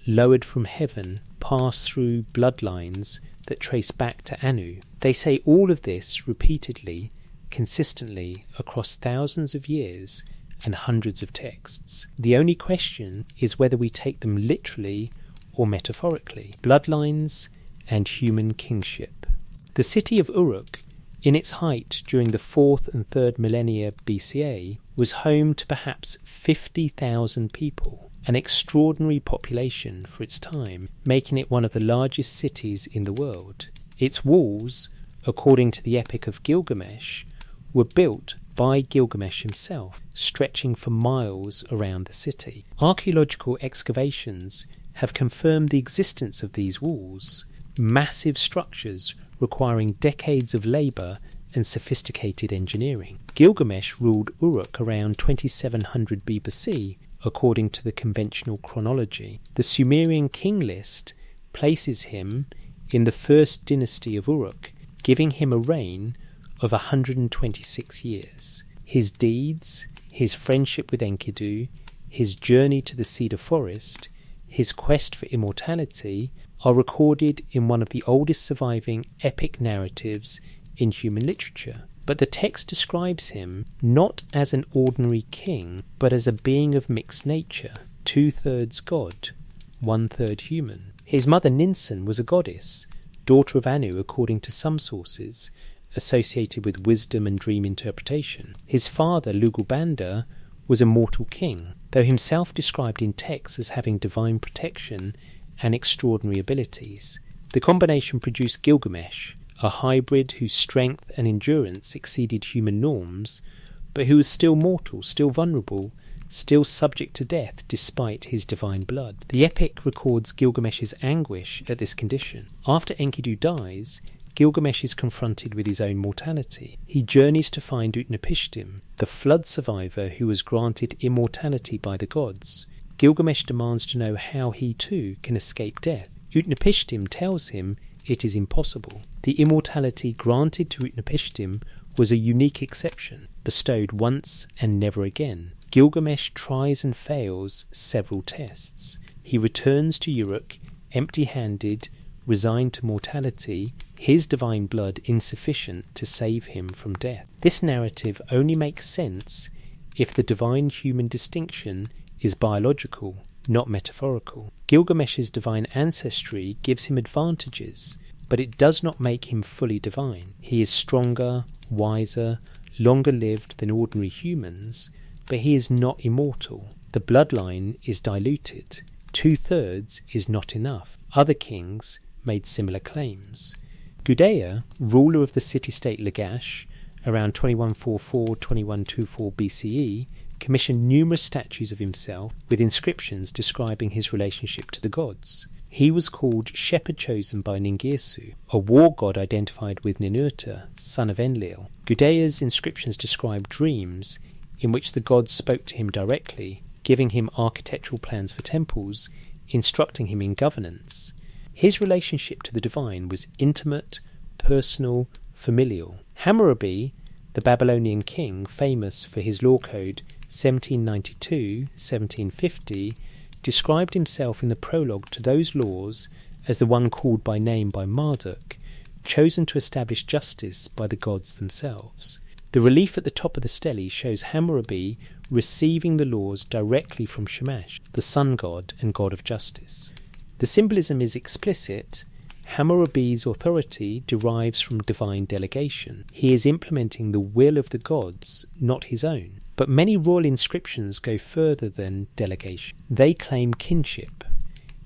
lowered from heaven, pass through bloodlines that trace back to Anu. They say all of this repeatedly, consistently, across thousands of years and hundreds of texts. The only question is whether we take them literally or metaphorically. Bloodlines and human kingship. The city of Uruk, in its height during the 4th and 3rd millennia BCA, was home to perhaps 50,000 people, an extraordinary population for its time, making it one of the largest cities in the world. Its walls, according to the Epic of Gilgamesh, were built by Gilgamesh himself, stretching for miles around the city. Archaeological excavations have confirmed the existence of these walls, massive structures requiring decades of labour and sophisticated engineering. Gilgamesh ruled Uruk around 2700 BBC, according to the conventional chronology. The Sumerian king list places him in the first dynasty of Uruk, giving him a reign of 126 years. His deeds, his friendship with Enkidu, his journey to the cedar forest, his quest for immortality are recorded in one of the oldest surviving epic narratives in human literature. But the text describes him not as an ordinary king, but as a being of mixed nature, 2/3 god, 1/3 human. His mother Ninsun was a goddess, daughter of Anu according to some sources, associated with wisdom and dream interpretation. His father, Lugalbanda, was a mortal king, though himself described in texts as having divine protection and extraordinary abilities. The combination produced Gilgamesh, a hybrid whose strength and endurance exceeded human norms, but who was still mortal, still vulnerable, still subject to death despite his divine blood. The epic records Gilgamesh's anguish at this condition. After Enkidu dies, Gilgamesh is confronted with his own mortality. He journeys to find Utnapishtim, the flood survivor who was granted immortality by the gods. Gilgamesh demands to know how he too can escape death. Utnapishtim tells him it is impossible. The immortality granted to Utnapishtim was a unique exception, bestowed once and never again. Gilgamesh tries and fails several tests. He returns to Uruk empty-handed, resigned to mortality, his divine blood insufficient to save him from death. This narrative only makes sense if the divine-human distinction is biological, not metaphorical. Gilgamesh's divine ancestry gives him advantages, but it does not make him fully divine. He is stronger, wiser, longer lived than ordinary humans, but he is not immortal. The bloodline is diluted. 2/3 is not enough. Other kings made similar claims. Gudea, ruler of the city-state Lagash, around 2144-2124 BCE, commissioned numerous statues of himself with inscriptions describing his relationship to the gods. He was called Shepherd Chosen by Ningirsu, a war god identified with Ninurta, son of Enlil. Gudea's inscriptions describe dreams in which the gods spoke to him directly, giving him architectural plans for temples, instructing him in governance. His relationship to the divine was intimate, personal, familial. Hammurabi, the Babylonian king famous for his law code 1792-1750, described himself in the prologue to those laws as the one called by name by Marduk, chosen to establish justice by the gods themselves. The relief at the top of the stele shows Hammurabi receiving the laws directly from Shamash, the sun god and god of justice. The symbolism is explicit. Hammurabi's authority derives from divine delegation. He is implementing the will of the gods, not his own. But many royal inscriptions go further than delegation. They claim kinship.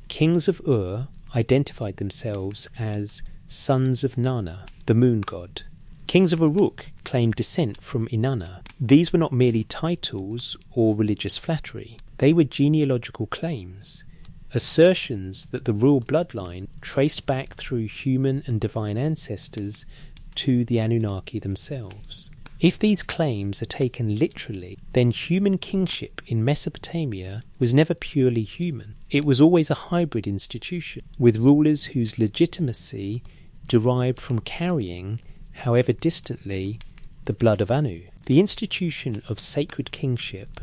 Kings of Ur identified themselves as sons of Nana, the moon god. Kings of Uruk claimed descent from Inanna. These were not merely titles or religious flattery. They were genealogical claims, assertions that the royal bloodline traced back through human and divine ancestors to the Anunnaki themselves. If these claims are taken literally, then human kingship in Mesopotamia was never purely human. It was always a hybrid institution, with rulers whose legitimacy derived from carrying, however distantly, the blood of Anu. The institution of sacred kingship,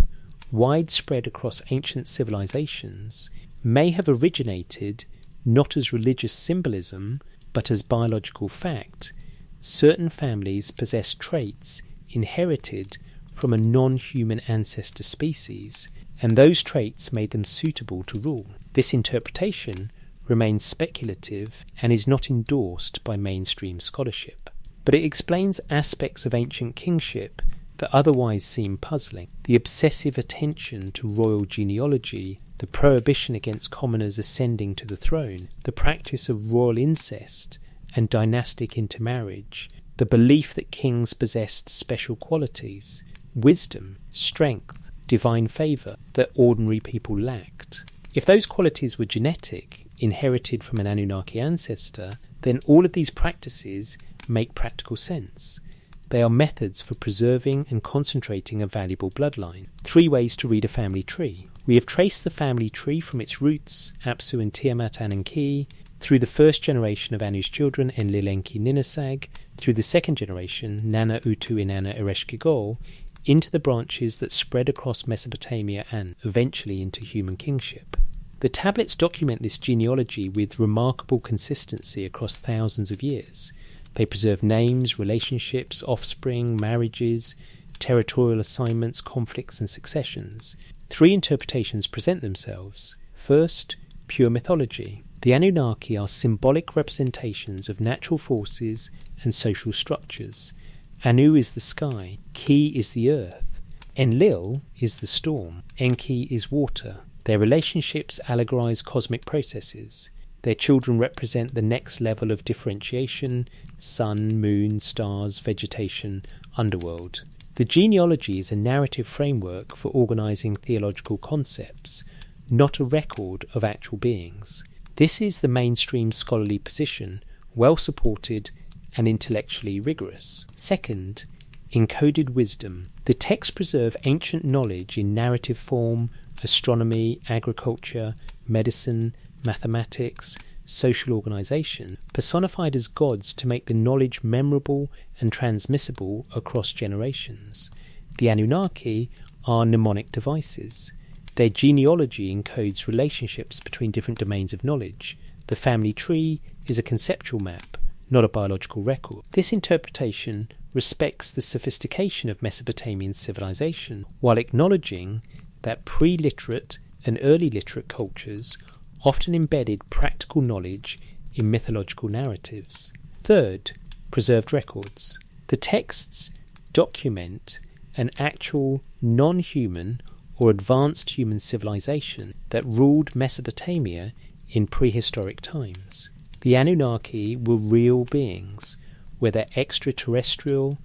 widespread across ancient civilizations, may have originated not as religious symbolism, but as biological fact, certain families possess traits inherited from a non-human ancestor species, and those traits made them suitable to rule. This interpretation remains speculative and is not endorsed by mainstream scholarship. But it explains aspects of ancient kingship that otherwise seem puzzling. The obsessive attention to royal genealogy, the prohibition against commoners ascending to the throne, the practice of royal incest and dynastic intermarriage, the belief that kings possessed special qualities, wisdom, strength, divine favour that ordinary people lacked. If those qualities were genetic, inherited from an Anunnaki ancestor, then all of these practices make practical sense. They are methods for preserving and concentrating a valuable bloodline. 3 ways to read a family tree. We have traced the family tree from its roots, Apsu and Tiamat and Enki, through the first generation of Anu's children, Enlil, Enki, Ninasag, through the second generation, Nana, Utu, Inanna, Ereshkigal, into the branches that spread across Mesopotamia and, eventually, into human kingship. The tablets document this genealogy with remarkable consistency across thousands of years. They preserve names, relationships, offspring, marriages, territorial assignments, conflicts and successions. 3 interpretations present themselves. First, pure mythology. The Anunnaki are symbolic representations of natural forces and social structures. Anu is the sky, Ki is the earth, Enlil is the storm, Enki is water. Their relationships allegorize cosmic processes. Their children represent the next level of differentiation: sun, moon, stars, vegetation, underworld. The genealogy is a narrative framework for organizing theological concepts, not a record of actual beings. This is the mainstream scholarly position, well supported and intellectually rigorous. Second, encoded wisdom. The texts preserve ancient knowledge in narrative form: astronomy, agriculture, medicine, mathematics, social organisation, personified as gods to make the knowledge memorable and transmissible across generations. The Anunnaki are mnemonic devices. Their genealogy encodes relationships between different domains of knowledge. The family tree is a conceptual map, not a biological record. This interpretation respects the sophistication of Mesopotamian civilization, while acknowledging that pre-literate and early literate cultures often embedded practical knowledge in mythological narratives. Third, preserved records. The texts document an actual non-human or advanced human civilization that ruled Mesopotamia in prehistoric times. The Anunnaki were real beings, whether extraterrestrial,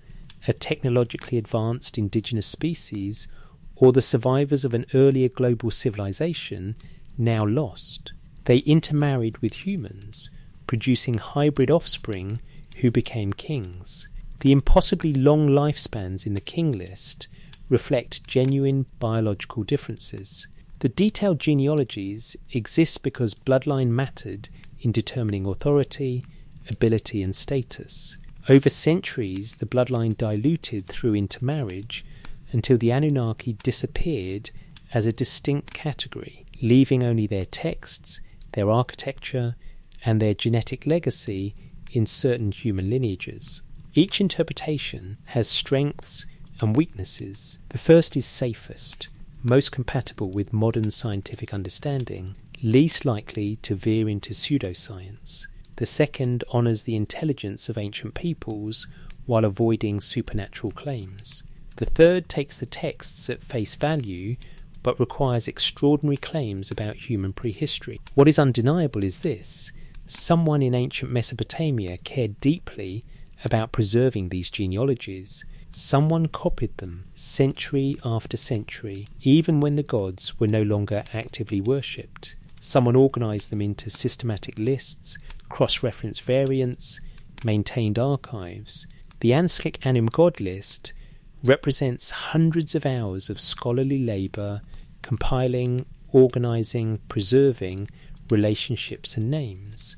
a technologically advanced indigenous species, or the survivors of an earlier global civilization now lost. They intermarried with humans, producing hybrid offspring who became kings. The impossibly long lifespans in the king list reflect genuine biological differences. The detailed genealogies exist because bloodline mattered in determining authority, ability and status. Over centuries, the bloodline diluted through intermarriage until the Anunnaki disappeared as a distinct category, leaving only their texts, their architecture, and their genetic legacy in certain human lineages. Each interpretation has strengths and weaknesses. The first is safest, most compatible with modern scientific understanding, least likely to veer into pseudoscience. The second honours the intelligence of ancient peoples while avoiding supernatural claims. The third takes the texts at face value but requires extraordinary claims about human prehistory. What is undeniable is this: someone in ancient Mesopotamia cared deeply about preserving these genealogies. Someone copied them century after century, even when the gods were no longer actively worshipped. Someone organised them into systematic lists, cross-referenced variants, maintained archives. The Ansklik Anum God list represents hundreds of hours of scholarly labour, compiling, organising, preserving relationships and names.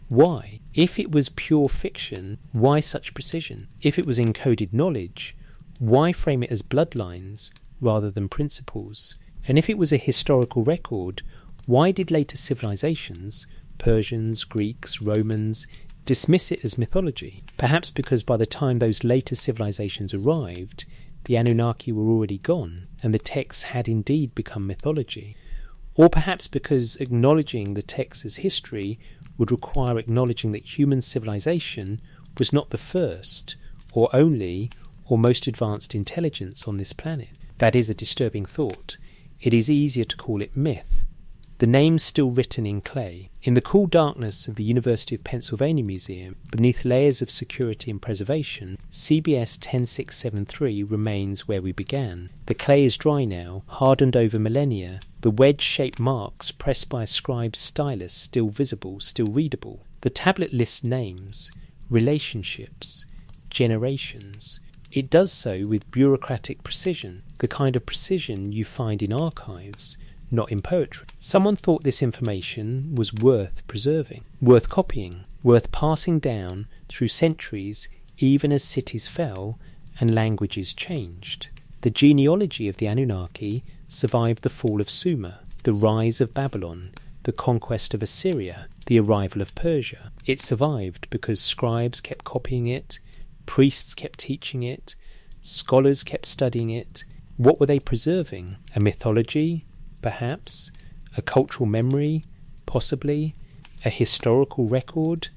Why? If it was pure fiction, why such precision? If it was encoded knowledge, why frame it as bloodlines rather than principles? And if it was a historical record, why did later civilizations Persians, Greeks, Romans dismiss it as mythology, perhaps because by the time those later civilizations arrived, the Anunnaki were already gone, and the texts had indeed become mythology. Or perhaps because acknowledging the texts as history would require acknowledging that human civilization was not the first, or only, or most advanced intelligence on this planet. That is a disturbing thought. It is easier to call it myth. The name's still written in clay. In the cool darkness of the University of Pennsylvania Museum, beneath layers of security and preservation, CBS 10673 remains where we began. The clay is dry now, hardened over millennia, the wedge-shaped marks pressed by a scribe's stylus still visible, still readable. The tablet lists names, relationships, generations. It does so with bureaucratic precision, the kind of precision you find in archives, not in poetry. Someone thought this information was worth preserving, worth copying, worth passing down through centuries even as cities fell and languages changed. The genealogy of the Anunnaki survived the fall of Sumer, the rise of Babylon, the conquest of Assyria, the arrival of Persia. It survived because scribes kept copying it, priests kept teaching it, scholars kept studying it. What were they preserving? A mythology? Perhaps. A cultural memory? Possibly. A historical record?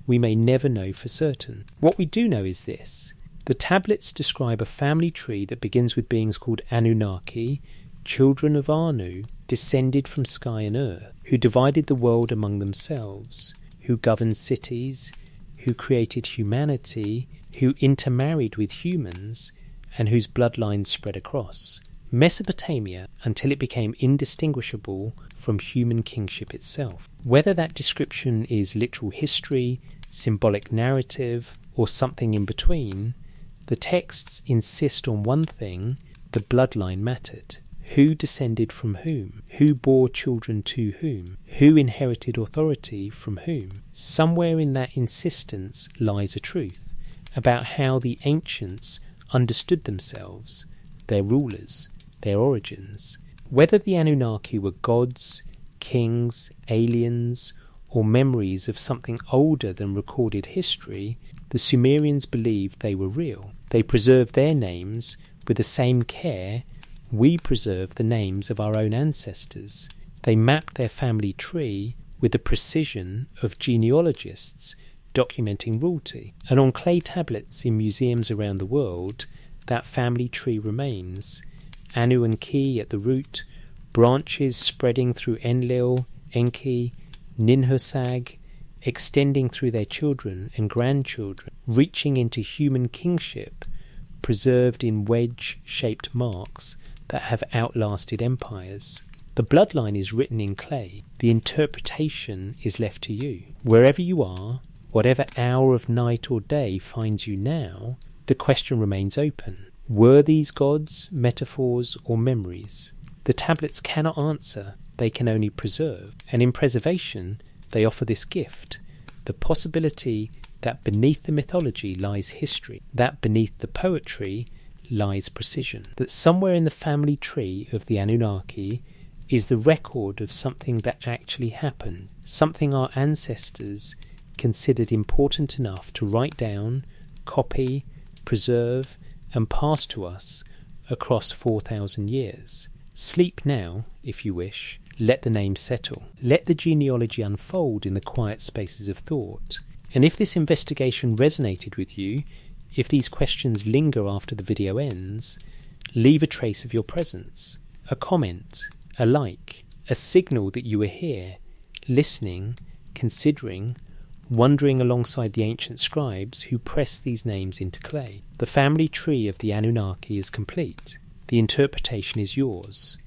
We may never know for certain. What we do know is this. The tablets describe a family tree that begins with beings called Anunnaki, children of Anu, descended from sky and earth, who divided the world among themselves, who governed cities, who created humanity, who intermarried with humans, and whose bloodlines spread across Mesopotamia until it became indistinguishable from human kingship itself. Whether that description is literal history, symbolic narrative, or something in between, the texts insist on one thing: the bloodline mattered. Who descended from whom? Who bore children to whom? Who inherited authority from whom? Somewhere in that insistence lies a truth about how the ancients understood themselves, their rulers, their origins. Whether the Anunnaki were gods, kings, aliens, or memories of something older than recorded history, the Sumerians believed they were real. They preserved their names with the same care we preserve the names of our own ancestors. They mapped their family tree with the precision of genealogists documenting royalty. And on clay tablets in museums around the world, that family tree remains. Anu and Ki at the root, branches spreading through Enlil, Enki, Ninhursag, extending through their children and grandchildren, reaching into human kingship, preserved in wedge-shaped marks that have outlasted empires. The bloodline is written in clay. The interpretation is left to you. Wherever you are, whatever hour of night or day finds you now, the question remains open. Were these gods, metaphors, or memories? The tablets cannot answer, they can only preserve. And in preservation, they offer this gift, the possibility that beneath the mythology lies history, that beneath the poetry lies precision, that somewhere in the family tree of the Anunnaki is the record of something that actually happened, something our ancestors considered important enough to write down, copy, preserve, and pass to us across 4,000 years. Sleep now, if you wish. Let the name settle. Let the genealogy unfold in the quiet spaces of thought. And if this investigation resonated with you, if these questions linger after the video ends, leave a trace of your presence, a comment, a like, a signal that you are here, listening, considering, wandering alongside the ancient scribes who pressed these names into clay. The family tree of the Anunnaki is complete. The interpretation is yours.